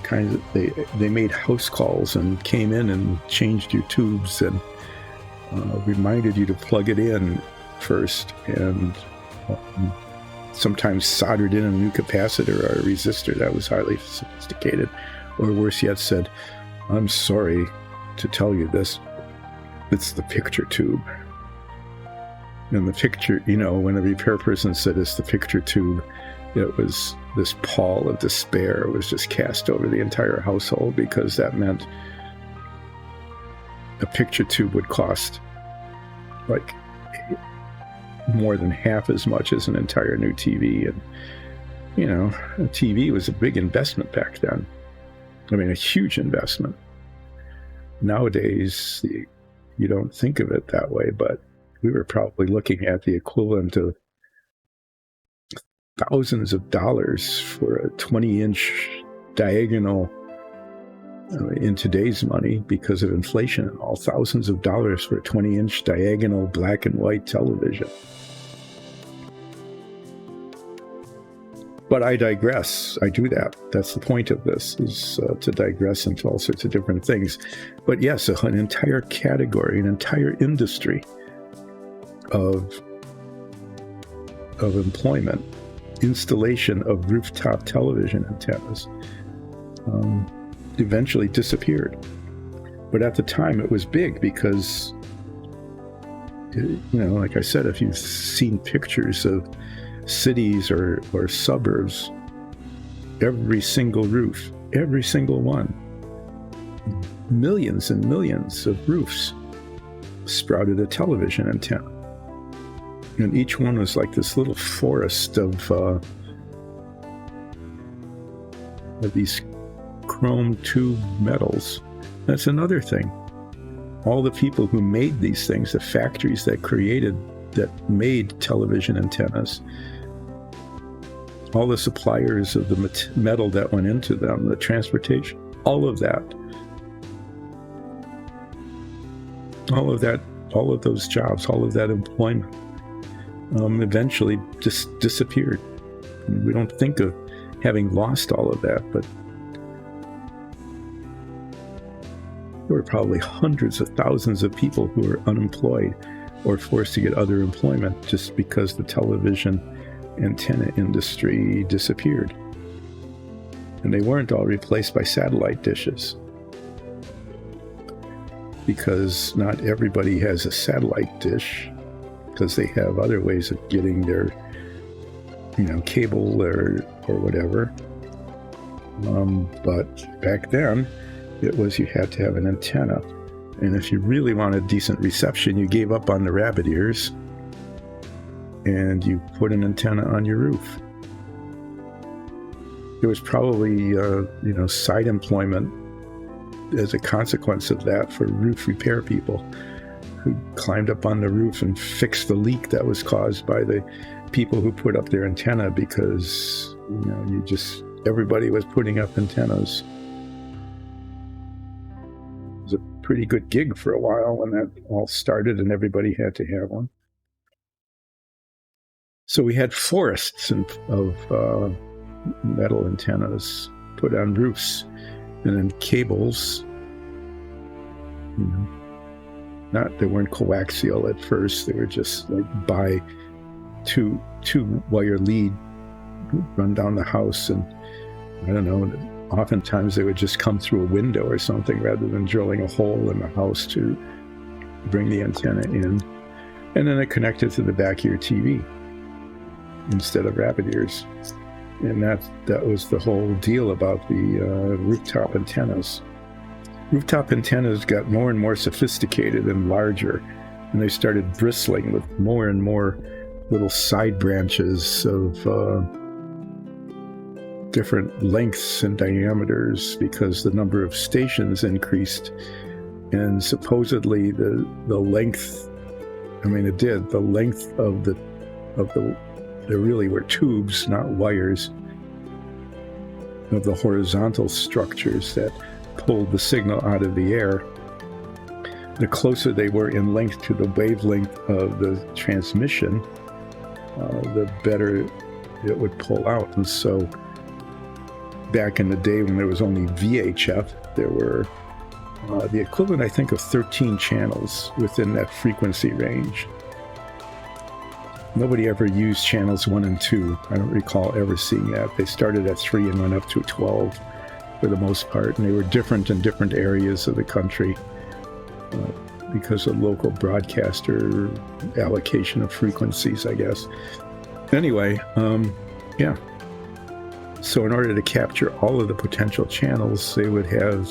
kinds of, they made house calls and came in and changed your tubes and reminded you to plug it in first, and sometimes soldered in a new capacitor or a resistor that was highly sophisticated, or worse yet said, "I'm sorry to tell you this, it's the picture tube." And the picture, you know, when a repair person said it's the picture tube, it was this pall of despair was just cast over the entire household, because that meant a picture tube would cost like more than half as much as an entire new TV. And, you know, a TV was a big investment back then. I mean, a huge investment. Nowadays, you don't think of it that way, but we were probably looking at the equivalent of thousands of dollars for a 20-inch diagonal in today's money, because of inflation and all, thousands of dollars for a 20-inch diagonal black and white television. But I digress. I do that. That's the point of this, is to digress into all sorts of different things. But yes, an entire category, an entire industry of employment, installation of rooftop television antennas, eventually disappeared. But at the time it was big, because, you know, like I said, if you've seen pictures of cities or suburbs, every single roof, every single one, millions and millions of roofs sprouted a television antenna. And each one was like this little forest of these chrome tube metals. That's another thing. All the people who made these things, the factories that made television antennas, all the suppliers of the metal that went into them, the transportation, all of that, all of those jobs, all of that employment eventually just disappeared. And we don't think of having lost all of that, but there were probably hundreds of thousands of people who were unemployed or forced to get other employment just because the television antenna industry disappeared. And they weren't all replaced by satellite dishes, because not everybody has a satellite dish, because they have other ways of getting their, cable or whatever. But back then, it was you had to have an antenna. And if you really wanted decent reception, you gave up on the rabbit ears and you put an antenna on your roof. There was probably, side employment as a consequence of that for roof repair people who climbed up on the roof and fixed the leak that was caused by the people who put up their antenna, because, everybody was putting up antennas. It was a pretty good gig for a while when that all started and everybody had to have one. So we had forests of metal antennas put on roofs, and then cables. They weren't coaxial at first. They were just like by two wire lead run down the house, and I don't know. Oftentimes they would just come through a window or something rather than drilling a hole in the house to bring the antenna in, and then it connected to the back of your TV instead of rabbit ears. And that was the whole deal about the rooftop antennas. Rooftop antennas got more and more sophisticated and larger, and they started bristling with more and more little side branches of different lengths and diameters, because the number of stations increased, and supposedly the length, the length of the there really were tubes, not wires, of the horizontal structures that pulled the signal out of the air. The closer they were in length to the wavelength of the transmission, the better it would pull out. And so back in the day when there was only VHF, there were the equivalent, I think, of 13 channels within that frequency range. Nobody ever used channels 1 and 2. I don't recall ever seeing that. They started at 3 and went up to 12 for the most part, and they were different in different areas of the country because of local broadcaster allocation of frequencies, I guess. Anyway, yeah. So in order to capture all of the potential channels, they would have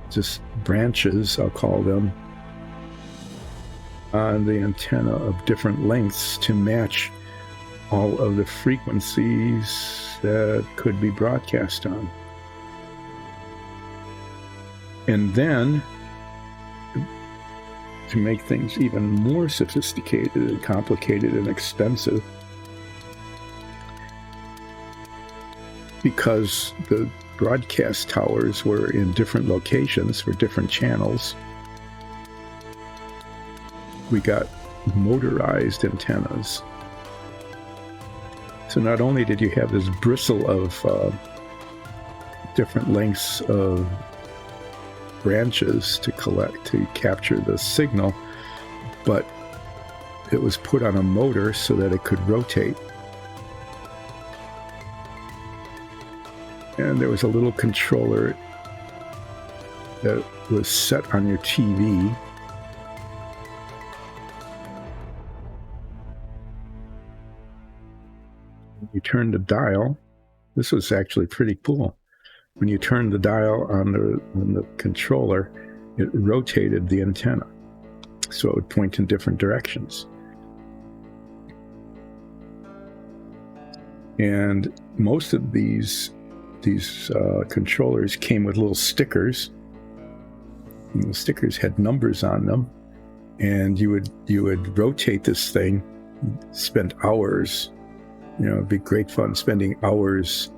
just branches, I'll call them, on the antenna of different lengths to match all of the frequencies that could be broadcast on. And then, to make things even more sophisticated and complicated and expensive, because the broadcast towers were in different locations for different channels, we got motorized antennas. So not only did you have this bristle of different lengths of branches to capture the signal, but it was put on a motor so that it could rotate. And there was a little controller that was set on your TV. You turned the dial. This was actually pretty cool. When you turned the dial on the controller, it rotated the antenna, so it would point in different directions. And most of these controllers came with little stickers, and the stickers had numbers on them, and you would rotate this thing, spend hours. It'd be great fun spending hours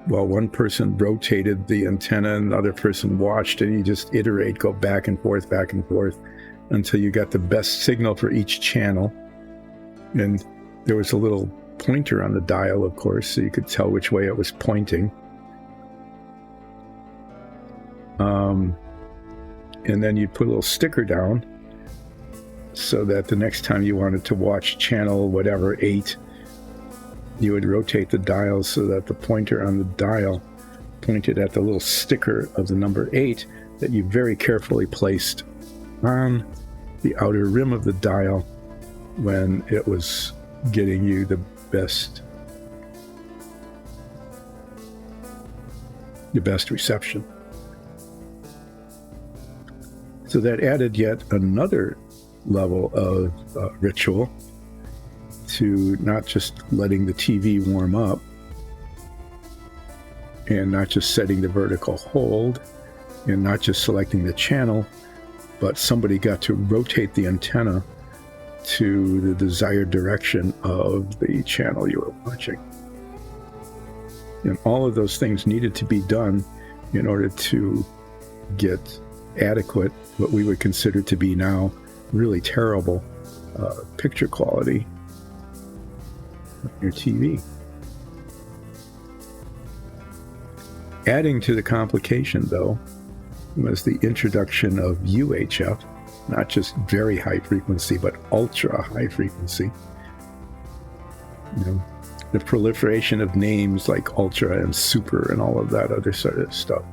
while one person rotated the antenna and another person watched, and you just iterate, go back and forth, until you got the best signal for each channel. And there was a little pointer on the dial, of course, so you could tell which way it was pointing. And then you put a little sticker down so that the next time you wanted to watch channel whatever 8, you would rotate the dial so that the pointer on the dial pointed at the little sticker of the number 8 that you very carefully placed on the outer rim of the dial when it was getting you the best reception. So that added yet another level of ritual to not just letting the TV warm up and not just setting the vertical hold and not just selecting the channel, but somebody got to rotate the antenna to the desired direction of the channel you were watching. And all of those things needed to be done in order to get adequate, what we would consider to be now really terrible picture quality on your TV. Adding to the complication, though, was the introduction of UHF, not just very high frequency, but ultra high frequency. The proliferation of names like ultra and super and all of that other sort of stuff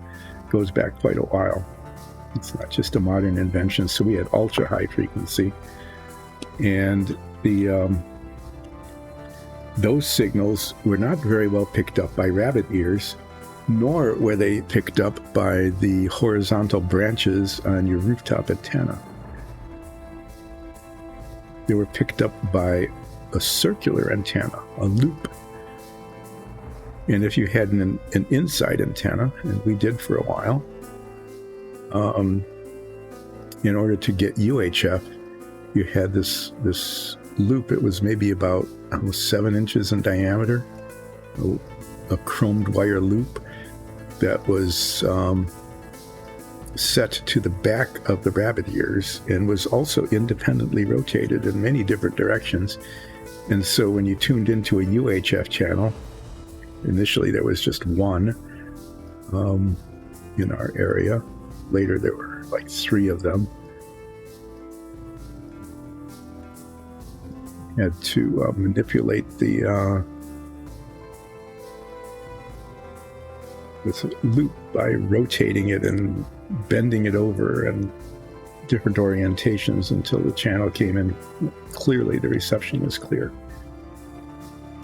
goes back quite a while. It's not just a modern invention. So we had ultra high frequency, and those signals were not very well picked up by rabbit ears, nor were they picked up by the horizontal branches on your rooftop antenna. They were picked up by a circular antenna, a loop. And if you had an inside antenna, and we did for a while, in order to get UHF, you had this loop. It was maybe about 7 inches in diameter, a chromed wire loop that was set to the back of the rabbit ears and was also independently rotated in many different directions. And so when you tuned into a UHF channel, initially there was just one in our area. Later there were like 3 of them. Had to manipulate the this loop by rotating it and bending it over and different orientations until the channel came in clearly. The reception was clear.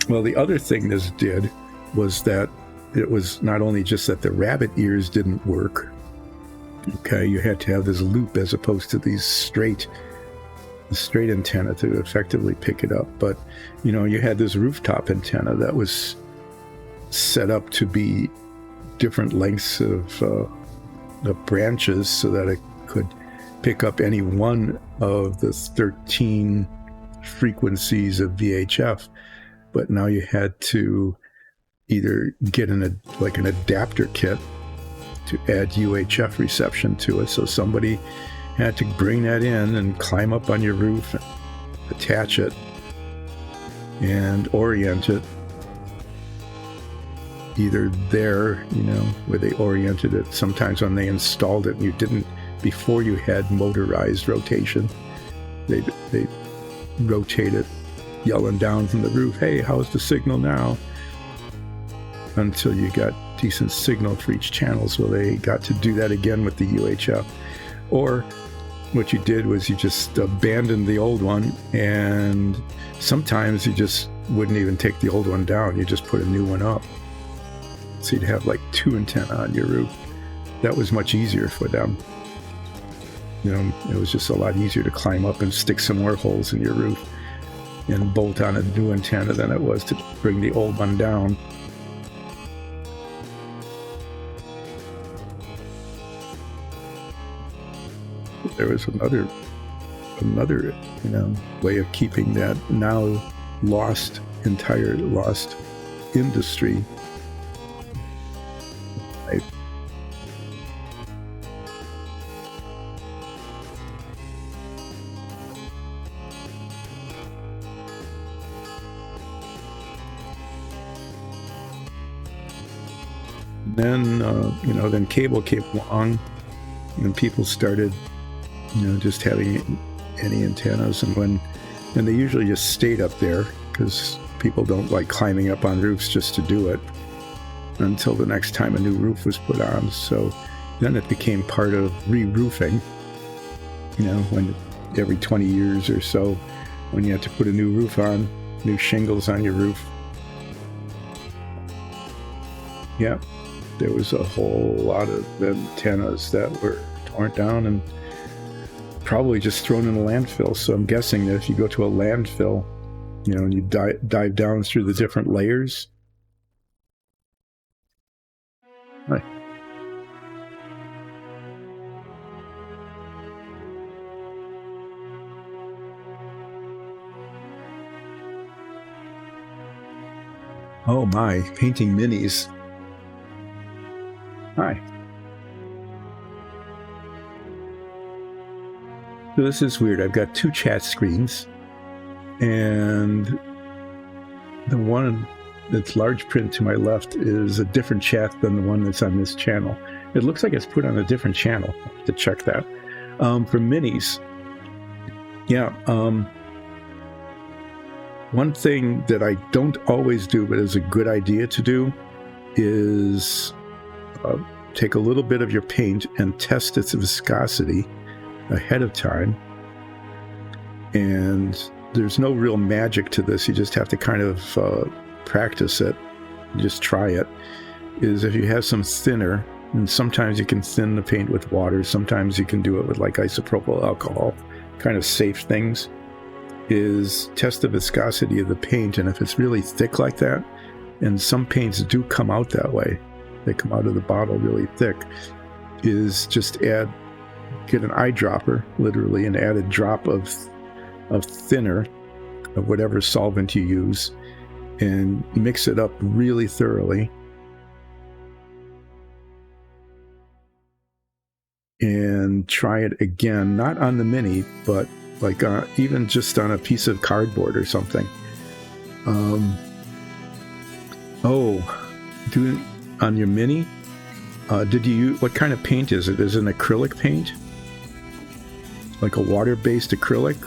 Well, the other thing this did was that it was not only just that the rabbit ears didn't work. Okay, you had to have this loop as opposed to these straight antenna to effectively pick it up. But, you had this rooftop antenna that was set up to be different lengths of the branches so that it could pick up any one of the 13 frequencies of VHF. But now you had to either get an adapter kit to add UHF reception to it. So somebody had to bring that in and climb up on your roof and attach it and orient it either there, where they oriented it. Sometimes when they installed it, you didn't, before you had motorized rotation, they rotate it, yelling down from the roof, "Hey, how's the signal now?" Until you got decent signal for each channel. So they got to do that again with the UHF. Or what you did was you just abandoned the old one, and sometimes you just wouldn't even take the old one down. You just put a new one up. So you'd have like 2 antennae on your roof. That was much easier for them. It was just a lot easier to climb up and stick some more holes in your roof and bolt on a new antenna than it was to bring the old one down. There was another way of keeping that now lost industry then, then cable came along, and people started, just having any antennas. And they usually just stayed up there because people don't like climbing up on roofs just to do it until the next time a new roof was put on. So then it became part of re-roofing, when every 20 years or so, when you have to put a new roof on, new shingles on your roof. Yeah, there was a whole lot of antennas that were torn down and probably just thrown in a landfill. So I'm guessing that if you go to a landfill, and you dive down through the different layers. Hi. Oh my, painting minis. Hi. So this is weird. I've got two chat screens, and the one that's large print to my left is a different chat than the one that's on this channel. It looks like it's put on a different channel. I'll have to check that. For minis, yeah. One thing that I don't always do, but is a good idea to do, is take a little bit of your paint and test its viscosity ahead of time. And there's no real magic to this. You just have to kind of practice it. Just try it. Is if you have some thinner, and sometimes you can thin the paint with water. Sometimes you can do it with like isopropyl alcohol, kind of safe things. Is test the viscosity of the paint, and if it's really thick like that, and some paints do come out that way, they come out of the bottle really thick, is just get an eyedropper, literally, and add a drop of thinner of whatever solvent you use, and mix it up really thoroughly, and try it again, not on the mini, but like even just on a piece of cardboard or something. On your mini, what kind of paint is it? Is it an acrylic paint? Like a water-based acrylic?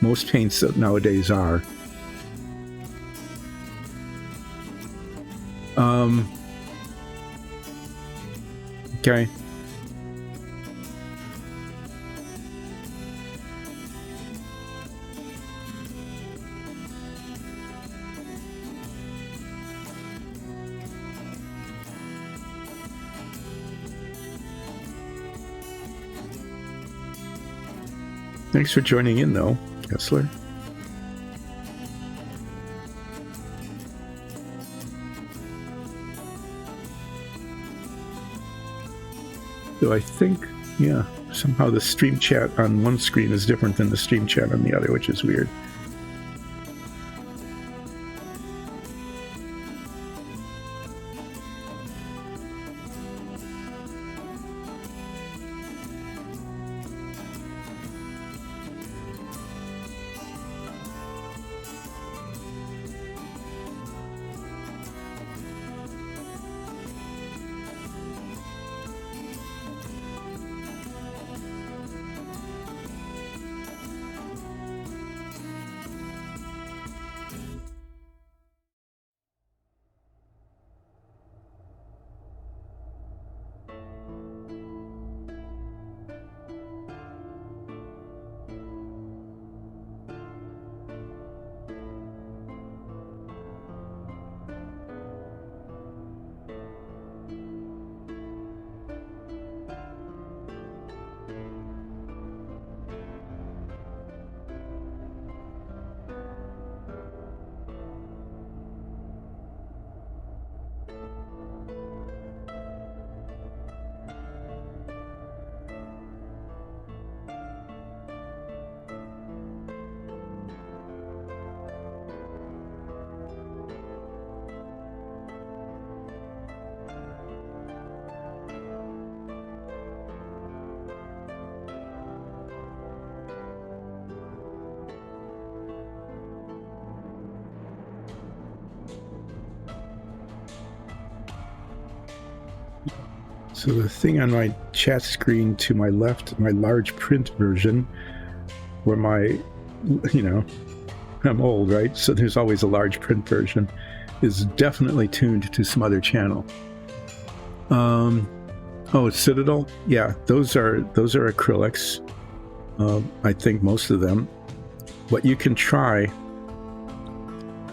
Most paints nowadays are. Okay. Thanks for joining in, though, Kessler. So I think, yeah, somehow the stream chat on one screen is different than the stream chat on the other, which is weird. So the thing on my chat screen to my left, my large print version, where I'm old, right? So there's always a large print version, is definitely tuned to some other channel. Citadel? Yeah, those are acrylics. I think most of them. What you can try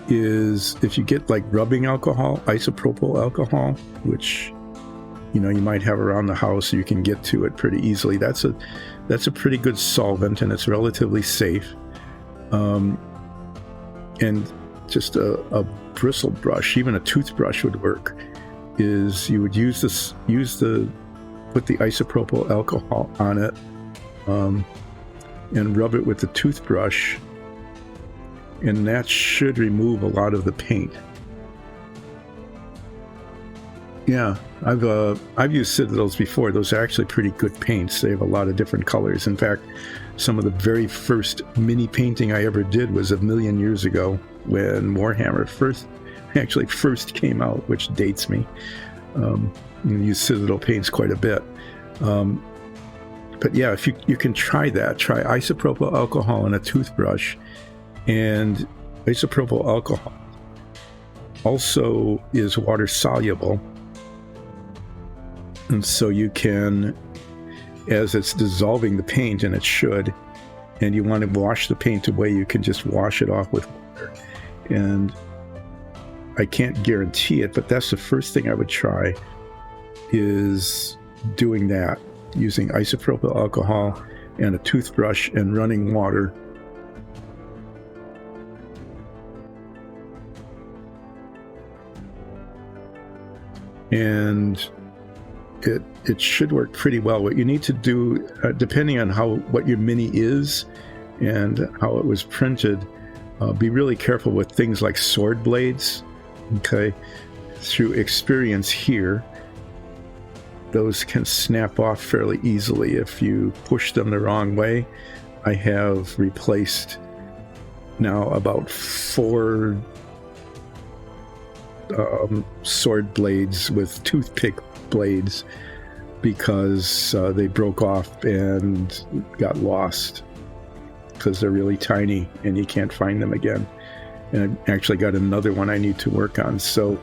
is if you get like rubbing alcohol, isopropyl alcohol, which you might have around the house, you can get to it pretty easily. That's a pretty good solvent, and it's relatively safe. And just a bristle brush, even a toothbrush would work. Is you would put the isopropyl alcohol on it, and rub it with the toothbrush, and that should remove a lot of the paint. Yeah, I've used Citadels before. Those are actually pretty good paints. They have a lot of different colors. In fact, some of the very first mini painting I ever did was a million years ago when Warhammer first came out, which dates me. I use Citadel paints quite a bit. But yeah, if you can try that, try isopropyl alcohol in a toothbrush. And isopropyl alcohol also is water soluble. And so you can, as it's dissolving the paint, and it should, and you want to wash the paint away, you can just wash it off with water. And I can't guarantee it, but that's the first thing I would try, is doing that, using isopropyl alcohol and a toothbrush and running water. And it should work pretty well. What you need to do, depending on what your mini is and how it was printed, be really careful with things like sword blades. Okay, through experience here, those can snap off fairly easily if you push them the wrong way. I have replaced now about 4 sword blades with toothpick blades because they broke off and got lost because they're really tiny and you can't find them again. And I've actually got another one I need to work on, so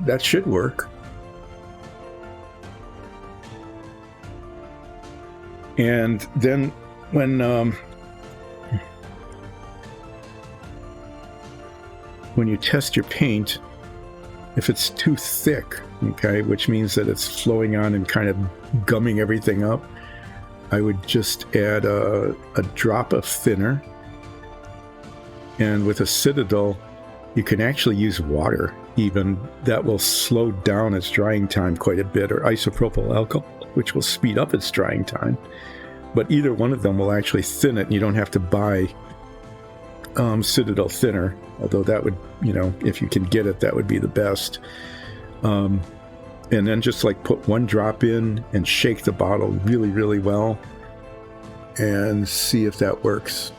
that should work. And then when you test your paint, if it's too thick, okay, which means that it's flowing on and kind of gumming everything up, I would just add a drop of thinner. And with a Citadel, you can actually use water even. That will slow down its drying time quite a bit, or isopropyl alcohol, which will speed up its drying time. But either one of them will actually thin it, and you don't have to buy Citadel thinner, although that would, if you can get it, that would be the best. And then just like put 1 drop in and shake the bottle really, really well and see if that works.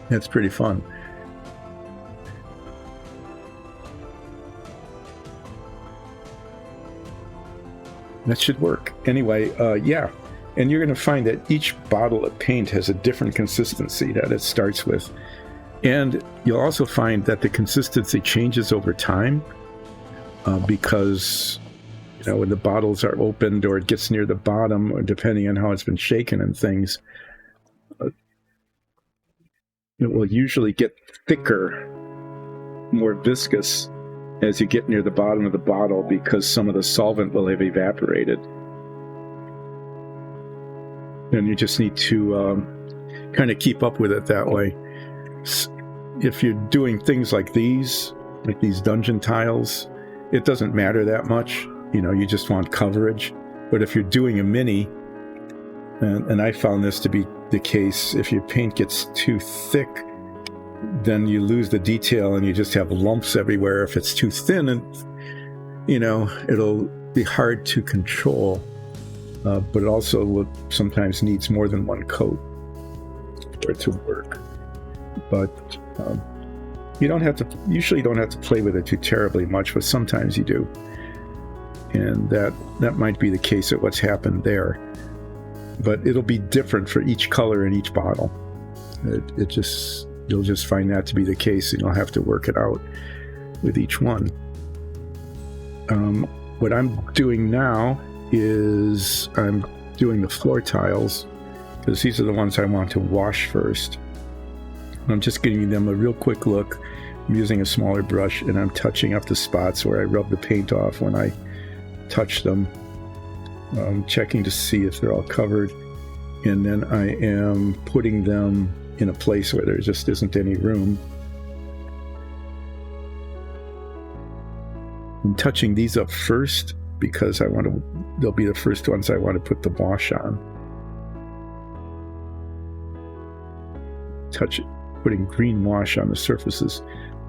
That's pretty fun. That should work. Anyway, yeah. And you're going to find that each bottle of paint has a different consistency that it starts with. And you'll also find that the consistency changes over time because, when the bottles are opened or it gets near the bottom, or depending on how it's been shaken and things, it will usually get thicker, more viscous as you get near the bottom of the bottle because some of the solvent will have evaporated. And you just need to kind of keep up with it that way. If you're doing things like these dungeon tiles, it doesn't matter that much. You just want coverage. But if you're doing a mini, and I found this to be the case, if your paint gets too thick, then you lose the detail and you just have lumps everywhere. If it's too thin, and it'll be hard to control. But it also sometimes needs more than 1 coat for it to work. But You usually don't have to play with it too terribly much, but sometimes you do. And that might be the case at what's happened there. But it'll be different for each color in each bottle. You'll just find that to be the case, and you'll have to work it out with each one. What I'm doing now is I'm doing the floor tiles, because these are the ones I want to wash first. I'm just giving them a real quick look. I'm using a smaller brush, and I'm touching up the spots where I rub the paint off when I touch them. Checking to see if they're all covered, and then I am putting them in a place where there just isn't any room. I'm touching these up first because they'll be the first ones I want to put the wash on. Putting green wash on the surfaces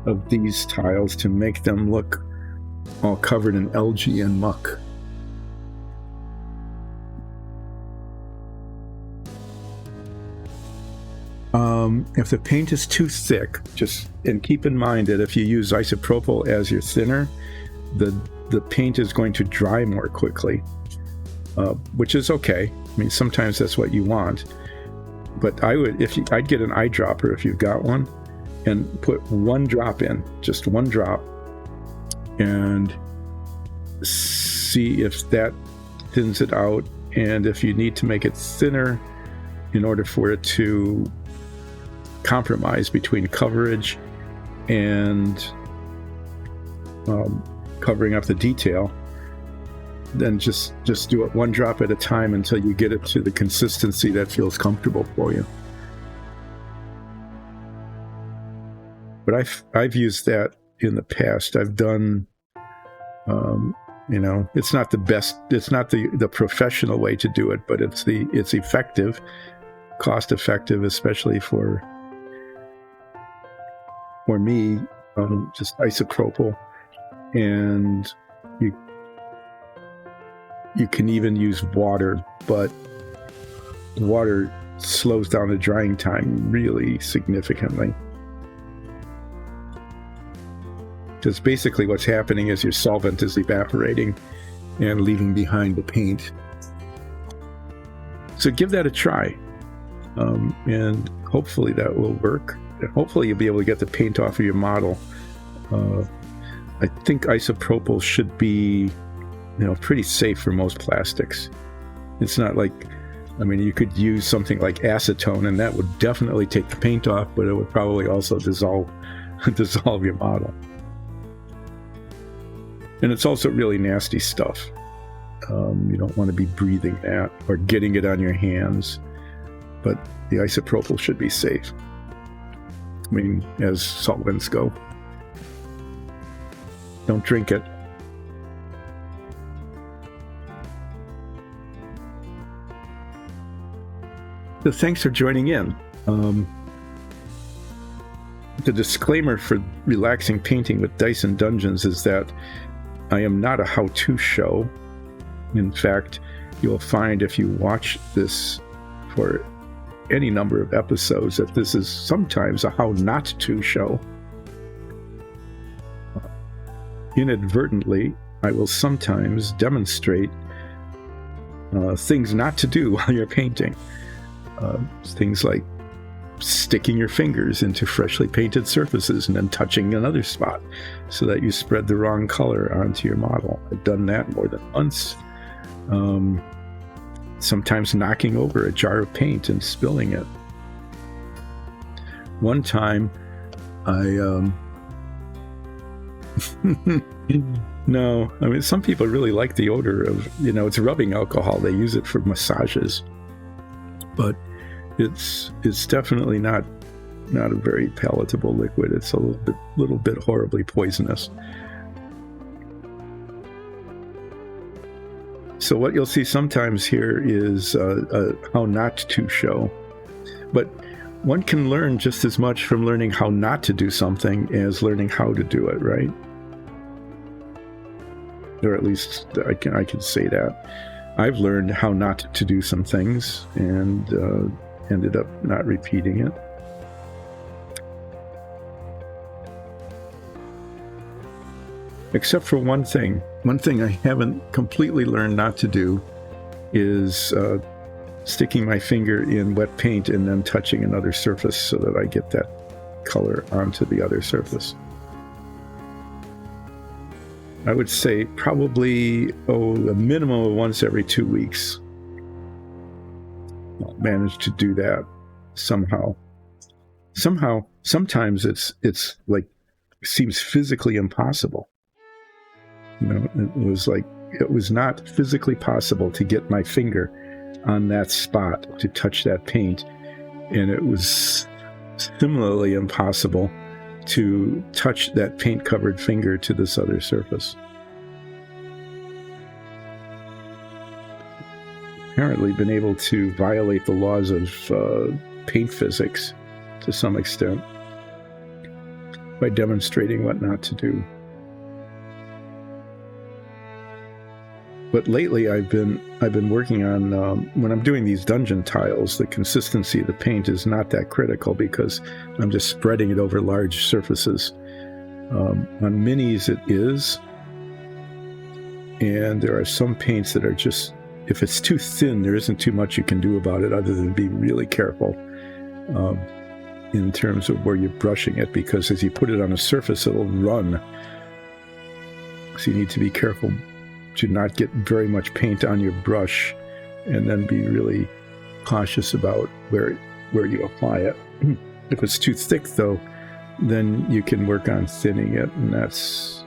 of these tiles to make them look all covered in algae and muck. If the paint is too thick, and keep in mind that if you use isopropyl as your thinner, the paint is going to dry more quickly, which is okay. I mean, sometimes that's what you want. But I'd get an eyedropper if you've got one, and put one drop in, just one drop, and see if that thins it out. And if you need to make it thinner in order for it to compromise between coverage and covering up the detail, then just do it one drop at a time until you get it to the consistency that feels comfortable for you. But I've used that in the past. I've done, it's not the best, it's not the professional way to do it, but it's effective, cost effective, especially for me, just isopropyl. And you can even use water, but water slows down the drying time really significantly. Because basically what's happening is your solvent is evaporating and leaving behind the paint. So give that a try, and hopefully that will work. Hopefully you'll be able to get the paint off of your model. I think isopropyl should be, pretty safe for most plastics. It's not like, you could use something like acetone, and that would definitely take the paint off, but it would probably also dissolve your model. And it's also really nasty stuff. You don't want to be breathing that or getting it on your hands, but the isopropyl should be safe. As solvents go. Don't drink it. So thanks for joining in. The disclaimer for relaxing painting with Dice and Dungeons is that I am not a how-to show. In fact, you'll find if you watch this for any number of episodes that this is sometimes a how not to show. Inadvertently, I will sometimes demonstrate things not to do while you're painting. Things like sticking your fingers into freshly painted surfaces and then touching another spot so that you spread the wrong color onto your model. I've done that more than once. Sometimes knocking over a jar of paint and spilling it. One time, some people really like the odor of, it's rubbing alcohol. They use it for massages, but it's definitely not a very palatable liquid. It's a little bit horribly poisonous. So what you'll see sometimes here is a how not to show. But one can learn just as much from learning how not to do something as learning how to do it, right? Or at least I can say that. I've learned how not to do some things and ended up not repeating it. except for one thing. One thing I haven't completely learned not to do is sticking my finger in wet paint and then touching another surface so that I get that color onto the other surface. I would say probably, a minimum of once every 2 weeks. I'll manage to do that somehow. Sometimes it's like, seems physically impossible. It was not physically possible to get my finger on that spot to touch that paint, and it was similarly impossible to touch that paint-covered finger to this other surface. Apparently been able to violate the laws of paint physics to some extent by demonstrating what not to do. But lately I've been working on, when I'm doing these dungeon tiles, the consistency of the paint is not that critical because I'm just spreading it over large surfaces. On minis it is, and there are some paints that are just, if it's too thin, there isn't too much you can do about it other than be really careful in terms of where you're brushing it, because as you put it on a surface, it'll run. So you need to be careful to not get very much paint on your brush, and then be really cautious about where you apply it. If it's too thick, though, then you can work on thinning it, and that's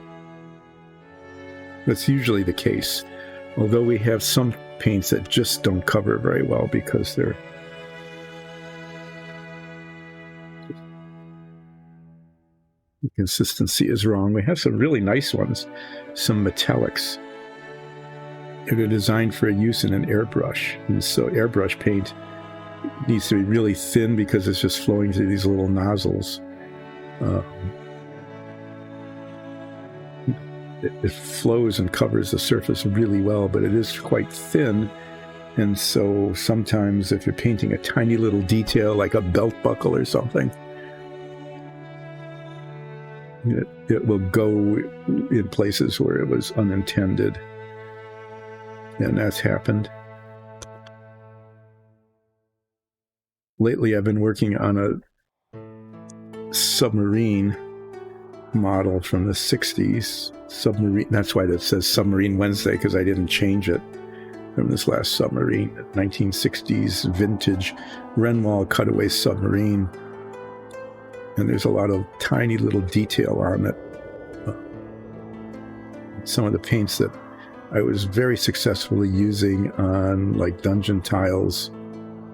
usually the case. Although we have some paints that just don't cover very well because the consistency is wrong. We have some really nice ones, some metallics that are designed for use in an airbrush. And so airbrush paint needs to be really thin because it's just flowing through these little nozzles. It flows and covers the surface really well, but it is quite thin. And so sometimes if you're painting a tiny little detail like a belt buckle or something, it will go in places where it was unintended. And that's happened. Lately I've been working on a submarine model from the 60s. Submarine, that's why it says Submarine Wednesday, because I didn't change it from this last submarine, 1960s vintage Renwall cutaway submarine. And there's a lot of tiny little detail on it. Some of the paints that I was very successfully using on like dungeon tiles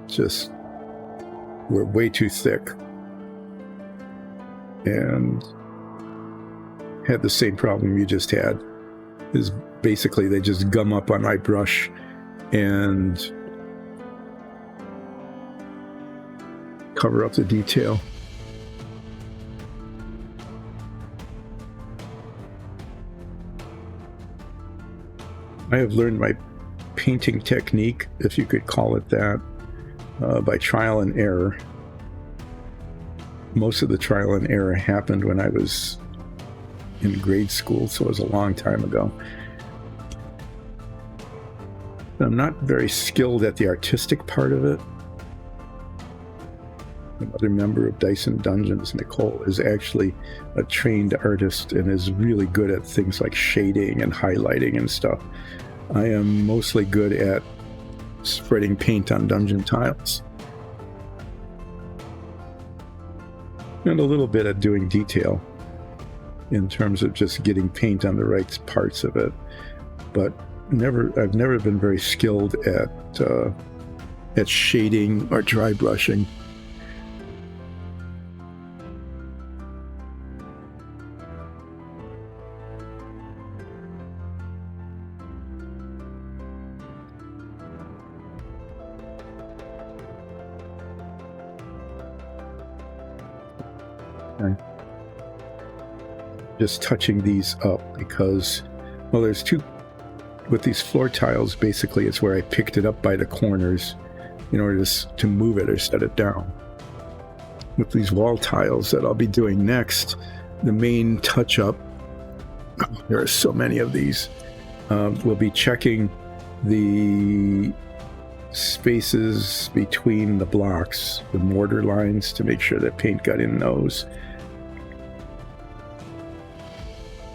just were way too thick and had the same problem you just had. Is basically they just gum up on my brush and cover up the detail. I have learned my painting technique, if you could call it that, by trial and error. Most of the trial and error happened when I was in grade school, so it was a long time ago. I'm not very skilled at the artistic part of it. Another member of Dyson Dungeons, Nicole, is actually a trained artist and is really good at things like shading and highlighting and stuff. I am mostly good at spreading paint on dungeon tiles. And a little bit at doing detail in terms of just getting paint on the right parts of it. But I've never been very skilled at shading or dry brushing. Just touching these up because, well, there's two, with these floor tiles, basically it's where I picked it up by the corners in order to move it or set it down. With these wall tiles that I'll be doing next, the main touch-up There are so many of these. We'll be checking the spaces between the blocks, the mortar lines, to make sure that paint got in those,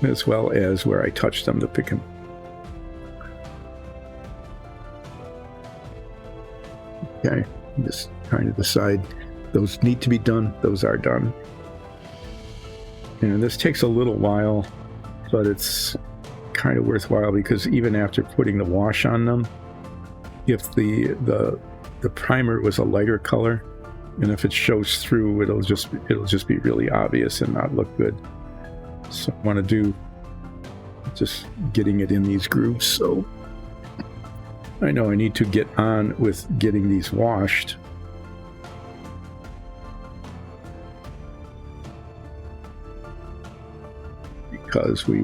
as well as where I touched them to pick them. Okay, I'm just trying to decide. Those need to be done. Those are done. And this takes a little while, but it's kind of worthwhile, because even after putting the wash on them, if the primer was a lighter color, and if it shows through, it'll just be really obvious and not look good. So I want to do just getting it in these grooves. So I know I need to get on with getting these washed. Because we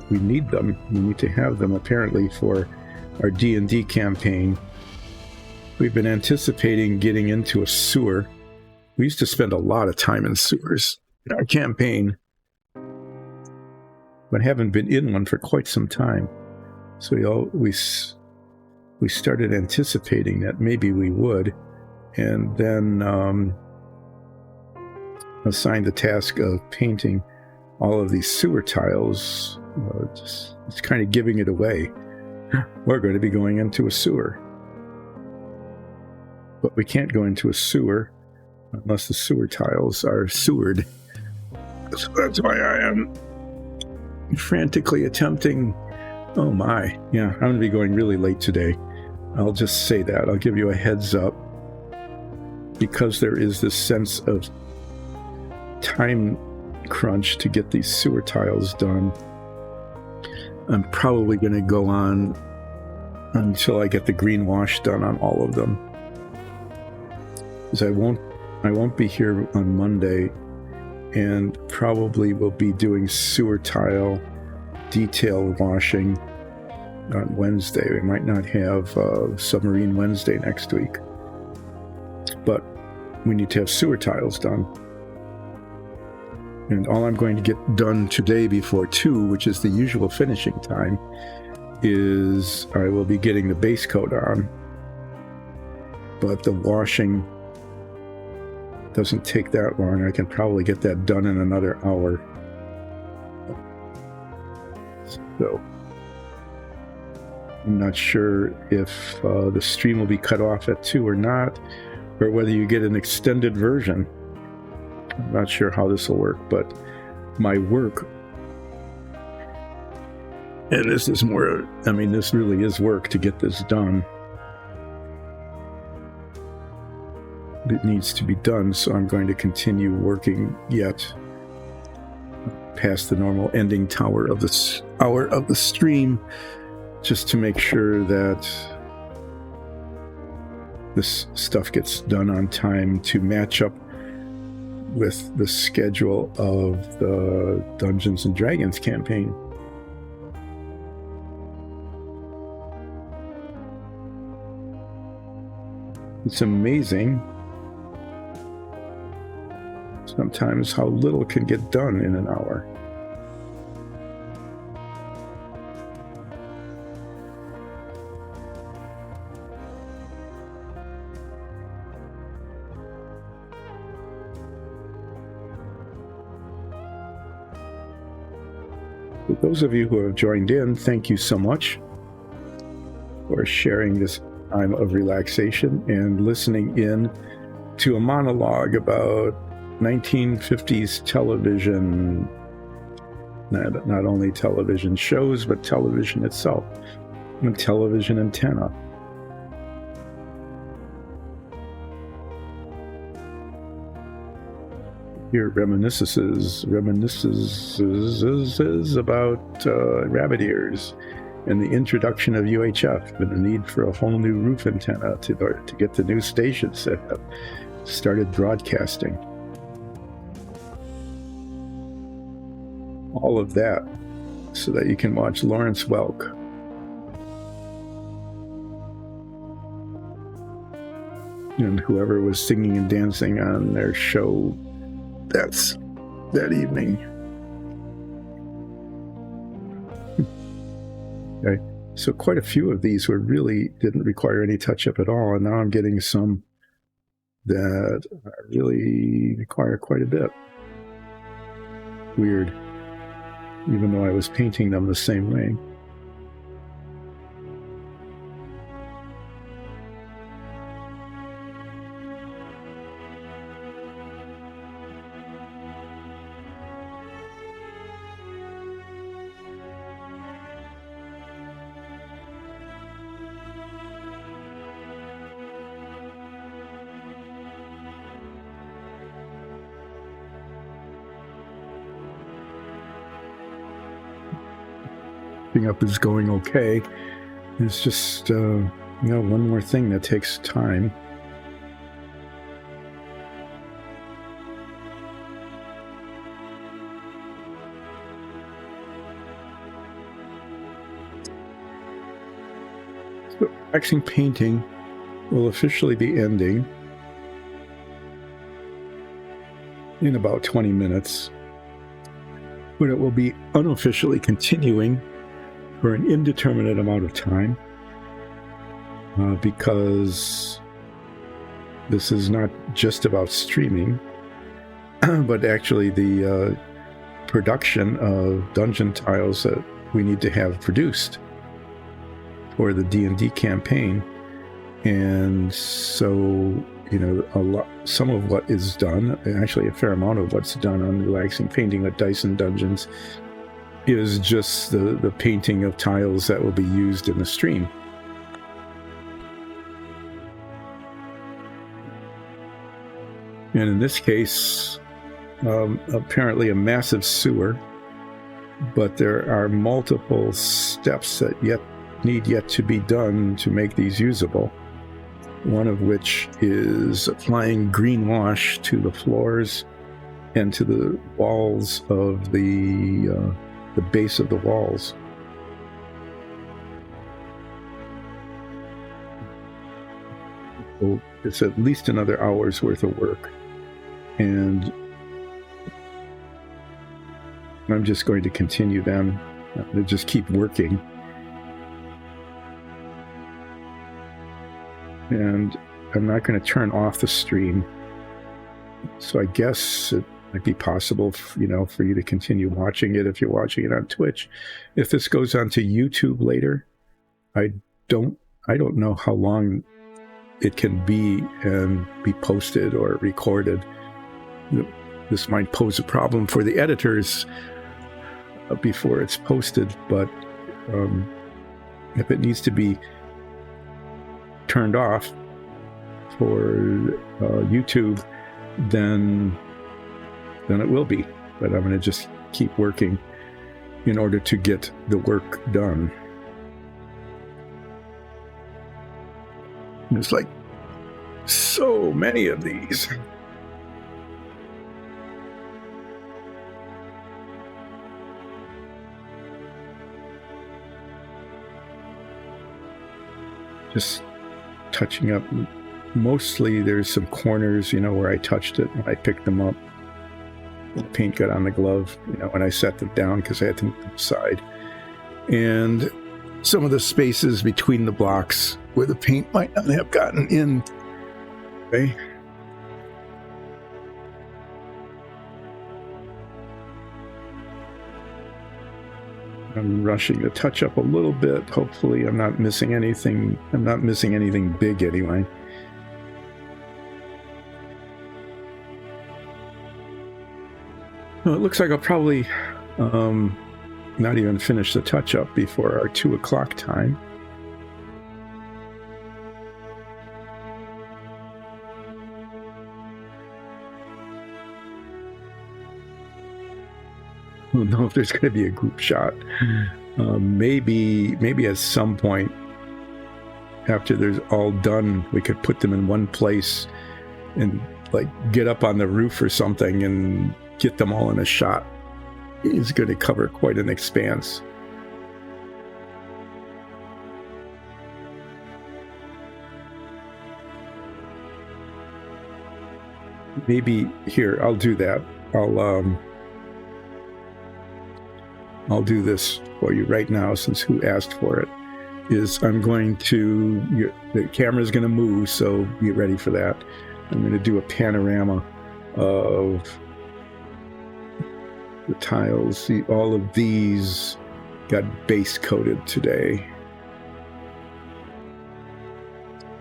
need them. We need to have them apparently for our D&D campaign. We've been anticipating getting into a sewer. We used to spend a lot of time in sewers in our campaign, but haven't been in one for quite some time. So we started anticipating that maybe we would, and then assigned the task of painting all of these sewer tiles. It's kind of giving it away. We're going to be going into a sewer. But we can't go into a sewer unless the sewer tiles are sewered. So that's why I am frantically attempting. Oh my. Yeah, I'm going to be going really late today. I'll just say that. I'll give you a heads up. Because there is this sense of time crunch to get these sewer tiles done, I'm probably going to go on until I get the green wash done on all of them. Because I won't be here on Monday, and probably will be doing sewer tile detail washing on Wednesday. We might not have Submarine Wednesday next week, but we need to have sewer tiles done. And all I'm going to get done today before 2, which is the usual finishing time, is I will be getting the base coat on. But the washing doesn't take that long. I can probably get that done in another hour. So I'm not sure if the stream will be cut off at 2 or not, or whether you get an extended version. I'm not sure how this will work, but my work, and this is more, I mean, this really is work to get this done. It needs to be done, so I'm going to continue working yet past the normal ending hour of the stream, just to make sure that this stuff gets done on time to match up with the schedule of the Dungeons and Dragons campaign. It's amazing sometimes how little can get done in an hour. For those of you who have joined in, thank you so much for sharing this time of relaxation and listening in to a monologue about 1950s television, not only television shows, but television itself, and television antenna. Here, reminiscences about rabbit ears and the introduction of UHF and the need for a whole new roof antenna to get the new stations that have started broadcasting. All of that so that you can watch Lawrence Welk. And whoever was singing and dancing on their show that evening. Okay. So quite a few of these didn't require any touch-up at all, and now I'm getting some that really require quite a bit. Weird. Even though I was painting them the same way. Up is going okay. It's just one more thing that takes time. So waxing painting will officially be ending in about 20 minutes, but it will be unofficially continuing for an indeterminate amount of time, because this is not just about streaming, but actually the production of dungeon tiles that we need to have produced for the D&D campaign. And so, some of what is done, actually a fair amount of what's done on Relaxing Painting with Dice and Dungeons, is just the painting of tiles that will be used in the stream. And in this case, apparently a massive sewer, but there are multiple steps that need yet to be done to make these usable. One of which is applying green wash to the floors and to the walls of the base of the walls. So it's at least another hour's worth of work. And I'm just going to continue then. I'm going to just keep working. And I'm not going to turn off the stream. So I guess it might be possible, for you to continue watching it if you're watching it on Twitch. If this goes onto YouTube later, I don't know how long it can be and be posted or recorded. This might pose a problem for the editors before it's posted, but if it needs to be turned off for YouTube, then it will be. But I'm going to just keep working in order to get the work done. There's like so many of these. Just touching up. Mostly there's some corners, where I touched it and I picked them up. The paint got on the glove, when I set them down because I had to move them aside. And some of the spaces between the blocks where the paint might not have gotten in. Okay. I'm rushing to touch up a little bit. Hopefully I'm not missing anything. I'm not missing anything big anyway. Well, it looks like I'll probably not even finish the touch-up before our 2 o'clock time. I don't know if there's going to be a group shot. Maybe at some point after there's all done, we could put them in one place and like get up on the roof or something and get them all in a shot. It's going to cover quite an expanse. Maybe here, I'll do that. I'll do this for you right now since who asked for it, is I'm going to, the camera's going to move, so get ready for that. I'm going to do a panorama of the tiles. See, all of these got base coated today.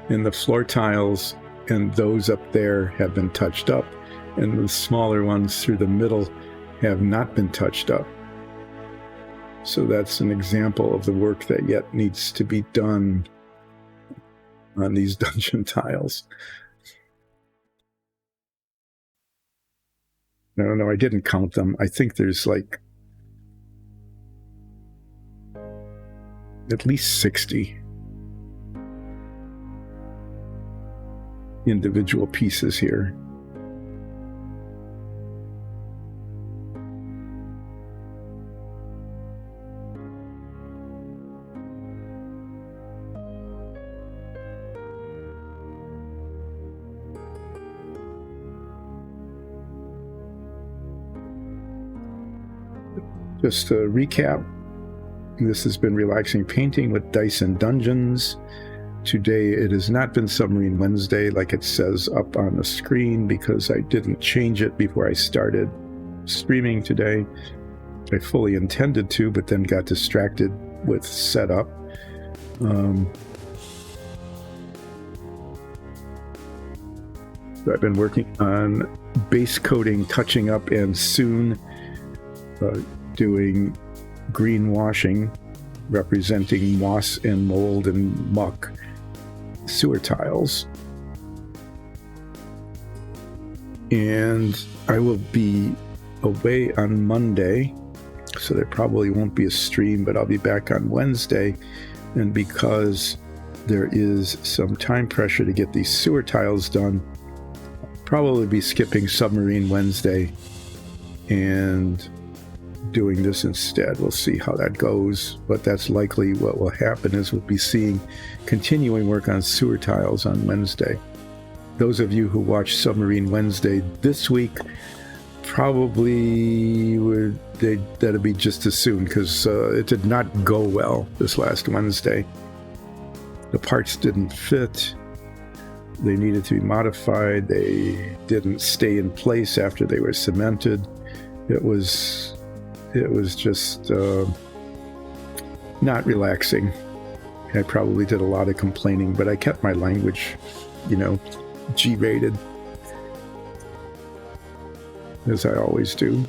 And the floor tiles and those up there have been touched up, and the smaller ones through the middle have not been touched up. So that's an example of the work that yet needs to be done on these dungeon tiles. No, I didn't count them. I think there's like at least 60 individual pieces here. Just to recap, this has been Relaxing Painting with Dice and Dungeons. Today it has not been Submarine Wednesday like it says up on the screen because I didn't change it before I started streaming today. I fully intended to, but then got distracted with setup. So I've been working on base coating, touching up, and soon doing greenwashing, representing moss and mold and muck sewer tiles. And I will be away on Monday, so there probably won't be a stream, but I'll be back on Wednesday. And because there is some time pressure to get these sewer tiles done, I'll probably be skipping Submarine Wednesday and doing this instead. We'll see how that goes, but that's likely what will happen, is we'll be seeing continuing work on sewer tiles on Wednesday. Those of you who watched Submarine Wednesday this week probably that'll be just as soon, because it did not go well this last Wednesday. The parts didn't fit. They needed to be modified. They didn't stay in place after they were cemented. It was just not relaxing. I probably did a lot of complaining, but I kept my language, G-rated, as I always do.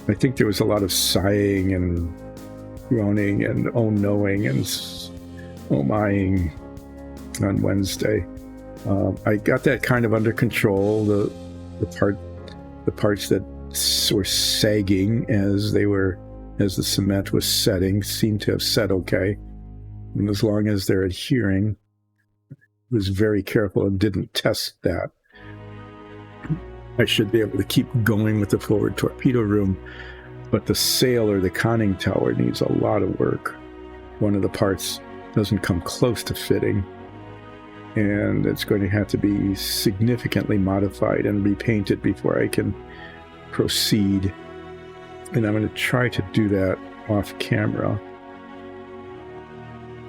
I think there was a lot of sighing and groaning and oh-knowing and oh-mying on Wednesday. I got that kind of under control. The parts that were sagging as the cement was setting seemed to have set okay, and as long as they're adhering, I was very careful and didn't test that. I should be able to keep going with the forward torpedo room, but the sail or the conning tower needs a lot of work. One of the parts doesn't come close to fitting, and it's going to have to be significantly modified and repainted before I can proceed. And I'm going to try to do that off camera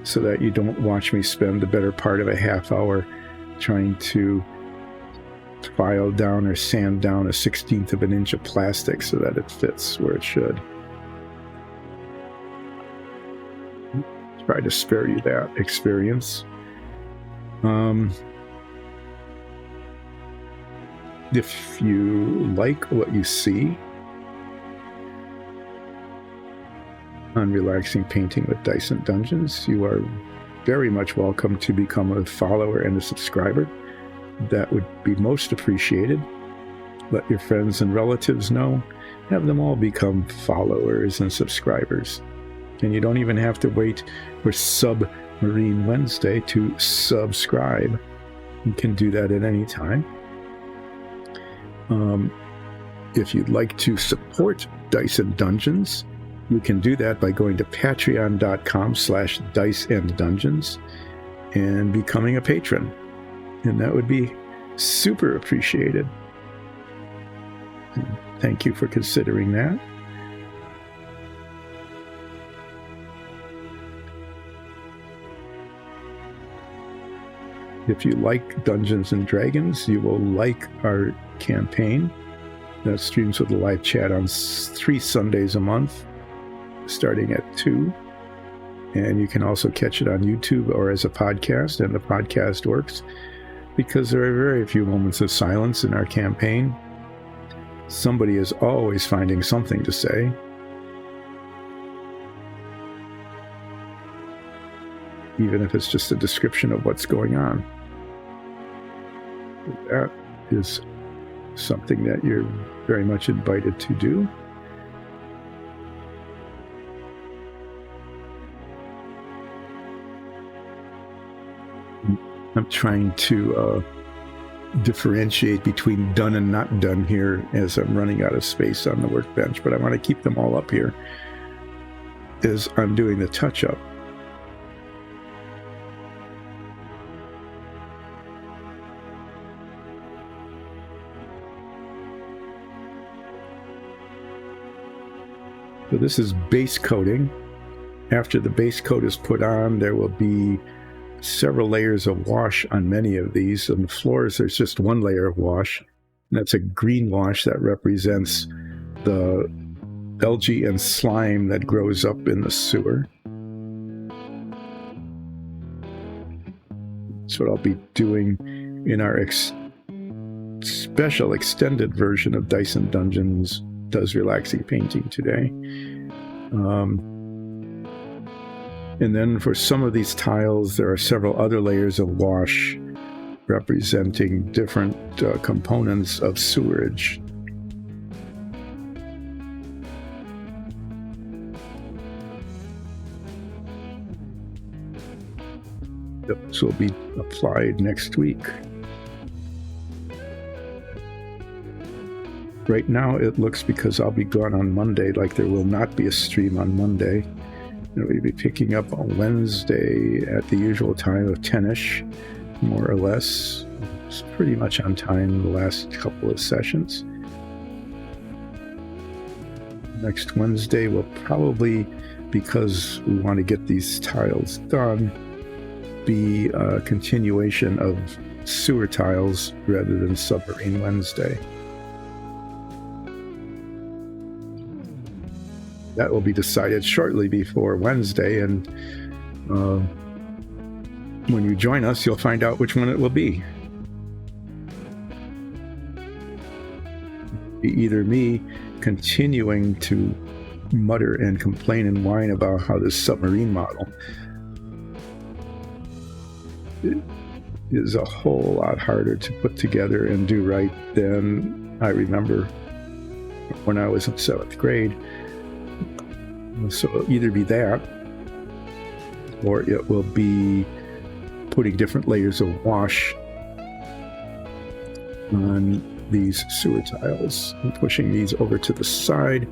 so that you don't watch me spend the better part of a half hour trying to file down or sand down a 1/16 of an inch of plastic so that it fits where it should. Try to spare you that experience. If you like what you see on Relaxing Painting with Dice and Dungeons, you are very much welcome to become a follower and a subscriber. That would be most appreciated. Let your friends and relatives know. Have them all become followers and subscribers. And you don't even have to wait for Submarine Wednesday to subscribe. You can do that at any time. If you'd like to support Dice and Dungeons, you can do that by going to patreon.com/diceanddungeons and becoming a patron. And that would be super appreciated. Thank you for considering that. If you like Dungeons and Dragons, you will like our campaign that streams with a live chat on 3 Sundays a month, starting at 2. And you can also catch it on YouTube or as a podcast, and the podcast works because there are very few moments of silence in our campaign. Somebody is always finding something to say. Even if it's just a description of what's going on. That is something that you're very much invited to do. I'm trying to differentiate between done and not done here as I'm running out of space on the workbench, but I want to keep them all up here as I'm doing the touch-up. So this is base coating. After the base coat is put on, there will be several layers of wash on many of these. On the floors, there's just one layer of wash. And that's a green wash that represents the algae and slime that grows up in the sewer. That's what I'll be doing in our special extended version of Dyson Dungeons Does Relaxing Painting today. And then for some of these tiles, there are several other layers of wash representing different components of sewerage. This will be applied next week. Right now it looks, because I'll be gone on Monday, like there will not be a stream on Monday. And we'll be picking up on Wednesday at the usual time of 10-ish, more or less. It's pretty much on time the last couple of sessions. Next Wednesday will probably, because we want to get these tiles done, be a continuation of sewer tiles rather than Submarine Wednesday. That will be decided shortly before Wednesday, and when you join us, you'll find out which one it will be. Either me continuing to mutter and complain and whine about how this submarine model is a whole lot harder to put together and do right than I remember when I was in 7th grade. So it'll either be that, or it will be putting different layers of wash on these sewer tiles and pushing these over to the side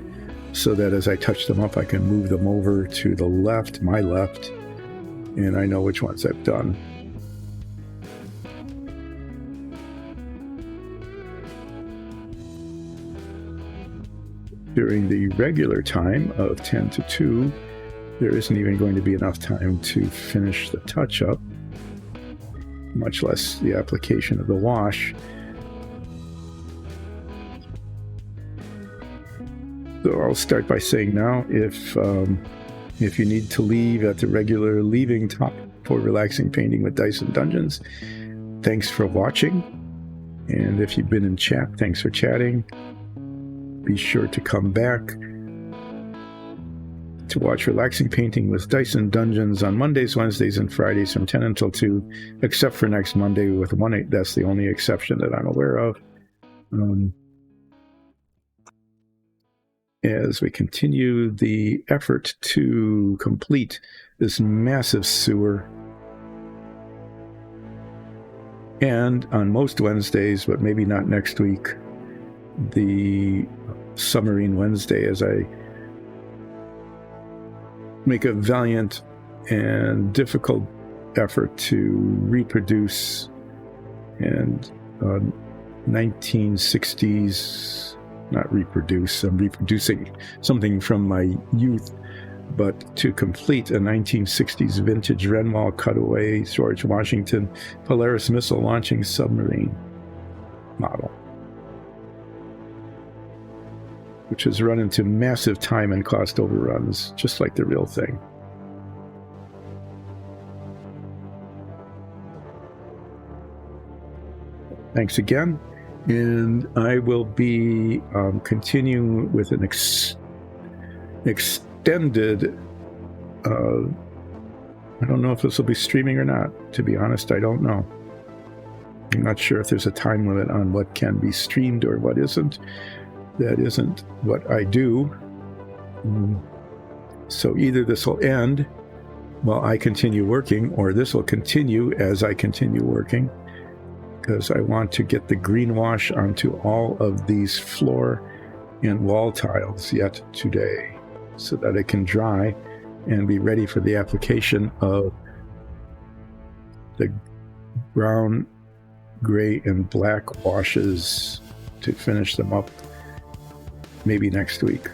so that as I touch them up, I can move them over to the left, my left, and I know which ones I've done. During the regular time of 10 to 2, there isn't even going to be enough time to finish the touch-up, much less the application of the wash. So I'll start by saying now, if you need to leave at the regular leaving time for Relaxing Painting with Dyson Dungeons, thanks for watching. And if you've been in chat, thanks for chatting. Be sure to come back to watch Relaxing Painting with Dyson Dungeons on Mondays, Wednesdays, and Fridays from 10 until 2, except for next Monday with 1-8. That's the only exception that I'm aware of. As we continue the effort to complete this massive sewer. And on most Wednesdays, but maybe not next week, the Submarine Wednesday, as I make a valiant and difficult effort to reproduce and 1960s, not reproduce, I'm reproducing something from my youth, but to complete a 1960s vintage Renwall cutaway George Washington Polaris missile launching submarine model, which has run into massive time and cost overruns, just like the real thing. Thanks again, and I will be continuing with an extended, I don't know if this will be streaming or not. To be honest, I don't know. I'm not sure if there's a time limit on what can be streamed or what isn't. That isn't what I do. So either this will end while I continue working, or this will continue as I continue working, because I want to get the green wash onto all of these floor and wall tiles yet today, so that it can dry and be ready for the application of the brown, gray, and black washes to finish them up maybe next week.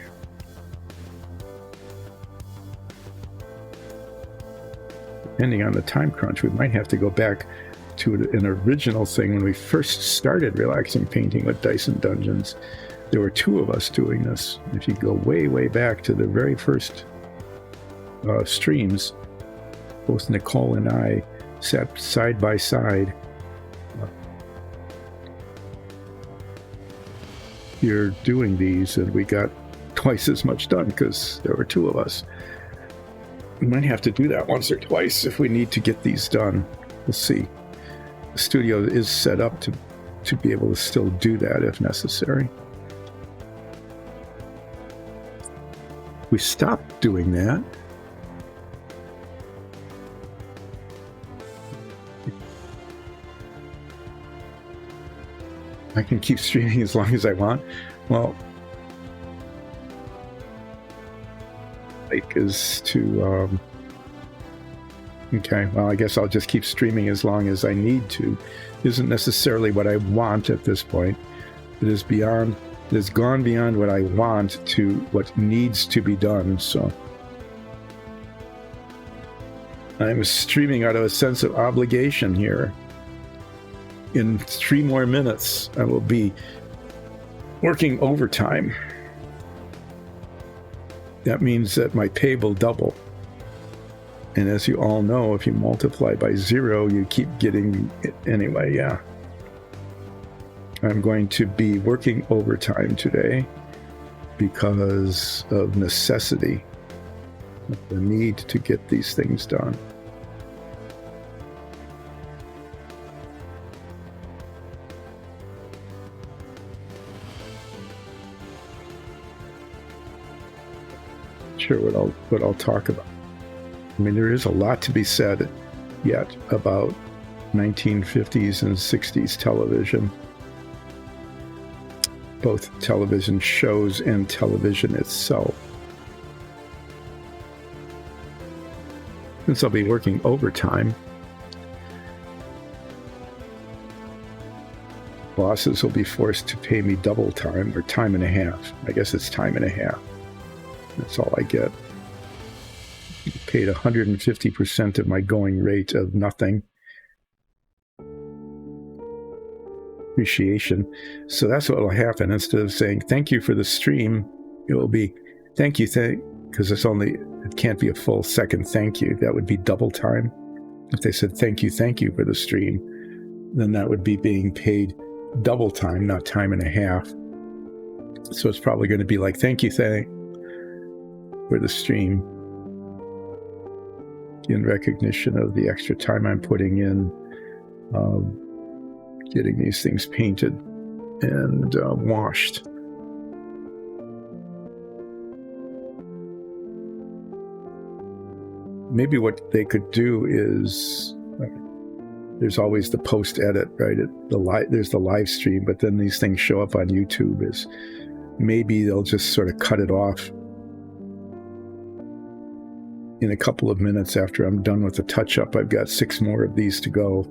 Depending on the time crunch, we might have to go back to an original thing when we first started relaxing painting with Dyson Dungeons. There were two of us doing this. If you go way, way back to the very first streams, both Nicole and I sat side by side here doing these, and we got twice as much done because there were two of us. We might have to do that once or twice if we need to get these done. We'll see. The studio is set up to be able to still do that if necessary. We stopped doing that. I can keep streaming as long as I want. Well, like is to okay, well, I guess I'll just keep streaming as long as I need to. Isn't necessarily what I want at this point. It is beyond, it has gone beyond what I want to what needs to be done. So I'm streaming out of a sense of obligation here. In 3 more minutes, I will be working overtime. That means that my pay will double. And as you all know, if you multiply by 0, you keep getting it anyway, yeah. I'm going to be working overtime today because of necessity, the need to get these things done. Sure what I'll talk about. I mean, there is a lot to be said yet about 1950s and 60s television, both television shows and television itself. Since I'll be working overtime, bosses will be forced to pay me double time, or time and a half. I guess it's time and a half. That's all I get. Paid 150% of my going rate of nothing. Appreciation. So that's what will happen. Instead of saying thank you for the stream, it will be thank you, because it can't be a full second thank you. That would be double time. If they said thank you for the stream, then that would be being paid double time, not time and a half. So it's probably going to be like thank you for the stream, in recognition of the extra time I'm putting in getting these things painted and washed. Maybe what they could do is, there's always the post-edit, right? There's the live stream, but then these things show up on YouTube. Is maybe they'll just sort of cut it off in a couple of minutes after I'm done with the touch-up. I've got 6 more of these to go,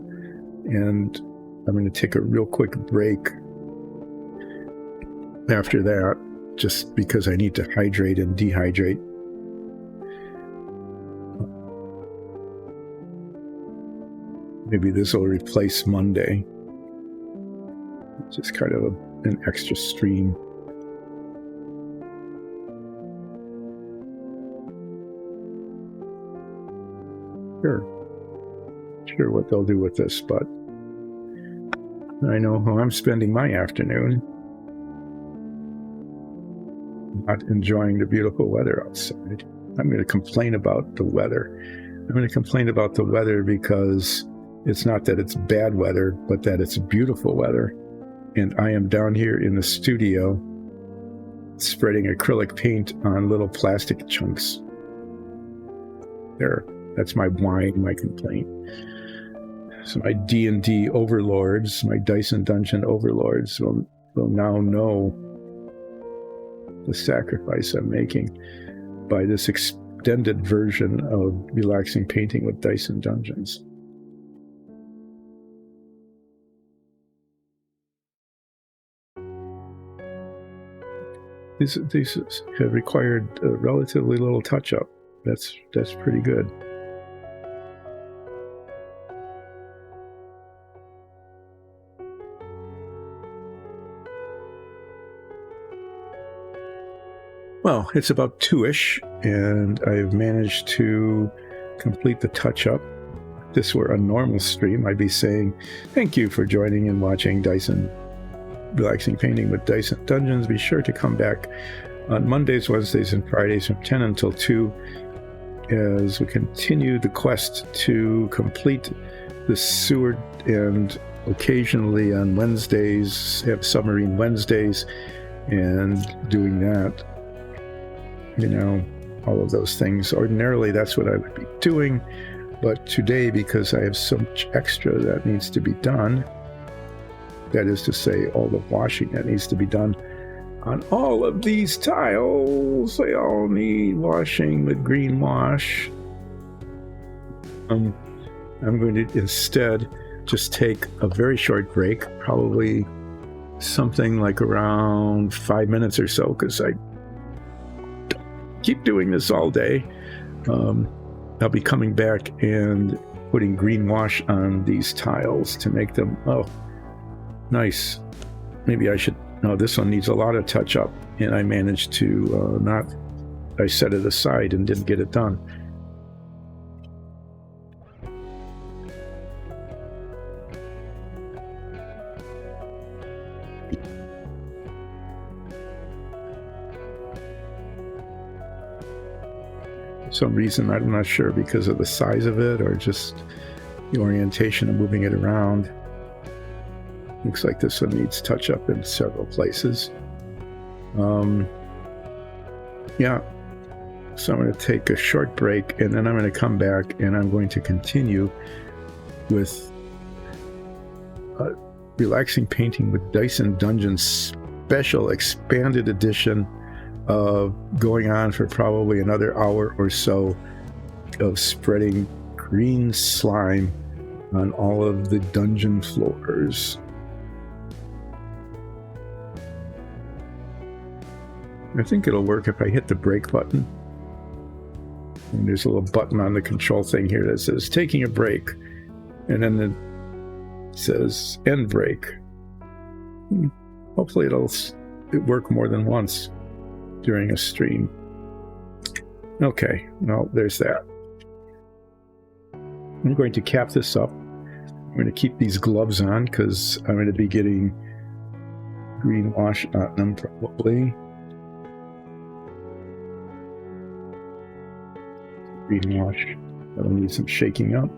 and I'm going to take a real quick break after that, just because I need to hydrate and dehydrate. Maybe this will replace Monday. Just kind of an extra stream. Sure what they'll do with this, but I know how I'm spending my afternoon. Not enjoying the beautiful weather outside. I'm going to complain about the weather. I'm going to complain about the weather because it's not that it's bad weather, but that it's beautiful weather. And I am down here in the studio spreading acrylic paint on little plastic chunks. There, that's my whine, my complaint. So my D&D overlords, my Dyson Dungeon overlords will now know the sacrifice I'm making by this extended version of relaxing painting with Dyson Dungeons. These have required a relatively little touch-up. That's pretty good. Well, it's about 2-ish, and I've managed to complete the touch-up. If this were a normal stream, I'd be saying, thank you for joining and watching Dyson Relaxing Painting with Dyson Dungeons. Be sure to come back on Mondays, Wednesdays, and Fridays from 10 until 2 as we continue the quest to complete the sewer, and occasionally on Wednesdays have Submarine Wednesdays, and doing that, all of those things. Ordinarily, that's what I would be doing, but today, because I have so much extra that needs to be done, that is to say, all the washing that needs to be done on all of these tiles, they all need washing with green wash. I'm going to instead just take a very short break, probably something like around 5 minutes or so, because I keep doing this all day. I'll be coming back and putting green wash on these tiles to make them, nice. Maybe I should, no, this one needs a lot of touch up, and I managed to I set it aside and didn't get it done. For some reason, I'm not sure, because of the size of it or just the orientation of moving it around. Looks like this one needs touch up in several places. Yeah, so I'm going to take a short break, and then I'm going to come back and I'm going to continue with Relaxing Painting with Dyson Dungeons special expanded edition, going on for probably another hour or so of spreading green slime on all of the dungeon floors. I think it'll work if I hit the break button. And there's a little button on the control thing here that says taking a break, and then it says end break. Hopefully it'll work more than once during a stream. Okay, well, there's that. I'm going to cap this up. I'm going to keep these gloves on because I'm going to be getting green wash on them probably. Green wash, that'll need some shaking up.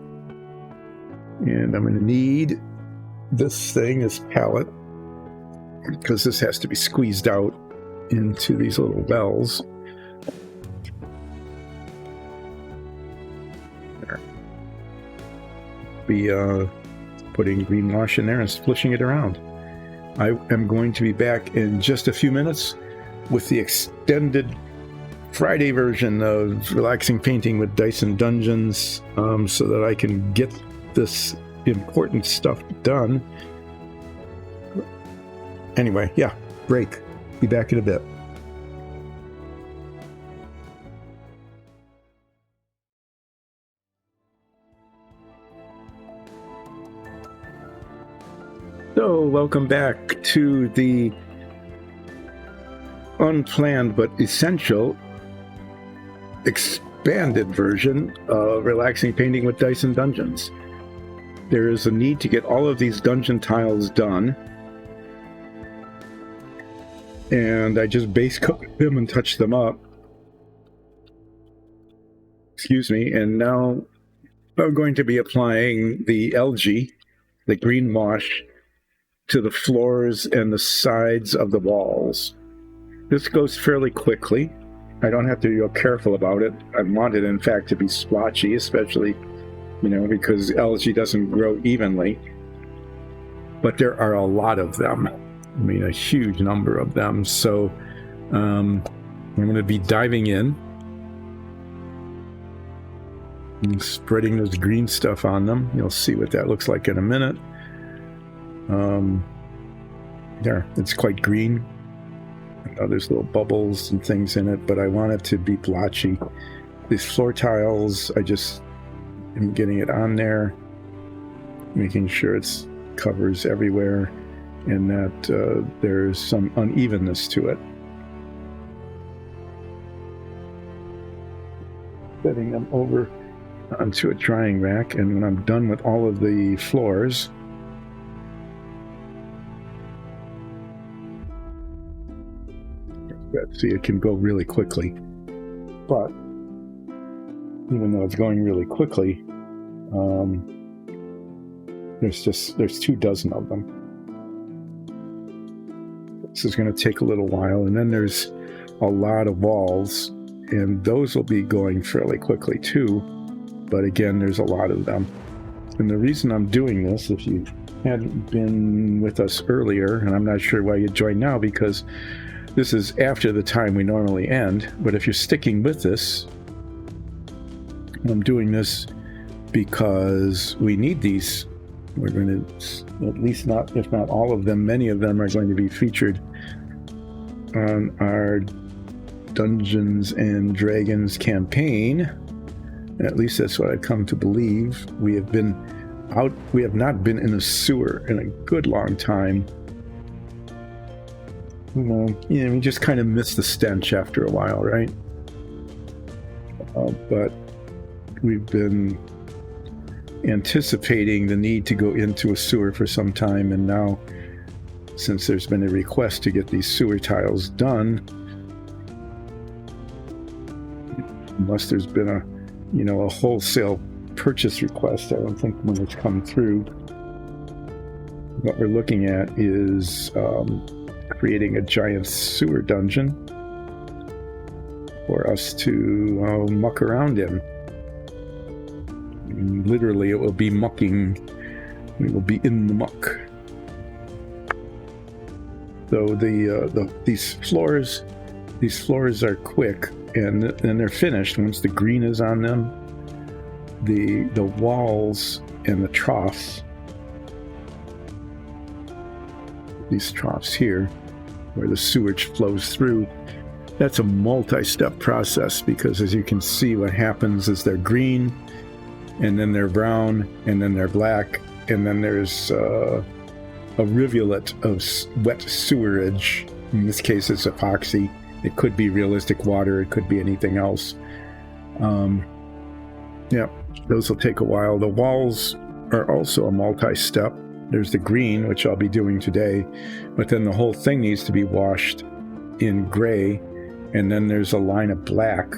And I'm going to need this thing, this palette, because this has to be squeezed out into these little wells. There. Be putting green wash in there and splishing it around. I am going to be back in just a few minutes with the extended Friday version of Relaxing Painting with Dyson Dungeons, so that I can get this important stuff done. Anyway, yeah, break. Be back in a bit. So, welcome back to the unplanned but essential expanded version of Relaxing Painting with Dice and Dungeons. There is a need to get all of these dungeon tiles done, and I just base coated them and touched them up. Excuse me, and now I'm going to be applying the algae, the green wash, to the floors and the sides of the walls. This goes fairly quickly. I don't have to be real careful about it. I want it, in fact, to be splotchy, especially, because algae doesn't grow evenly. But there are a lot of them. I mean, a huge number of them. So I'm going to be diving in and spreading this green stuff on them. You'll see what that looks like in a minute. There, it's quite green. There's little bubbles and things in it, but I want it to be blotchy. These floor tiles, I just am getting it on there, making sure it covers everywhere and that there's some unevenness to it. Setting them over onto a drying rack, and when I'm done with all of the floors, see, it can go really quickly, but even though it's going really quickly, there's 24 of them. This is going to take a little while, and then there's a lot of walls, and those will be going fairly quickly too, but again, there's a lot of them. And the reason I'm doing this, if you hadn't been with us earlier, and I'm not sure why you joined now, because this is after the time we normally end, but if you're sticking with this, I'm doing this because we need these. We're going to, at least not, if not all of them, many of them are going to be featured on our Dungeons and Dragons campaign. At least that's what I've come to believe. We have not been in a sewer in a good long time. We just kind of miss the stench after a while, right? But we've been anticipating the need to go into a sewer for some time, and now, since there's been a request to get these sewer tiles done, unless there's been a wholesale purchase request, I don't think one has come through. What we're looking at is creating a giant sewer dungeon for us to muck around in. And literally, it will be mucking. We will be in the muck. So these floors are quick, and they're finished once the green is on them. The walls and the troughs, these troughs here, where the sewage flows through, that's a multi-step process, because as you can see, what happens is they're green, and then they're brown, and then they're black, and then there's a rivulet of wet sewerage. In this case, it's epoxy. It could be realistic water. It could be anything else. Those will take a while. The walls are also a multi-step. There's the green, which I'll be doing today, but then the whole thing needs to be washed in gray, and then there's a line of black,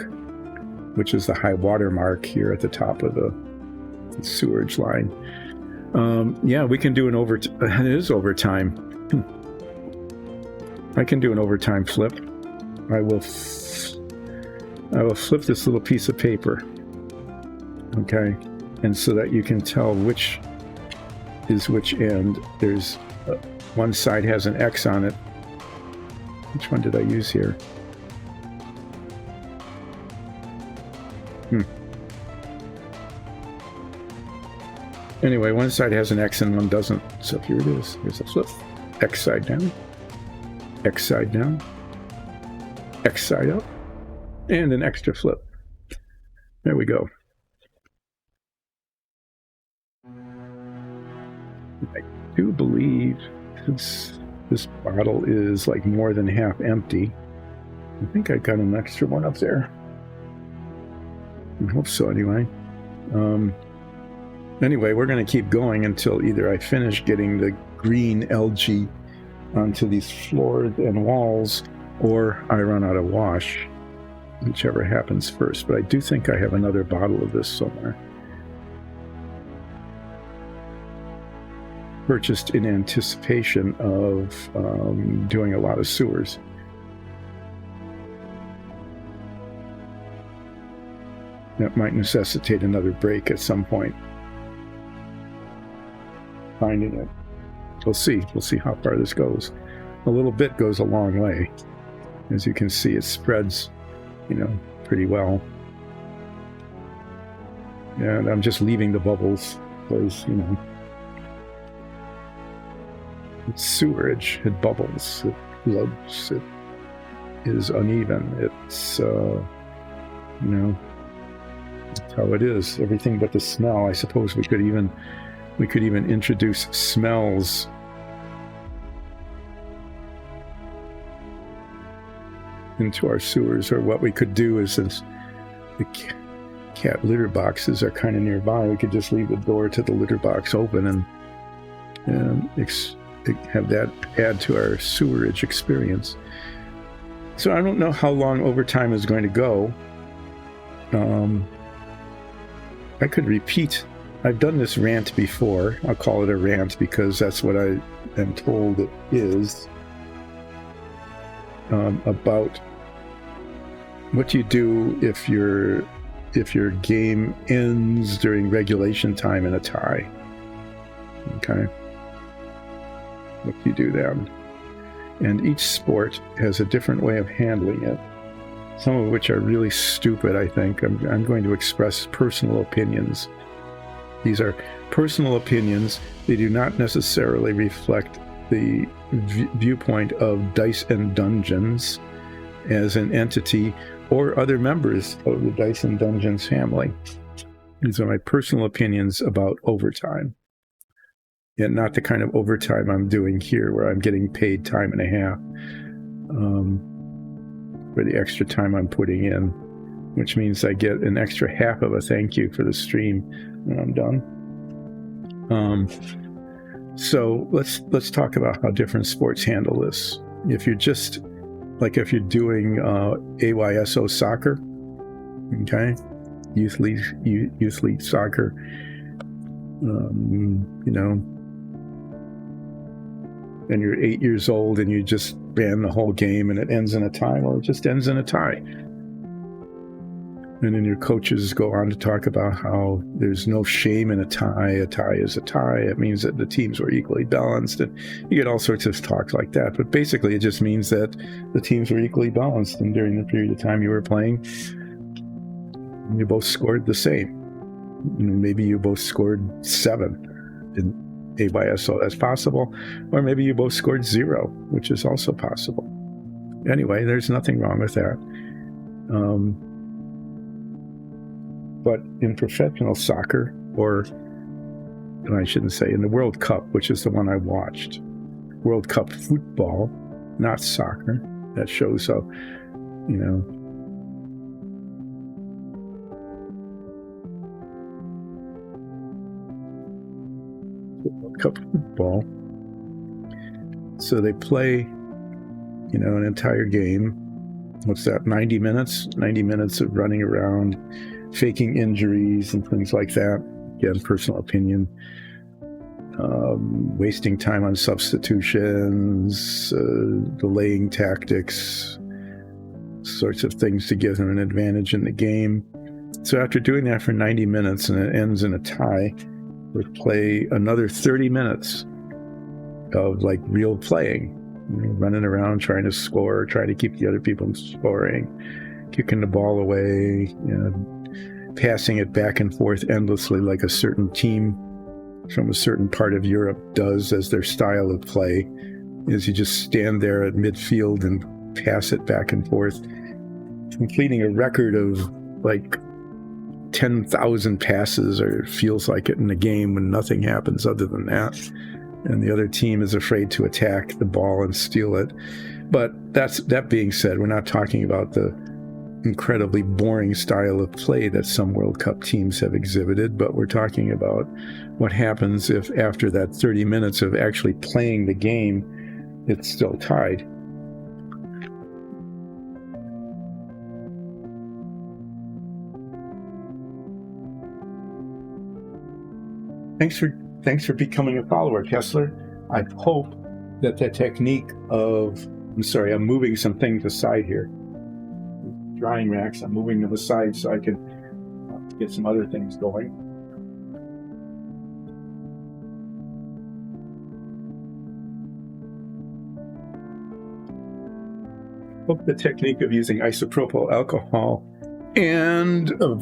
which is the high water mark here at the top of the sewerage line. We can do it is overtime. I can do an overtime flip. I will flip this little piece of paper, okay, and so that you can tell which is which end. There's one side has an X on it. Which one did I use here? Anyway, one side has an X and one doesn't. So here it is. Here's a flip. X side down. X side down. X side up. And an extra flip. There we go. do believe this bottle is like more than half empty. I think I got an extra one up there. I hope so, anyway. Anyway, we're going to keep going until either I finish getting the green algae onto these floors and walls, or I run out of wash, whichever happens first. But I do think I have another bottle of this somewhere. Purchased in anticipation of doing a lot of sewers. That might necessitate another break at some point. Finding it. We'll see. We'll see how far this goes. A little bit goes a long way. As you can see, it spreads, pretty well. And I'm just leaving the bubbles because, it's sewerage. It bubbles. It floods. It is uneven. It's, that's how it is. Everything but the smell. I suppose we could even introduce smells into our sewers, or what we could do is, since the cat litter boxes are kind of nearby, we could just leave the door to the litter box open and have that add to our sewerage experience. So I don't know how long overtime is going to go. I could repeat. I've done this rant before. I'll call it a rant because that's what I am told it is. About what you do if your game ends during regulation time in a tie. Okay. What do you do then? And each sport has a different way of handling it. Some of which are really stupid, I think. I'm going to express personal opinions. These are personal opinions. They do not necessarily reflect the viewpoint of Dice and Dungeons as an entity or other members of the Dice and Dungeons family. These are my personal opinions about overtime. And not the kind of overtime I'm doing here where I'm getting paid time and a half for the extra time I'm putting in, which means I get an extra half of a thank you for the stream when I'm done. So let's talk about how different sports handle this. If you're doing AYSO soccer, okay, youth league soccer, and you're 8 years old and you just ran the whole game and it ends in a tie, well, it just ends in a tie. And then your coaches go on to talk about how there's no shame in a tie. A tie is a tie. It means that the teams were equally balanced. And you get all sorts of talk like that. But basically, it just means that the teams were equally balanced. And during the period of time you were playing, you both scored the same. Maybe you both scored 7 in AYSO. That's possible. Or maybe you both scored 0, which is also possible. Anyway, there's nothing wrong with that. But in professional soccer, or I shouldn't say, in the World Cup, which is the one I watched, World Cup football, not soccer, that shows how, World Cup football. So they play, an entire game. What's that, 90 minutes? 90 minutes of running around, faking injuries and things like that. Again, personal opinion. Wasting time on substitutions, delaying tactics, sorts of things to give them an advantage in the game. So after doing that for 90 minutes and it ends in a tie, we play another 30 minutes of real playing, running around trying to score, trying to keep the other people from scoring, kicking the ball away, passing it back and forth endlessly like a certain team from a certain part of Europe does as their style of play, is you just stand there at midfield and pass it back and forth, completing a record of 10,000 passes, or it feels like it, in a game when nothing happens other than that. and the other team is afraid to attack the ball and steal it. But that being said, we're not talking about the incredibly boring style of play that some World Cup teams have exhibited, but we're talking about what happens if after that 30 minutes of actually playing the game, it's still tied. Thanks for becoming a follower, Kessler. I hope that technique of, I'm moving some things aside here. Drying racks, I'm moving them aside so I can get some other things going. Hope the technique of using isopropyl alcohol and a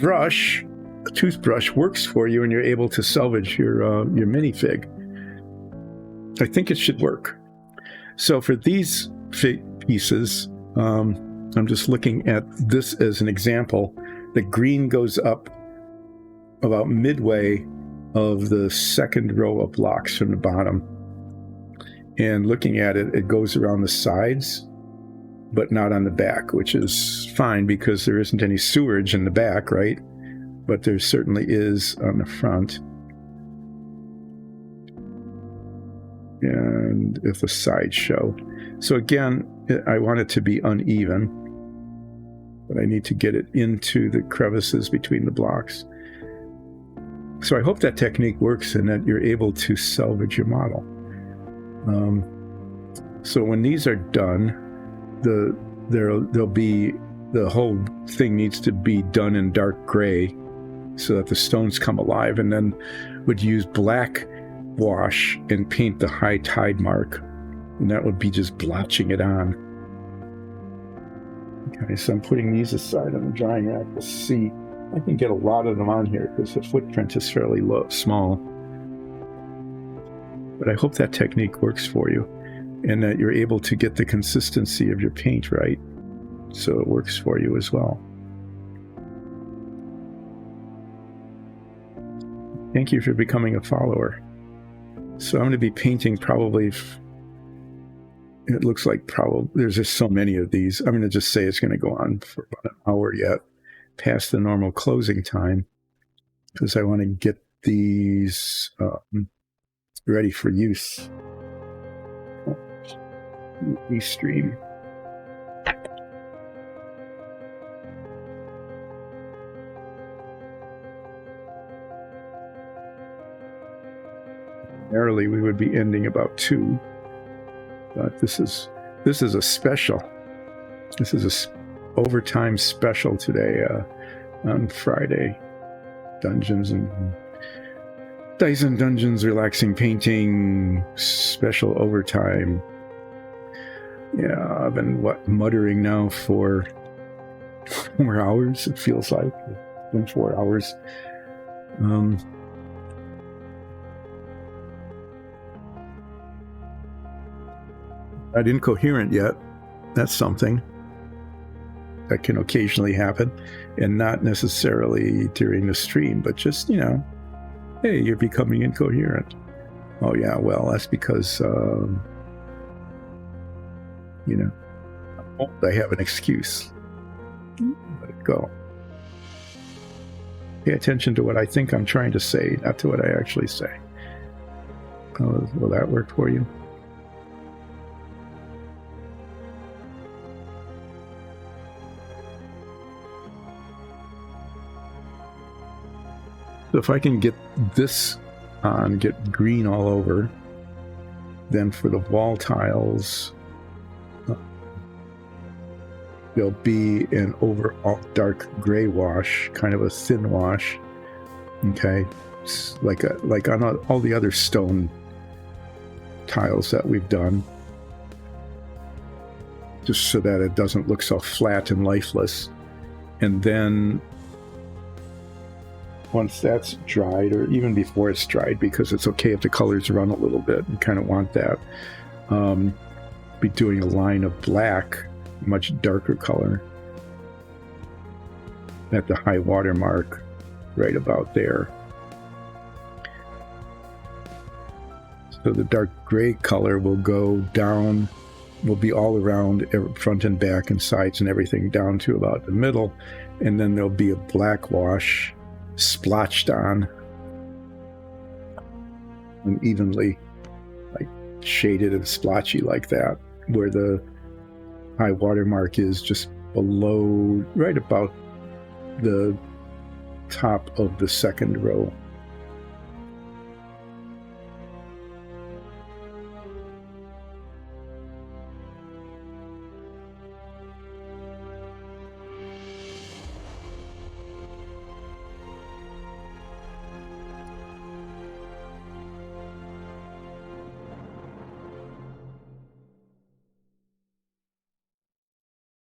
toothbrush works for you and you're able to salvage your minifig. I think it should work. So for these pieces, I'm just looking at this as an example. The green goes up about midway of the second row of blocks from the bottom. And looking at it, it goes around the sides, but not on the back, which is fine because there isn't any sewerage in the back, right? But there certainly is on the front. And if the sides show. So again, I want it to be uneven, but I need to get it into the crevices between the blocks. So I hope that technique works and that you're able to salvage your model. So when these are done, the whole thing needs to be done in dark gray so that the stones come alive, and then would use black wash and paint the high tide mark, and that would be just blotching it on. Okay, so I'm putting these aside on the drying rack. We'll see. I can get a lot of them on here because the footprint is fairly small. But I hope that technique works for you and that you're able to get the consistency of your paint right so it works for you as well. Thank you for becoming a follower. So I'm going to be painting probably, it looks like there's just so many of these. I'm going to just say it's going to go on for about an hour yet, past the normal closing time, because I want to get these ready for use. Restream. Ordinarily, we would be ending about 2, but this is a special. This is a overtime special today on Friday. Dungeons and Dice and Dungeons, relaxing painting, special overtime. Yeah, I've been muttering now for 4 hours. It feels like it's been 4 hours. Not incoherent yet. That's something that can occasionally happen, and not necessarily during the stream, but just, hey, you're becoming incoherent. Oh yeah, well, that's because, I have an excuse. Let it go. Pay attention to what I think I'm trying to say, not to what I actually say. Will that work for you? So if I can get this on, get green all over, then for the wall tiles, there'll be an overall dark gray wash, kind of a thin wash. Okay, it's like on all the other stone tiles that we've done, just so that it doesn't look so flat and lifeless. And then once that's dried, or even before it's dried, because it's okay if the colors run a little bit, you kind of want that, be doing a line of black, much darker color, at the high water mark, right about there. So the dark gray color will go down, will be all around front and back and sides and everything down to about the middle. And then there'll be a black wash splotched on and evenly, like shaded and splotchy like that, where the high water mark is just below, right about the top of the second row.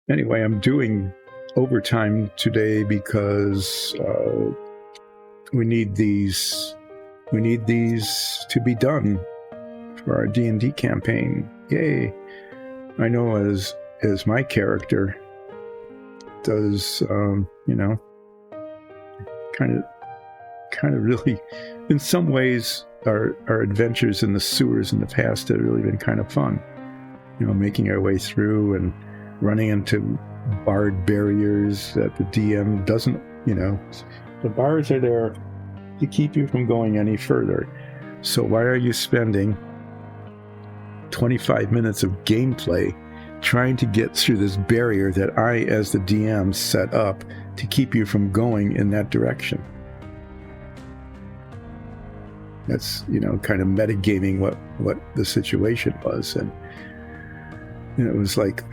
Anyway, I'm doing overtime today because we need these to be done for our D&D campaign. Yay! I know as my character does, kind of really, in some ways, our adventures in the sewers in the past have really been kind of fun. Making our way through and running into barred barriers that the DM doesn't, the bars are there to keep you from going any further. So why are you spending 25 minutes of gameplay trying to get through this barrier that I, as the DM, set up to keep you from going in that direction? That's, kind of metagaming what the situation was. And it was like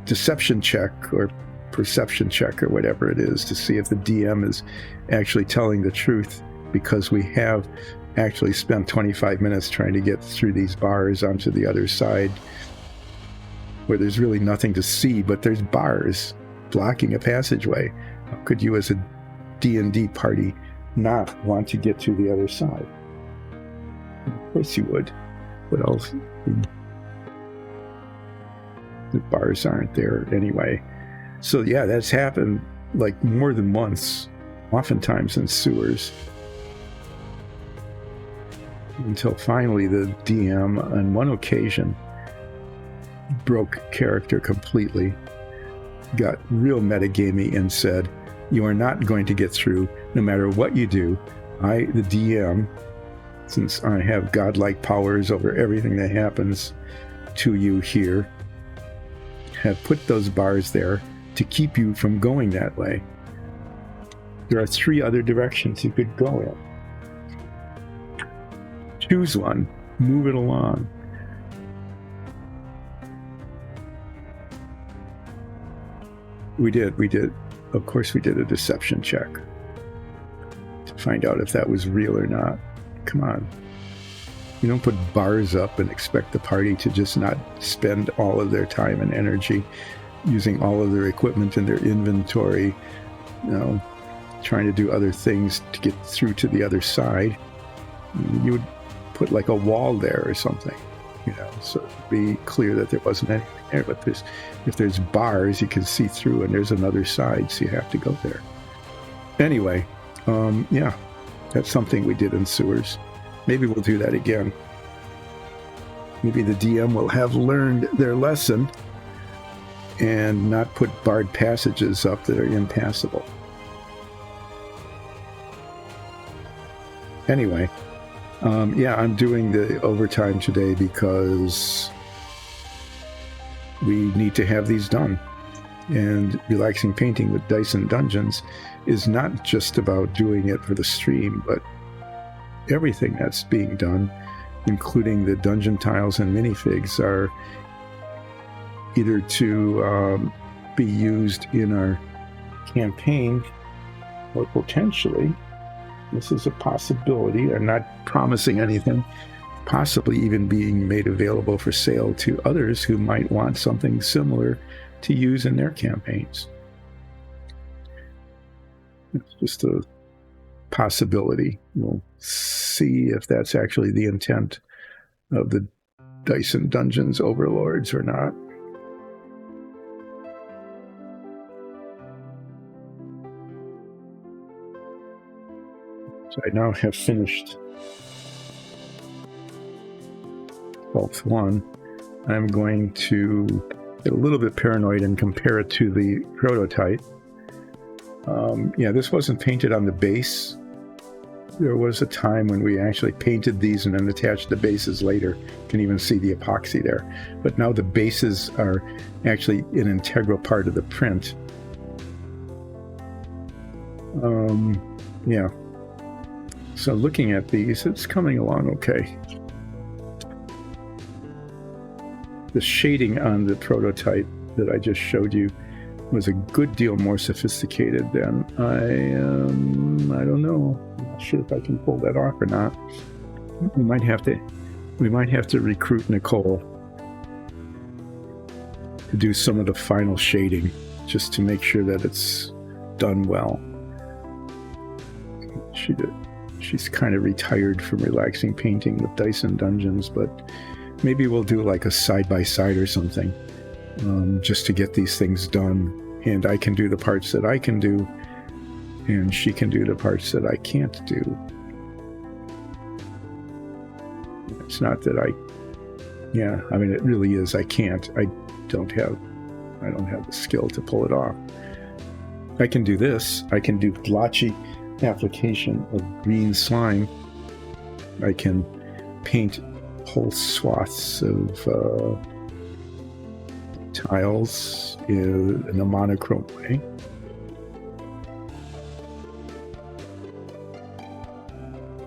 deception check or perception check or whatever it is to see if the DM is actually telling the truth, because we have actually spent 25 minutes trying to get through these bars onto the other side where there's really nothing to see, but there's bars blocking a passageway. How could you as a D&D party not want to get to the other side? Of course you would. What else? The bars aren't there anyway. So yeah, that's happened like more than once, oftentimes in sewers. Until finally the DM on one occasion broke character completely, got real metagamey and said, "You are not going to get through no matter what you do. I, the DM, since I have godlike powers over everything that happens to you here, have put those bars there to keep you from going that way. There are 3 other directions you could go in. Choose one, move it along." We did. Of course we did a deception check to find out if that was real or not. Come on. You don't put bars up and expect the party to just not spend all of their time and energy using all of their equipment in their inventory, trying to do other things to get through to the other side. You would put like a wall there or something, so it'd be clear that there wasn't anything there. But if there's bars, you can see through, and there's another side, so you have to go there. Anyway, yeah, that's something we did in sewers. Maybe we'll do that again. Maybe the DM will have learned their lesson and not put barred passages up that are impassable. Anyway, yeah, I'm doing the overtime today because we need to have these done. And Relaxing Painting with Dice and Dungeons is not just about doing it for the stream, but everything that's being done, including the dungeon tiles and minifigs, are either to be used in our campaign or potentially, this is a possibility, I'm not promising anything, possibly even being made available for sale to others who might want something similar to use in their campaigns. It's just a possibility. We'll see if that's actually the intent of the Dice and Dungeons overlords or not. So I now have finished 12th one, I'm going to get a little bit paranoid and compare it to the prototype. Yeah, this wasn't painted on the base. There was a time when we actually painted these and then attached the bases later. You can even see the epoxy there. But now the bases are actually an integral part of the print. Yeah. So looking at these, it's coming along okay. The shading on the prototype that I just showed you was a good deal more sophisticated than I don't know. I'm not sure if I can pull that off or not. We might have to recruit Nicole to do some of the final shading just to make sure that it's done well. She's kind of retired from relaxing painting with Dice and Dungeons, but maybe we'll do like a side-by-side or something, just to get these things done. And I can do the parts that I can do, and she can do the parts that I can't do. It's not that I mean, it really is I can't. I don't have the skill to pull it off. I can do this. I can do blotchy application of green slime. I can paint whole swaths of tiles in a monochrome way.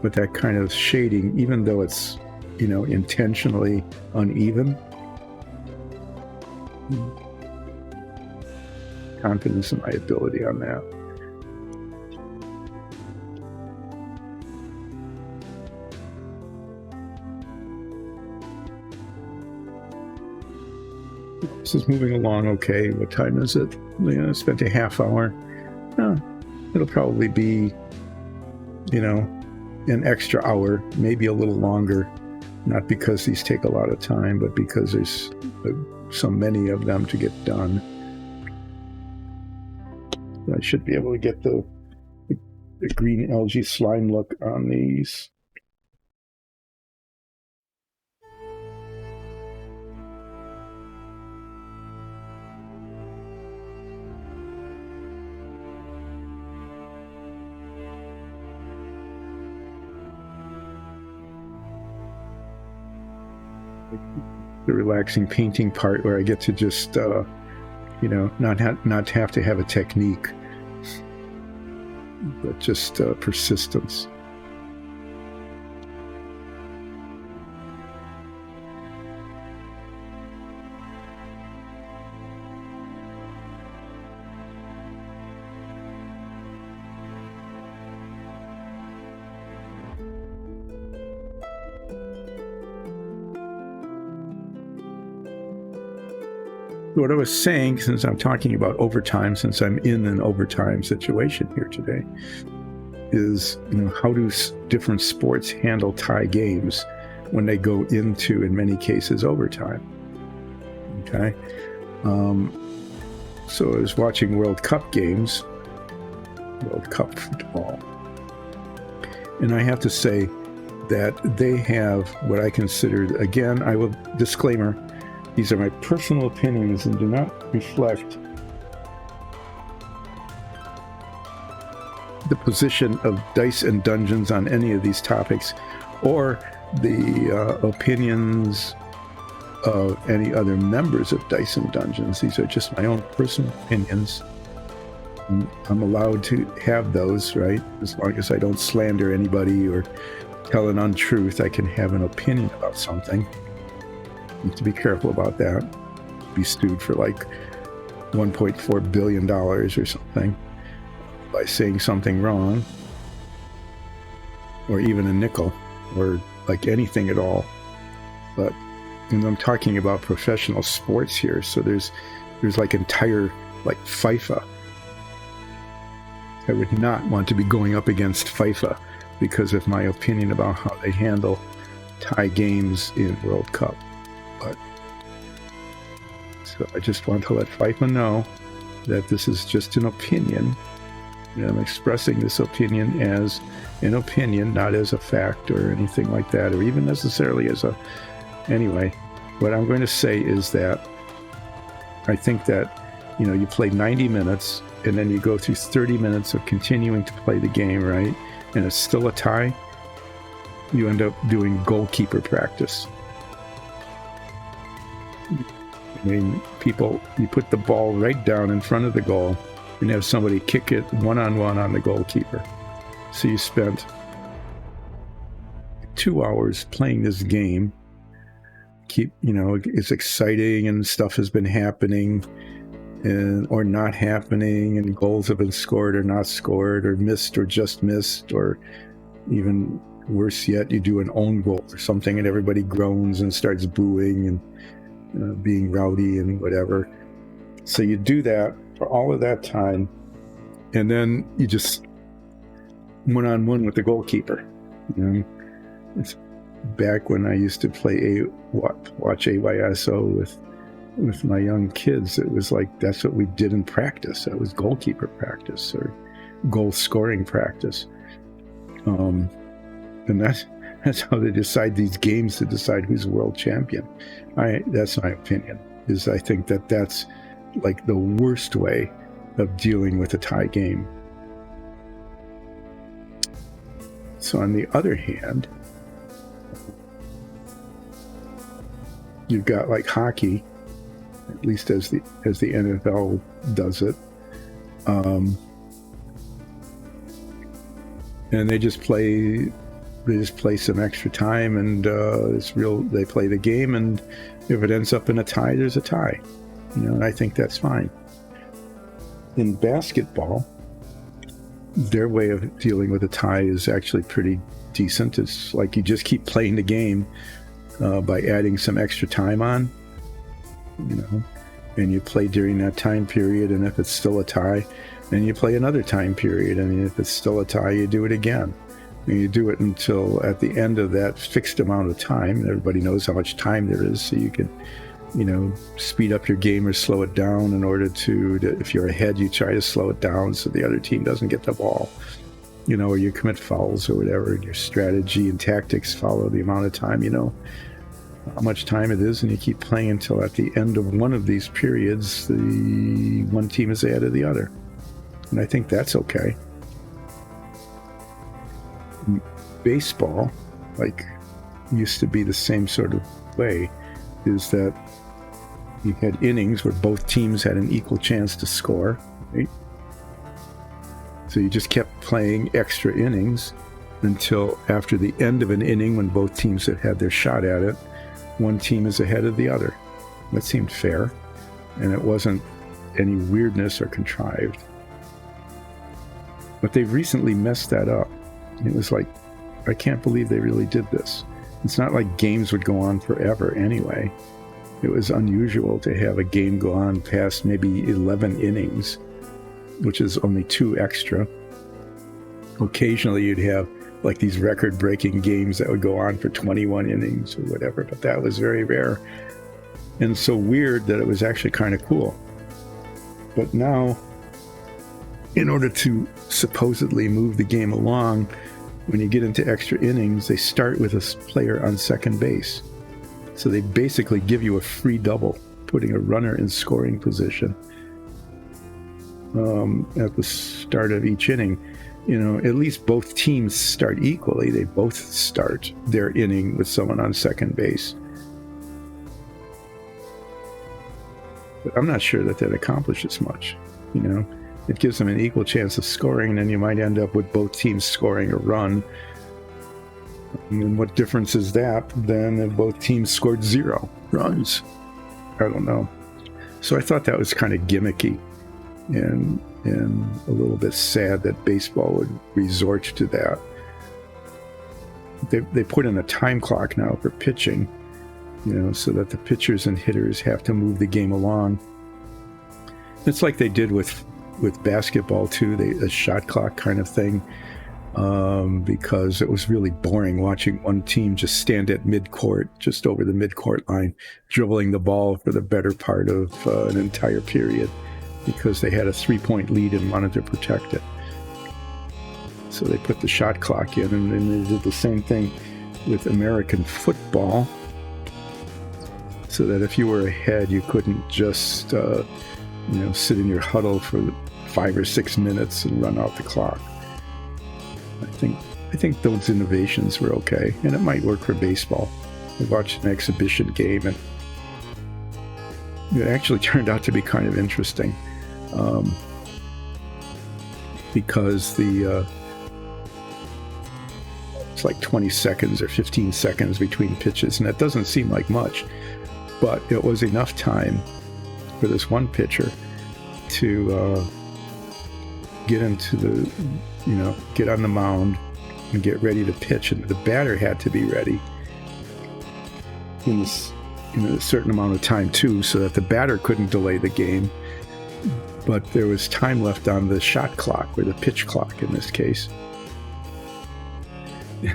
But that kind of shading, even though it's, intentionally uneven, confidence in my ability on that. This is moving along okay. What time is it? I spent a half hour. It'll probably be, an extra hour, maybe a little longer. Not because these take a lot of time, but because there's so many of them to get done. I should be able to get the green algae slime look on these. The relaxing painting part where I get to just, not have to have a technique, but just persistence. What I was saying, since I'm talking about overtime, since I'm in an overtime situation here today, is how do different sports handle tie games when they go into, in many cases, overtime? Okay, so I was watching World Cup games, World Cup football, and I have to say that they have what I consider, again, I will disclaimer. These are my personal opinions and do not reflect the position of Dice and Dungeons on any of these topics or the opinions of any other members of Dice and Dungeons. These are just my own personal opinions. I'm allowed to have those, right? As long as I don't slander anybody or tell an untruth, I can have an opinion about something. To be careful about that. Be sued for like $1.4 billion or something by saying something wrong, or even a nickel, or like anything at all. But I'm talking about professional sports here, so there's like entire like FIFA. I would not want to be going up against FIFA because of my opinion about how they handle tie games in World Cup. So I just want to let FIFA know that this is just an opinion. I'm expressing this opinion as an opinion, not as a fact or anything like that, or even necessarily as a Anyway, what I'm going to say is that I think that, you play 90 minutes and then you go through 30 minutes of continuing to play the game, right? And it's still a tie. You end up doing goalkeeper practice. I mean, you put the ball right down in front of the goal and have somebody kick it one-on-one on the goalkeeper. So you spent 2 hours playing this game. It's exciting and stuff has been happening or not happening, and goals have been scored or not scored or missed or just missed, or even worse yet, you do an own goal or something and everybody groans and starts booing and being rowdy and whatever. So you do that for all of that time, and then you just one-on-one with the goalkeeper. It's back when I used to watch AYSO with my young kids. It was like that's what we did in practice. That was goalkeeper practice or goal scoring practice. And that's how they decide these games, to decide who's world champion. That's my opinion. I think that's like the worst way of dealing with a tie game. So on the other hand, you've got like hockey, at least as the NFL does it, and they just play some extra time, and they play the game, and if it ends up in a tie, there's a tie. And I think that's fine. In basketball, their way of dealing with a tie is actually pretty decent. It's like you just keep playing the game by adding some extra time on, and you play during that time period, and if it's still a tie, then you play another time period, and if it's still a tie, you do it again. And you do it until at the end of that fixed amount of time, and everybody knows how much time there is, so you can, speed up your game or slow it down in order to if you're ahead, you try to slow it down so the other team doesn't get the ball, or you commit fouls or whatever. Your strategy and tactics follow the amount of time, how much time it is, and you keep playing until at the end of one of these periods, the one team is ahead of the other. And I think that's okay. Baseball, like, used to be the same sort of way, is that you had innings where both teams had an equal chance to score, right? So you just kept playing extra innings until after the end of an inning, when both teams have had their shot at it, one team is ahead of the other. That seemed fair, and it wasn't any weirdness or contrived. But they've recently messed that up. It was like, I can't believe they really did this. It's not like games would go on forever anyway. It was unusual to have a game go on past maybe 11 innings, which is only 2 extra. Occasionally you'd have like these record-breaking games that would go on for 21 innings or whatever, but that was very rare. And so weird that it was actually kind of cool. But now, in order to supposedly move the game along, when you get into extra innings, they start with a player on second base. So they basically give you a free double, putting a runner in scoring position at the start of each inning. At least both teams start equally. They both start their inning with someone on second base. But I'm not sure that accomplishes much. It gives them an equal chance of scoring, and then you might end up with both teams scoring a run. And what difference is that than if both teams scored 0 runs? I don't know. So I thought that was kind of gimmicky and a little bit sad that baseball would resort to that. They put in a time clock now for pitching, so that the pitchers and hitters have to move the game along. It's like they did with basketball too, a shot clock kind of thing, because it was really boring watching one team just stand at midcourt, just over the midcourt line, dribbling the ball for the better part of an entire period, because they had a 3-point lead and wanted to protect it. So they put the shot clock in, and then they did the same thing with American football. so that if you were ahead, you couldn't just sit in your huddle for 5 or 6 minutes and run out the clock. I think those innovations were okay, and it might work for baseball. I watched an exhibition game, and it actually turned out to be kind of interesting, because it's like 20 seconds or 15 seconds between pitches, and that doesn't seem like much, but it was enough time for this one pitcher to get into get on the mound and get ready to pitch, and the batter had to be ready in a certain amount of time too, so that the batter couldn't delay the game, but there was time left on the shot clock, or the pitch clock in this case.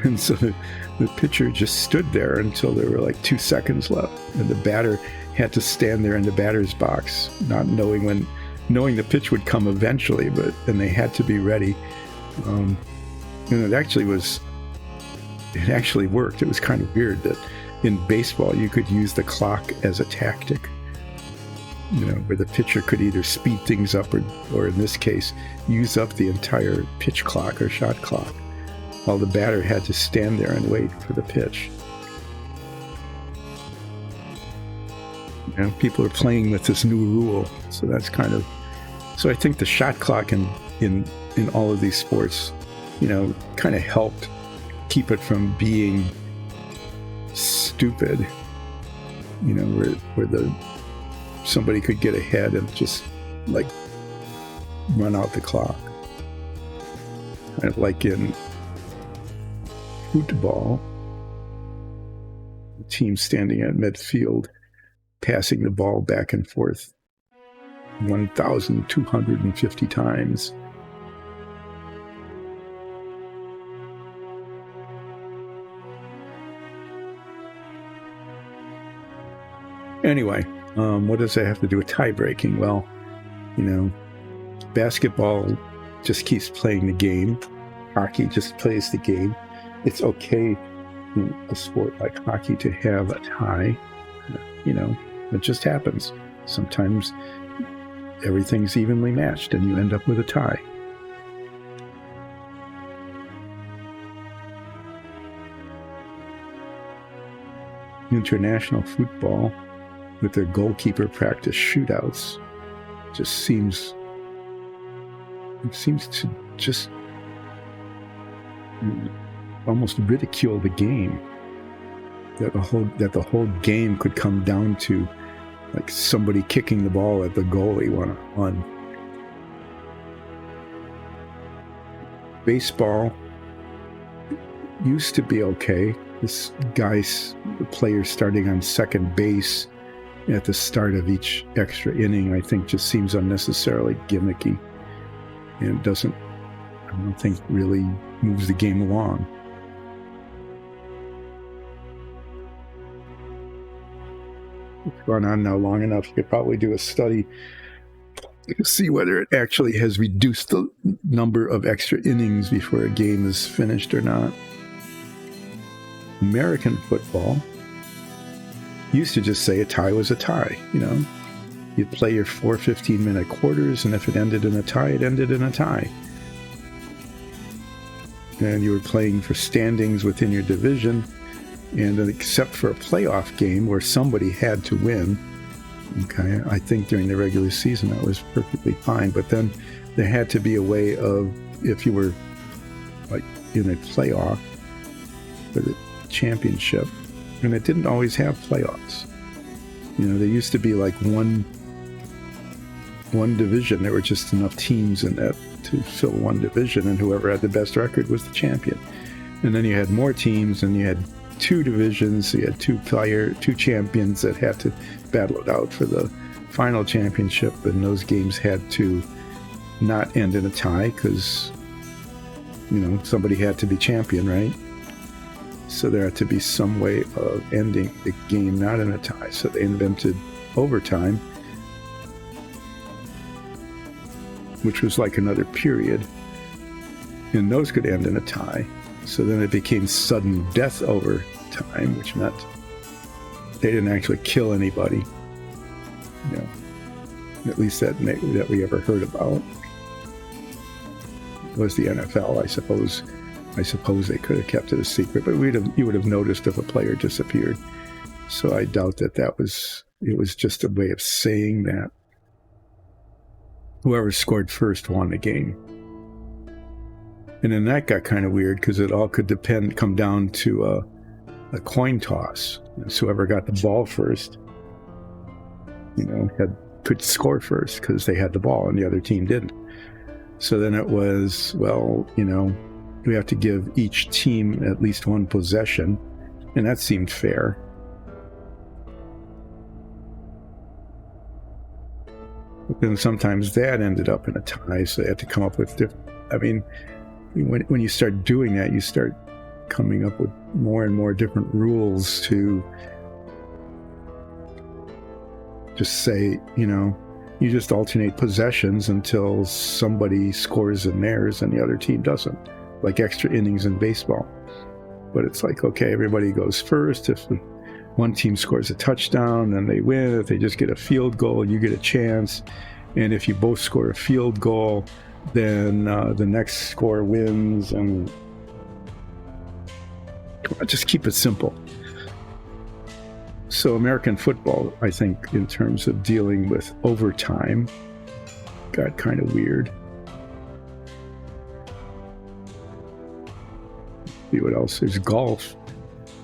And so the pitcher just stood there until there were like 2 seconds left, and the batter had to stand there in the batter's box, not knowing the pitch would come eventually, and they had to be ready. And it actually worked. It was kind of weird that in baseball you could use the clock as a tactic, where the pitcher could either speed things up or in this case use up the entire pitch clock or shot clock, while the batter had to stand there and wait for the pitch. People are playing with this new rule, so I think the shot clock in all of these sports, kind of helped keep it from being stupid, where somebody could get ahead and just like run out the clock. Kind of like in football, the team standing at midfield, passing the ball back and forth 1,250 times. Anyway, what does that have to do with tie breaking? Well, basketball just keeps playing the game. Hockey just plays the game. It's okay in a sport like hockey to have a tie. It just happens. Sometimes everything's evenly matched and you end up with a tie. International football, with their goalkeeper practice shootouts, seems to just almost ridicule the game. That the whole game could come down to like somebody kicking the ball at the goalie one-on-one. Baseball used to be okay. The player starting on second base at the start of each extra inning, I think, just seems unnecessarily gimmicky, and I don't think really moves the game along. It's gone on now long enough. You could probably do a study to see whether it actually has reduced the number of extra innings before a game is finished or not. American football used to just say a tie was a tie. You'd play your 4 15-minute quarters, and if it ended in a tie, it ended in a tie. And you were playing for standings within your division, and except for a playoff game where somebody had to win, okay, I think during the regular season that was perfectly fine, but then there had to be a way of, if you were like in a playoff for the championship, and it didn't always have playoffs. There used to be like one division. There were just enough teams in that to fill one division, and whoever had the best record was the champion. And then you had more teams, and you had 2 divisions. So you had 2 champions that had to battle it out for the final championship, and those games had to not end in a tie because somebody had to be champion, right? So there had to be some way of ending the game not in a tie. So they invented overtime, which was like another period, and those could end in a tie. So then it became sudden death overtime, which meant They didn't actually kill anybody, at least that we ever heard about. It was the NFL, I suppose. I suppose they could have kept it a secret, but you would have noticed if a player disappeared. So I doubt that it was just a way of saying that whoever scored first won the game. And then that got kind of weird because it all could come down to a coin toss. So whoever got the ball first, could score first because they had the ball and the other team didn't. So then it was, we have to give each team at least one possession, and that seemed fair. But then sometimes that ended up in a tie, so they had to come up with when you start doing that, you start coming up with more and more different rules to just say, you just alternate possessions until somebody scores in theirs and the other team doesn't, like extra innings in baseball. But it's like, okay, everybody goes first. If one team scores a touchdown, then they win. If they just get a field goal, you get a chance. And if you both score a field goal, then the next score wins. And just keep it simple. So American football, I think, in terms of dealing with overtime, got kind of weird. See what else? There's golf,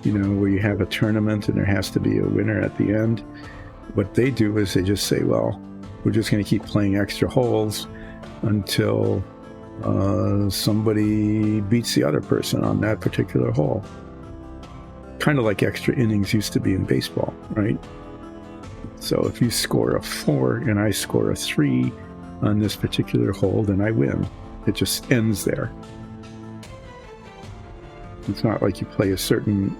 where you have a tournament and there has to be a winner at the end. What they do is they just say, well, we're just going to keep playing extra holes until somebody beats the other person on that particular hole. Kind of like extra innings used to be in baseball, right? So if you score a 4 and I score a 3 on this particular hole, then I win. It just ends there. It's not like you play a certain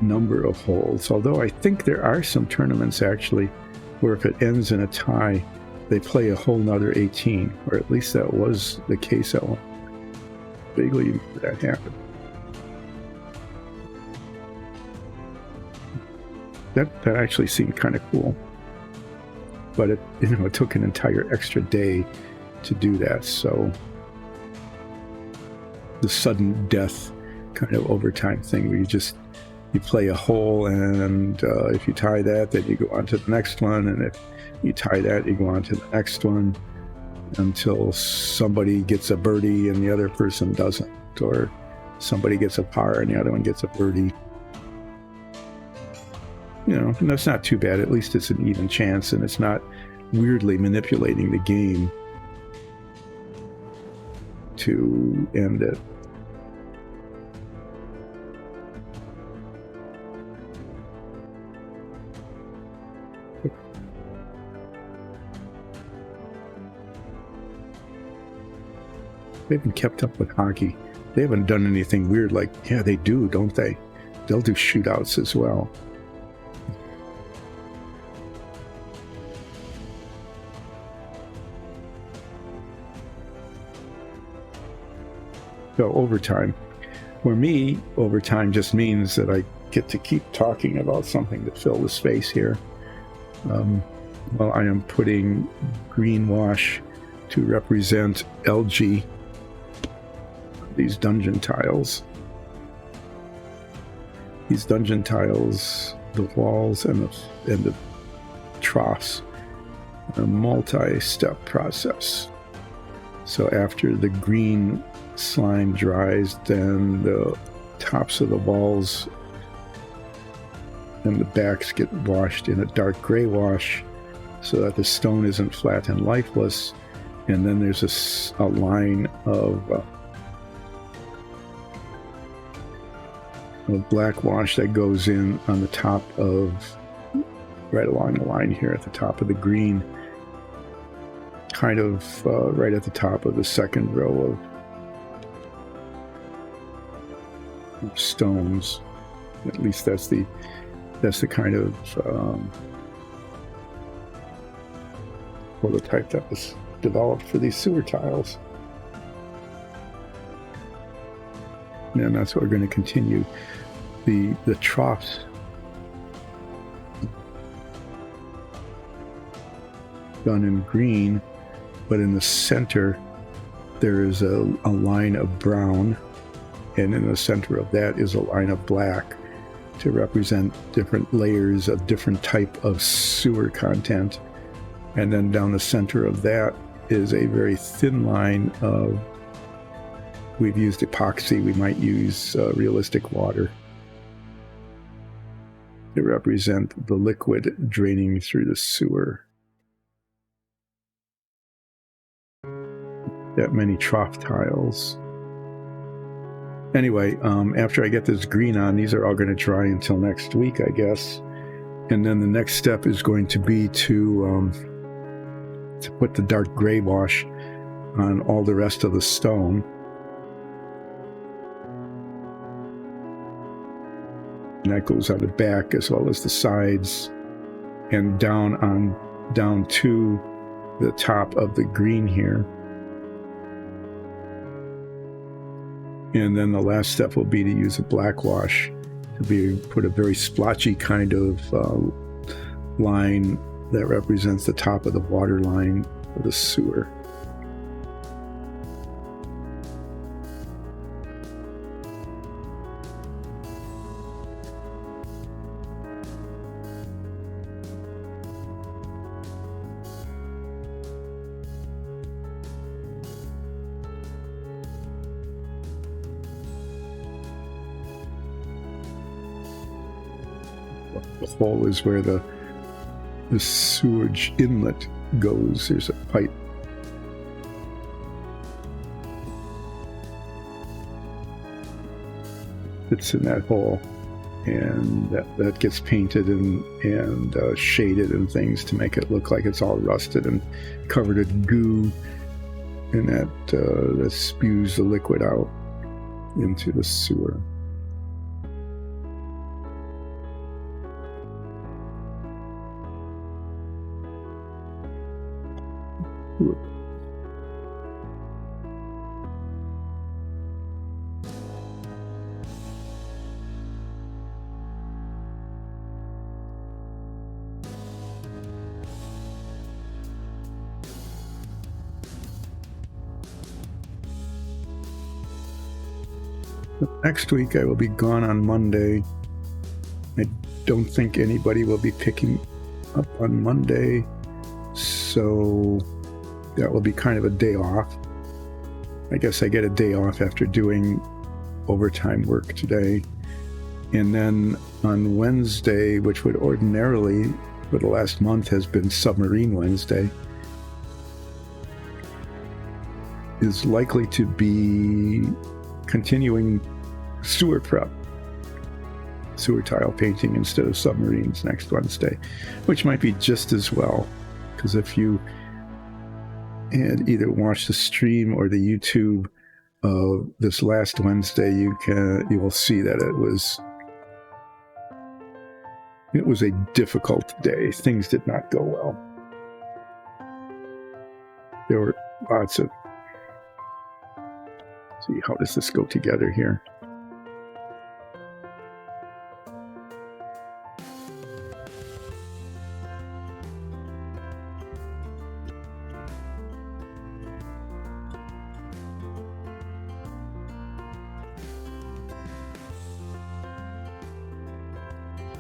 number of holes, although I think there are some tournaments actually where if it ends in a tie, they play a whole nother 18, or at least that was the case at one. Vaguely that happened. That actually seemed kind of cool, but it took an entire extra day to do that. So the sudden death kind of overtime thing, where you play a hole, and if you tie that, then you go on to the next one, and if you tie that, you go on to the next one until somebody gets a birdie and the other person doesn't, or somebody gets a par and the other one gets a birdie. And that's not too bad. At least it's an even chance, and it's not weirdly manipulating the game to end it. They haven't kept up with hockey. They haven't done anything weird like, yeah, they do, don't they? They'll do shootouts as well. So overtime. For me, overtime just means that I get to keep talking about something to fill the space here. Well, I am putting green wash to represent algae, these dungeon tiles. These dungeon tiles, the walls and the troughs, a multi-step process. So after the green slime dries, then the tops of the walls and the backs get washed in a dark gray wash so that the stone isn't flat and lifeless. And then there's a line of black wash that goes in on the top of, right along the line here at the top of the green, kind of right at the top of the second row of stones. At least that's the kind of prototype that was developed for these sewer tiles. And that's what we're going to continue. The troughs done in green, but in the center there is a line of brown, and in the center of that is a line of black to represent different layers of different type of sewer content. And then down the center of that is a very thin line of, we've used epoxy, we might use realistic water to represent the liquid draining through the sewer. That many trough tiles. Anyway, after I get this green on, these are all going to dry until next week, I guess. And then the next step is going to be to put the dark gray wash on all the rest of the stone. And that goes on the back as well as the sides and down to the top of the green here. And then the last step will be to use a black wash to put a very splotchy kind of line that represents the top of the water line of the sewer. The hole is where the sewage inlet goes. There's a pipe. It's in that hole, and that gets painted and shaded and things to make it look like it's all rusted and covered in goo, and that spews the liquid out into the sewer. Next week I will be gone on Monday. I don't think anybody will be picking up on Monday, so that will be kind of a day off. I guess I get a day off after doing overtime work today. And then on Wednesday, which would ordinarily for the last month has been Submarine Wednesday, is likely to be continuing sewer prep, sewer tile painting instead of submarines next Wednesday, which might be just as well, because if you had either watched the stream or the YouTube of this last Wednesday, you will see that it was a difficult day. Things did not go well. There were lots of, see, how does this go together here?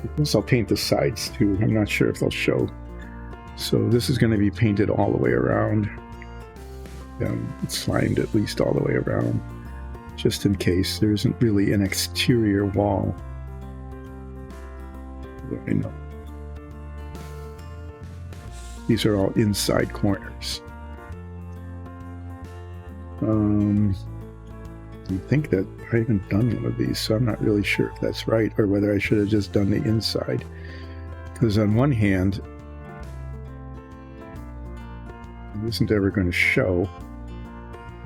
I guess I'll paint the sides too. I'm not sure if they'll show. So this is going to be painted all the way around. It's slimed at least all the way around, just in case there isn't really an exterior wall. I know. These are all inside corners. I think that I haven't done one of these, so I'm not really sure if that's right or whether I should have just done the inside. Because on one hand, it isn't ever going to show,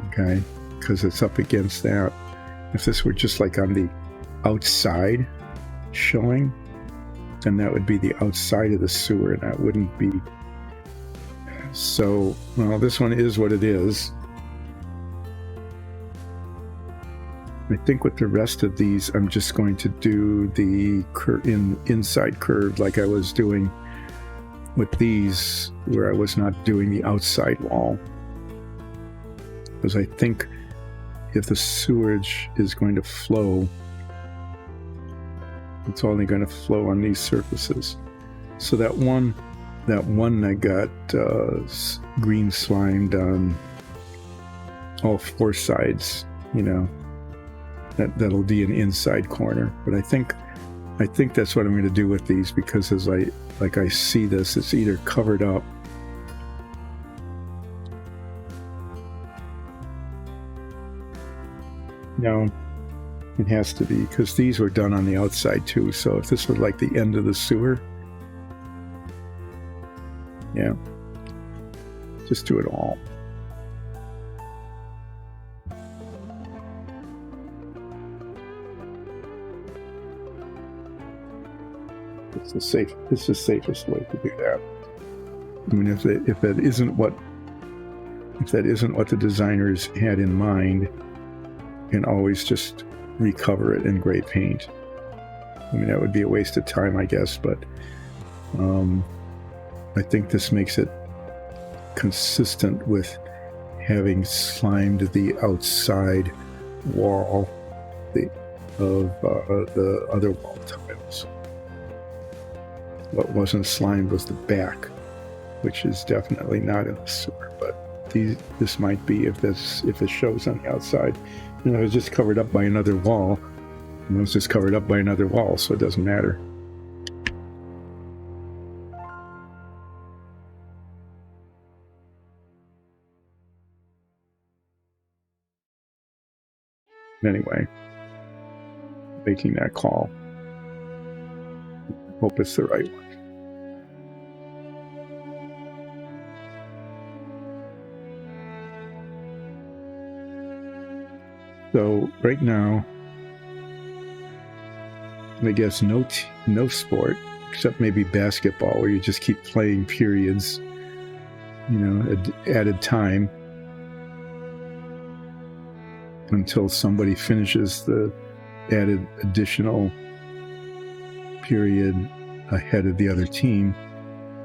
okay, because it's up against that. If this were just like on the outside showing, then that would be the outside of the sewer, and that wouldn't be. So, well, this one is what it is. I think with the rest of these, I'm just going to do the inside curve like I was doing with these where I was not doing the outside wall, because I think if the sewage is going to flow, it's only going to flow on these surfaces. So that one I got green slimed on all four sides, you know, that'll be an inside corner. But I think that's what I'm going to do with these, because as I see this, it's either covered up no, it has to be, because these were done on the outside too. So if this was like the end of the sewer, yeah, just do it all. It's the safest way to do that. I mean, if that isn't what the designers had in mind, you can always just recover it in gray paint. I mean, that would be a waste of time, I guess, but I think this makes it consistent with having slimed the outside wall of the other wall tiles. What wasn't slimed was the back, which is definitely not in the sewer. But this might be, if it shows on the outside. You know, it's just covered up by another wall. And it's just covered up by another wall, so it doesn't matter. Anyway, making that call. Hope it's the right one. So right now, I guess no sport, except maybe basketball, where you just keep playing periods, you know, added time, until somebody finishes the added additional period ahead of the other team.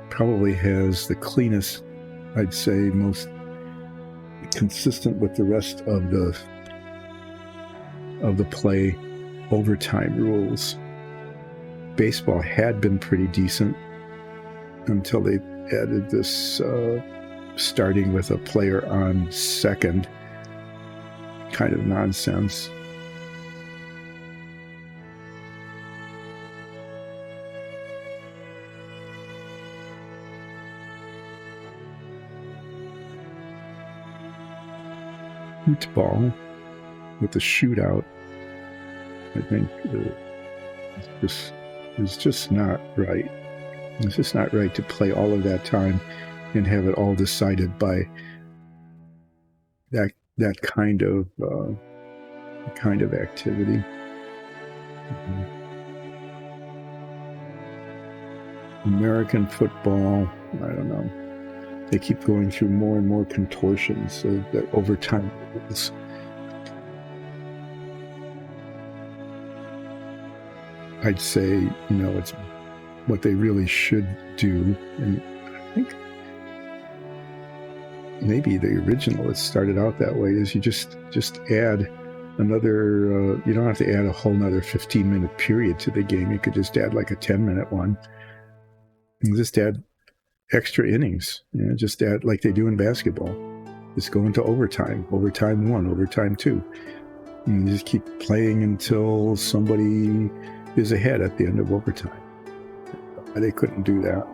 Probably has the cleanest, I'd say, most consistent with the rest of the play overtime rules. Baseball had been pretty decent until they added this starting with a player on second kind of nonsense. Football with the shootout, I think, is just not right. It's just not right to play all of that time and have it all decided by that kind of activity. American football, I don't know. They keep going through more and more contortions of the overtime rules. I'd say, you know, it's what they really should do, and I think maybe the original that started out that way is you just add another, you don't have to add a whole nother 15-minute period to the game. You could just add like a 10-minute one, and just add extra innings, you know, just add like they do in basketball. Just go into overtime 1, overtime 2, and you just keep playing until somebody is ahead at the end of overtime. They couldn't do that.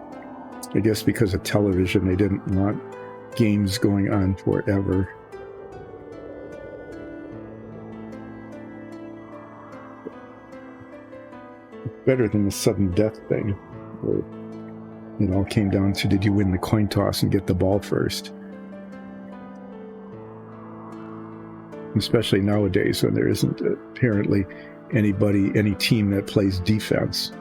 I guess because of television, they didn't want games going on forever. Better than the sudden death thing, where it all came down to, did you win the coin toss and get the ball first? Especially nowadays, when there isn't apparently any team that plays defense.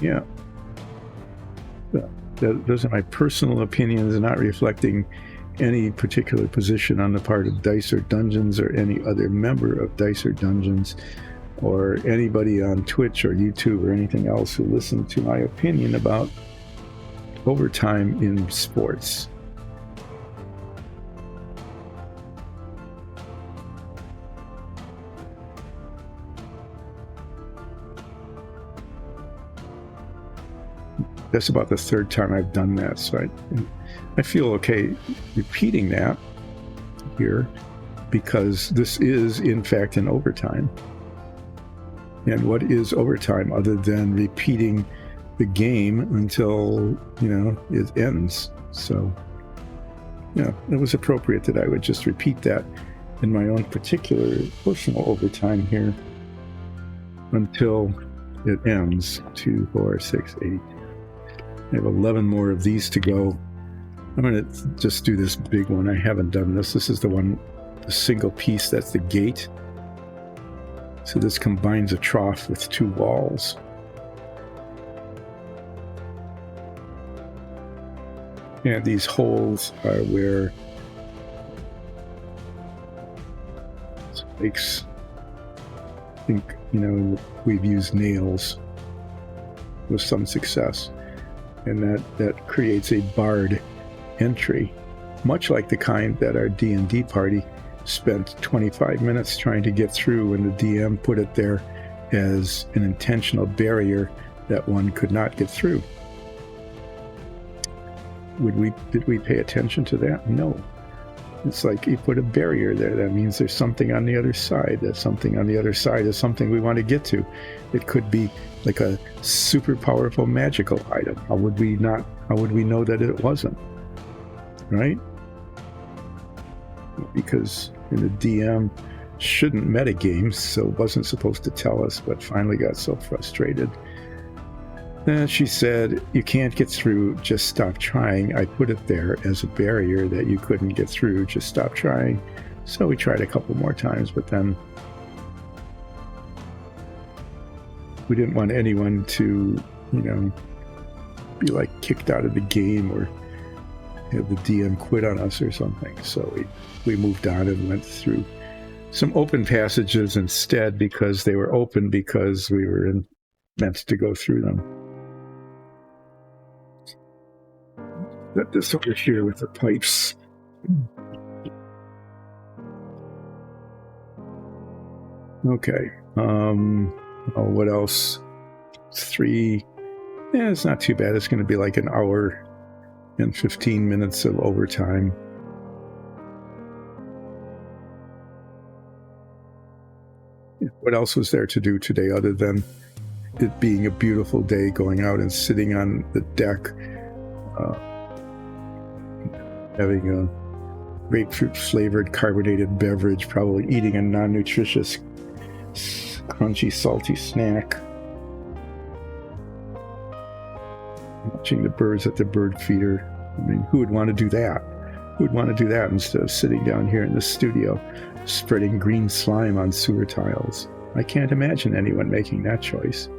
Yeah. Those are my personal opinions, not reflecting any particular position on the part of Dice or Dungeons or any other member of Dice or Dungeons or anybody on Twitch or YouTube or anything else who listened to my opinion about overtime in sports. That's about the third time I've done that, so I feel okay repeating that here because this is, in fact, an overtime. And what is overtime other than repeating the game until, it ends? So, it was appropriate that I would just repeat that in my own particular personal overtime here until it ends. 2, 4, 6, 8. I have 11 more of these to go. I'm going to just do this big one. I haven't done this. This is the single piece. That's the gate. So this combines a trough with 2 walls. And these holes are where spikes, I think, we've used nails with some success. And that creates a barred entry, much like the kind that our D&D party spent 25 minutes trying to get through when the DM put it there as an intentional barrier that one could not get through. Did we pay attention to that? No. It's like you put a barrier there. That means there's something on the other side. That something on the other side is something we want to get to. It could be like a super powerful magical item. How would we know that it wasn't? Right? Because the DM shouldn't metagame, so wasn't supposed to tell us, but finally got so frustrated. And she said, you can't get through, just stop trying. I put it there as a barrier that you couldn't get through, just stop trying. So we tried a couple more times, but then we didn't want anyone to, be like kicked out of the game or have the DM quit on us or something. So we moved on and went through some open passages instead because they were open because we were meant to go through them. Got this over here with the pipes. Okay. What else? 3. Yeah, it's not too bad. It's going to be like an hour and 15 minutes of overtime. What else was there to do today other than it being a beautiful day, going out and sitting on the deck, having a grapefruit-flavored carbonated beverage, probably eating a non-nutritious, crunchy, salty snack, watching the birds at the bird feeder. I mean, who would want to do that? Who would want to do that instead of sitting down here in the studio, spreading green slime on sewer tiles? I can't imagine anyone making that choice.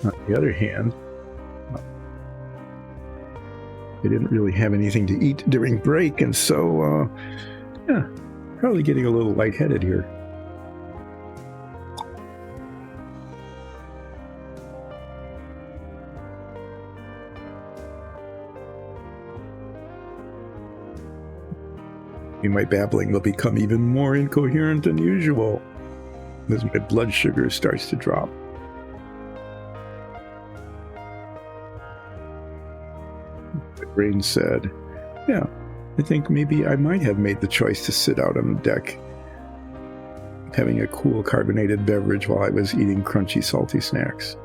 On the other hand, they didn't really have anything to eat during break, and so, probably getting a little lightheaded here. My babbling will become even more incoherent than usual as my blood sugar starts to drop. Brain said, yeah, I think maybe I might have made the choice to sit out on the deck having a cool carbonated beverage while I was eating crunchy, salty snacks.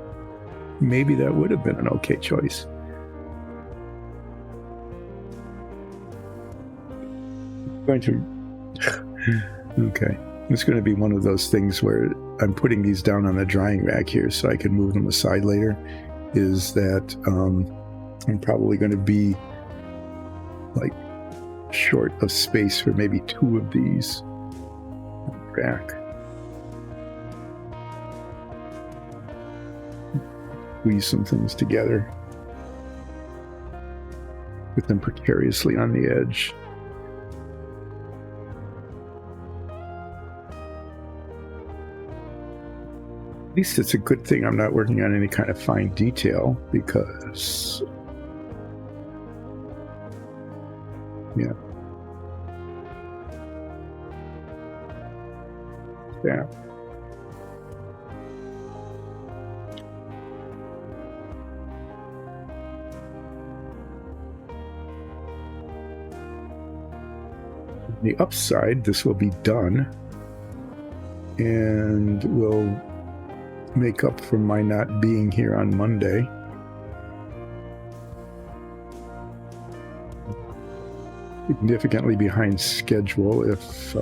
Maybe that would have been an okay choice. Okay. It's going to be one of those things where I'm putting these down on the drying rack here so I can move them aside later. is that I'm probably going to be like short of space for maybe 2 of these back. Squeeze some things together, put them precariously on the edge. At least it's a good thing I'm not working on any kind of fine detail, because yeah. On the upside, this will be done, and will make up for my not being here on Monday. Significantly behind schedule, if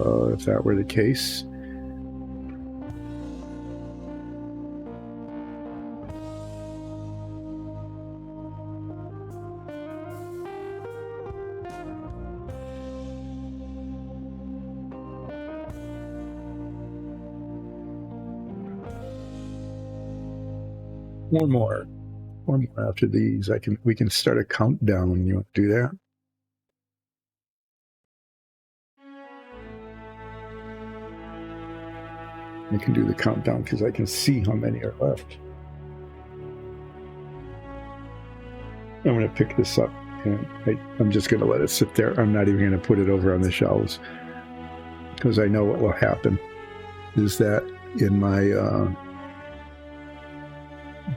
that were the case. One more after these. We can start a countdown. You want to do that? I can do the countdown because I can see how many are left. I'm going to pick this up, and I'm just going to let it sit there. I'm not even going to put it over on the shelves, because I know what will happen is that in my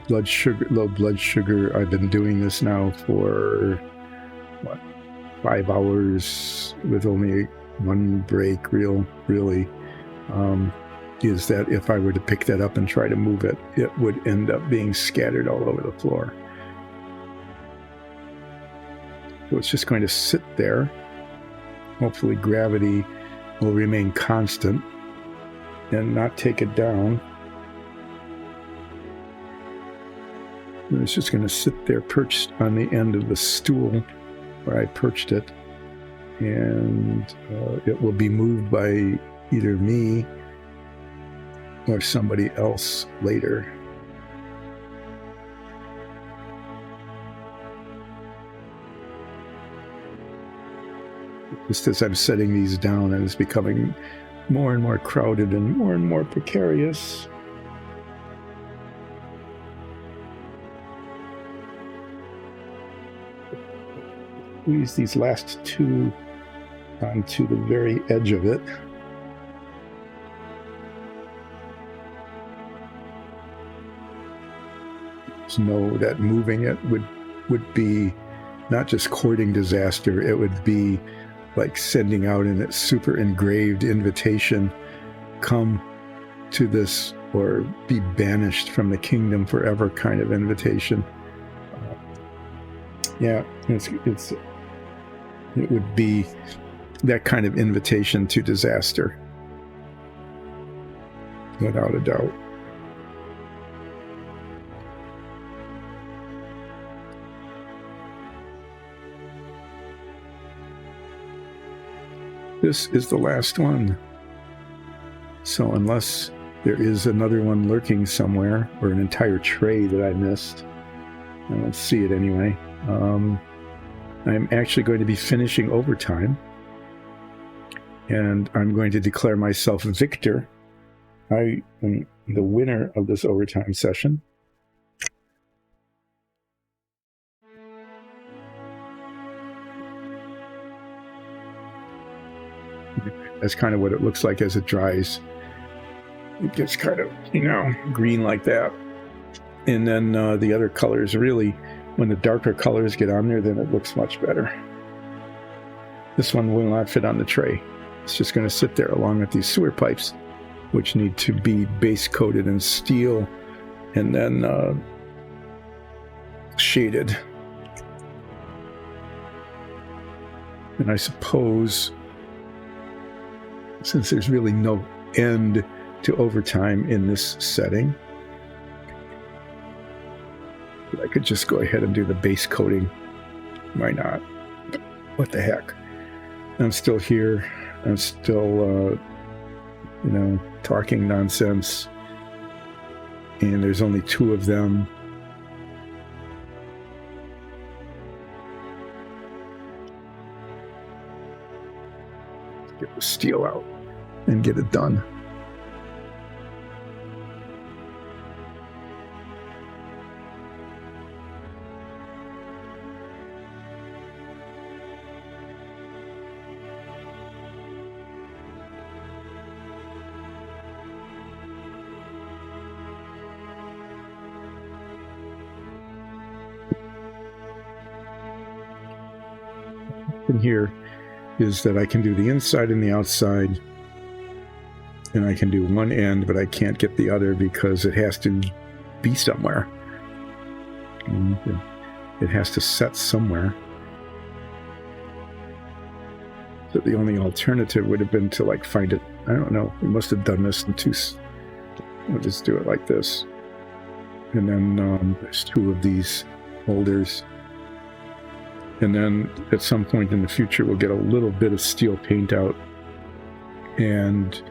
low blood sugar, I've been doing this now for 5 hours with only 1 break, really. Is that if I were to pick that up and try to move it, it would end up being scattered all over the floor. So it's just going to sit there. Hopefully gravity will remain constant and not take it down. And it's just going to sit there perched on the end of the stool where I perched it. And it will be moved by either me or somebody else later. Just as I'm setting these down, and it's becoming more and more crowded and more precarious. Squeeze these last 2 onto the very edge of it. Know that moving it would be not just courting disaster, it would be like sending out a super engraved invitation, come to this or be banished from the kingdom forever kind of invitation. Yeah, it would be that kind of invitation to disaster, without a doubt. This is the last one. So unless there is another one lurking somewhere, or an entire tray that I missed, I don't see it anyway. I'm actually going to be finishing overtime, and I'm going to declare myself victor. I am the winner of this overtime session. That's kind of what it looks like as it dries. It gets kind of, green like that. And then the other colors, really, when the darker colors get on there, then it looks much better. This one will not fit on the tray. It's just going to sit there along with these sewer pipes, which need to be base coated in steel and then shaded. And I suppose, since there's really no end to overtime in this setting, I could just go ahead and do the base coating. Why not? What the heck? I'm still here. I'm still, talking nonsense. And there's only 2 of them. Get the steel out and get it done. In here is that I can do the inside and the outside, and I can do one end, but I can't get the other because it has to be somewhere. It has to set somewhere. So the only alternative would have been to like find it. I don't know. We must have done this in 2. We'll just do it like this. And then there's 2 of these holders. And then at some point in the future, we'll get a little bit of steel paint out and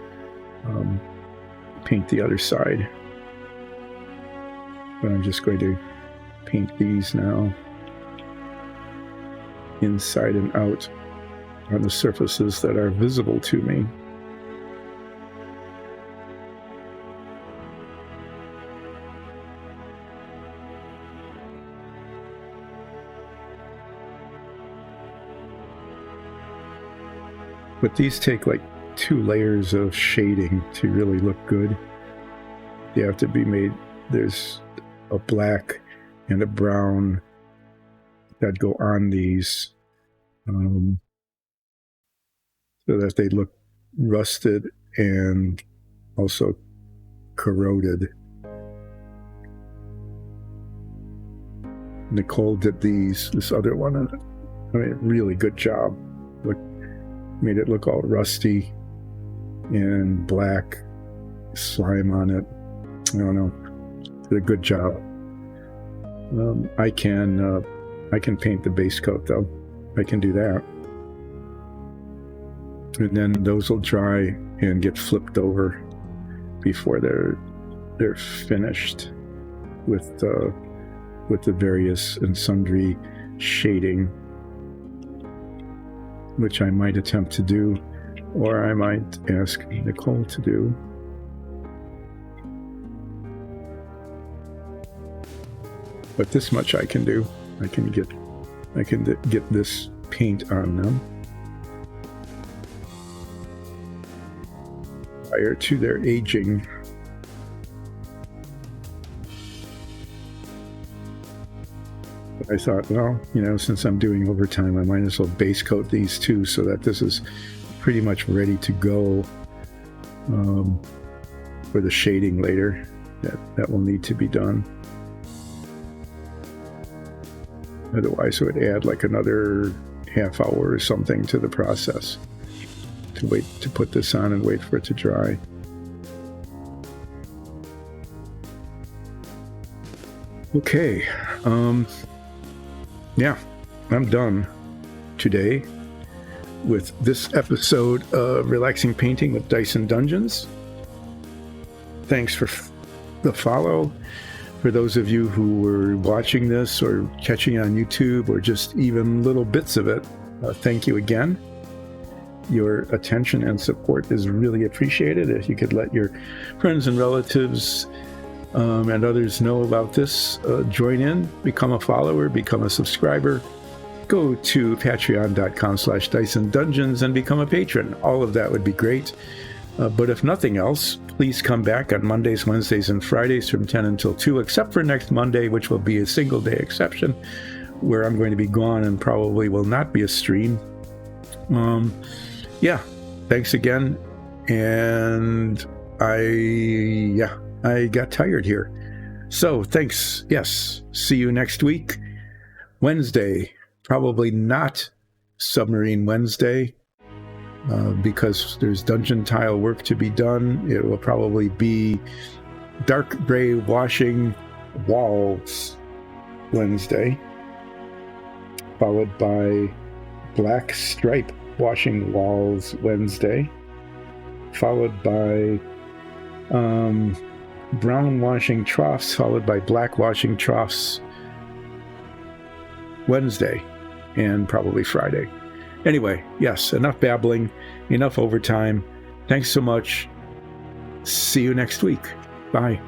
paint the other side. But I'm just going to paint these now, inside and out, on the surfaces that are visible to me. But these take like 2 layers of shading to really look good. They have to be made, there's a black and a brown that go on these so that they look rusted and also corroded. Nicole did this other one, I mean, really good job. Made it look all rusty and black, slime on it. I don't know. Did a good job. I can paint the base coat though. I can do that. And then those will dry and get flipped over before they're finished with the various and sundry shading, which I might attempt to do, or I might ask Nicole to do. But this much I can do. I can get this paint on them prior to their aging. I thought, well, since I'm doing overtime, I might as well base coat these 2 so that this is pretty much ready to go for the shading later. That will need to be done. Otherwise, it would add like another half hour or something to the process to wait to put this on and wait for it to dry. Okay. Yeah, I'm done today with this episode of Relaxing Painting with Dyson Dungeons. Thanks for the follow. For those of you who were watching this or catching it on YouTube or just even little bits of it, thank you again. Your attention and support is really appreciated. If you could let your friends and relatives and others know about this, join in, become a follower, become a subscriber, go to patreon.com/Dyson Dungeons and become a patron. All of that would be great. But if nothing else, please come back on Mondays, Wednesdays, and Fridays from 10 until 2, except for next Monday, which will be a single day exception, where I'm going to be gone and probably will not be a stream. Yeah, thanks again. And I got tired here. So thanks. Yes. See you next week. Wednesday, probably not Submarine Wednesday, because there's dungeon tile work to be done. It will probably be dark gray washing walls Wednesday, followed by black stripe washing walls Wednesday, followed by brown washing troughs, followed by black washing troughs Wednesday, and probably Friday. Anyway, yes, enough babbling, enough overtime. Thanks so much. See you next week. Bye.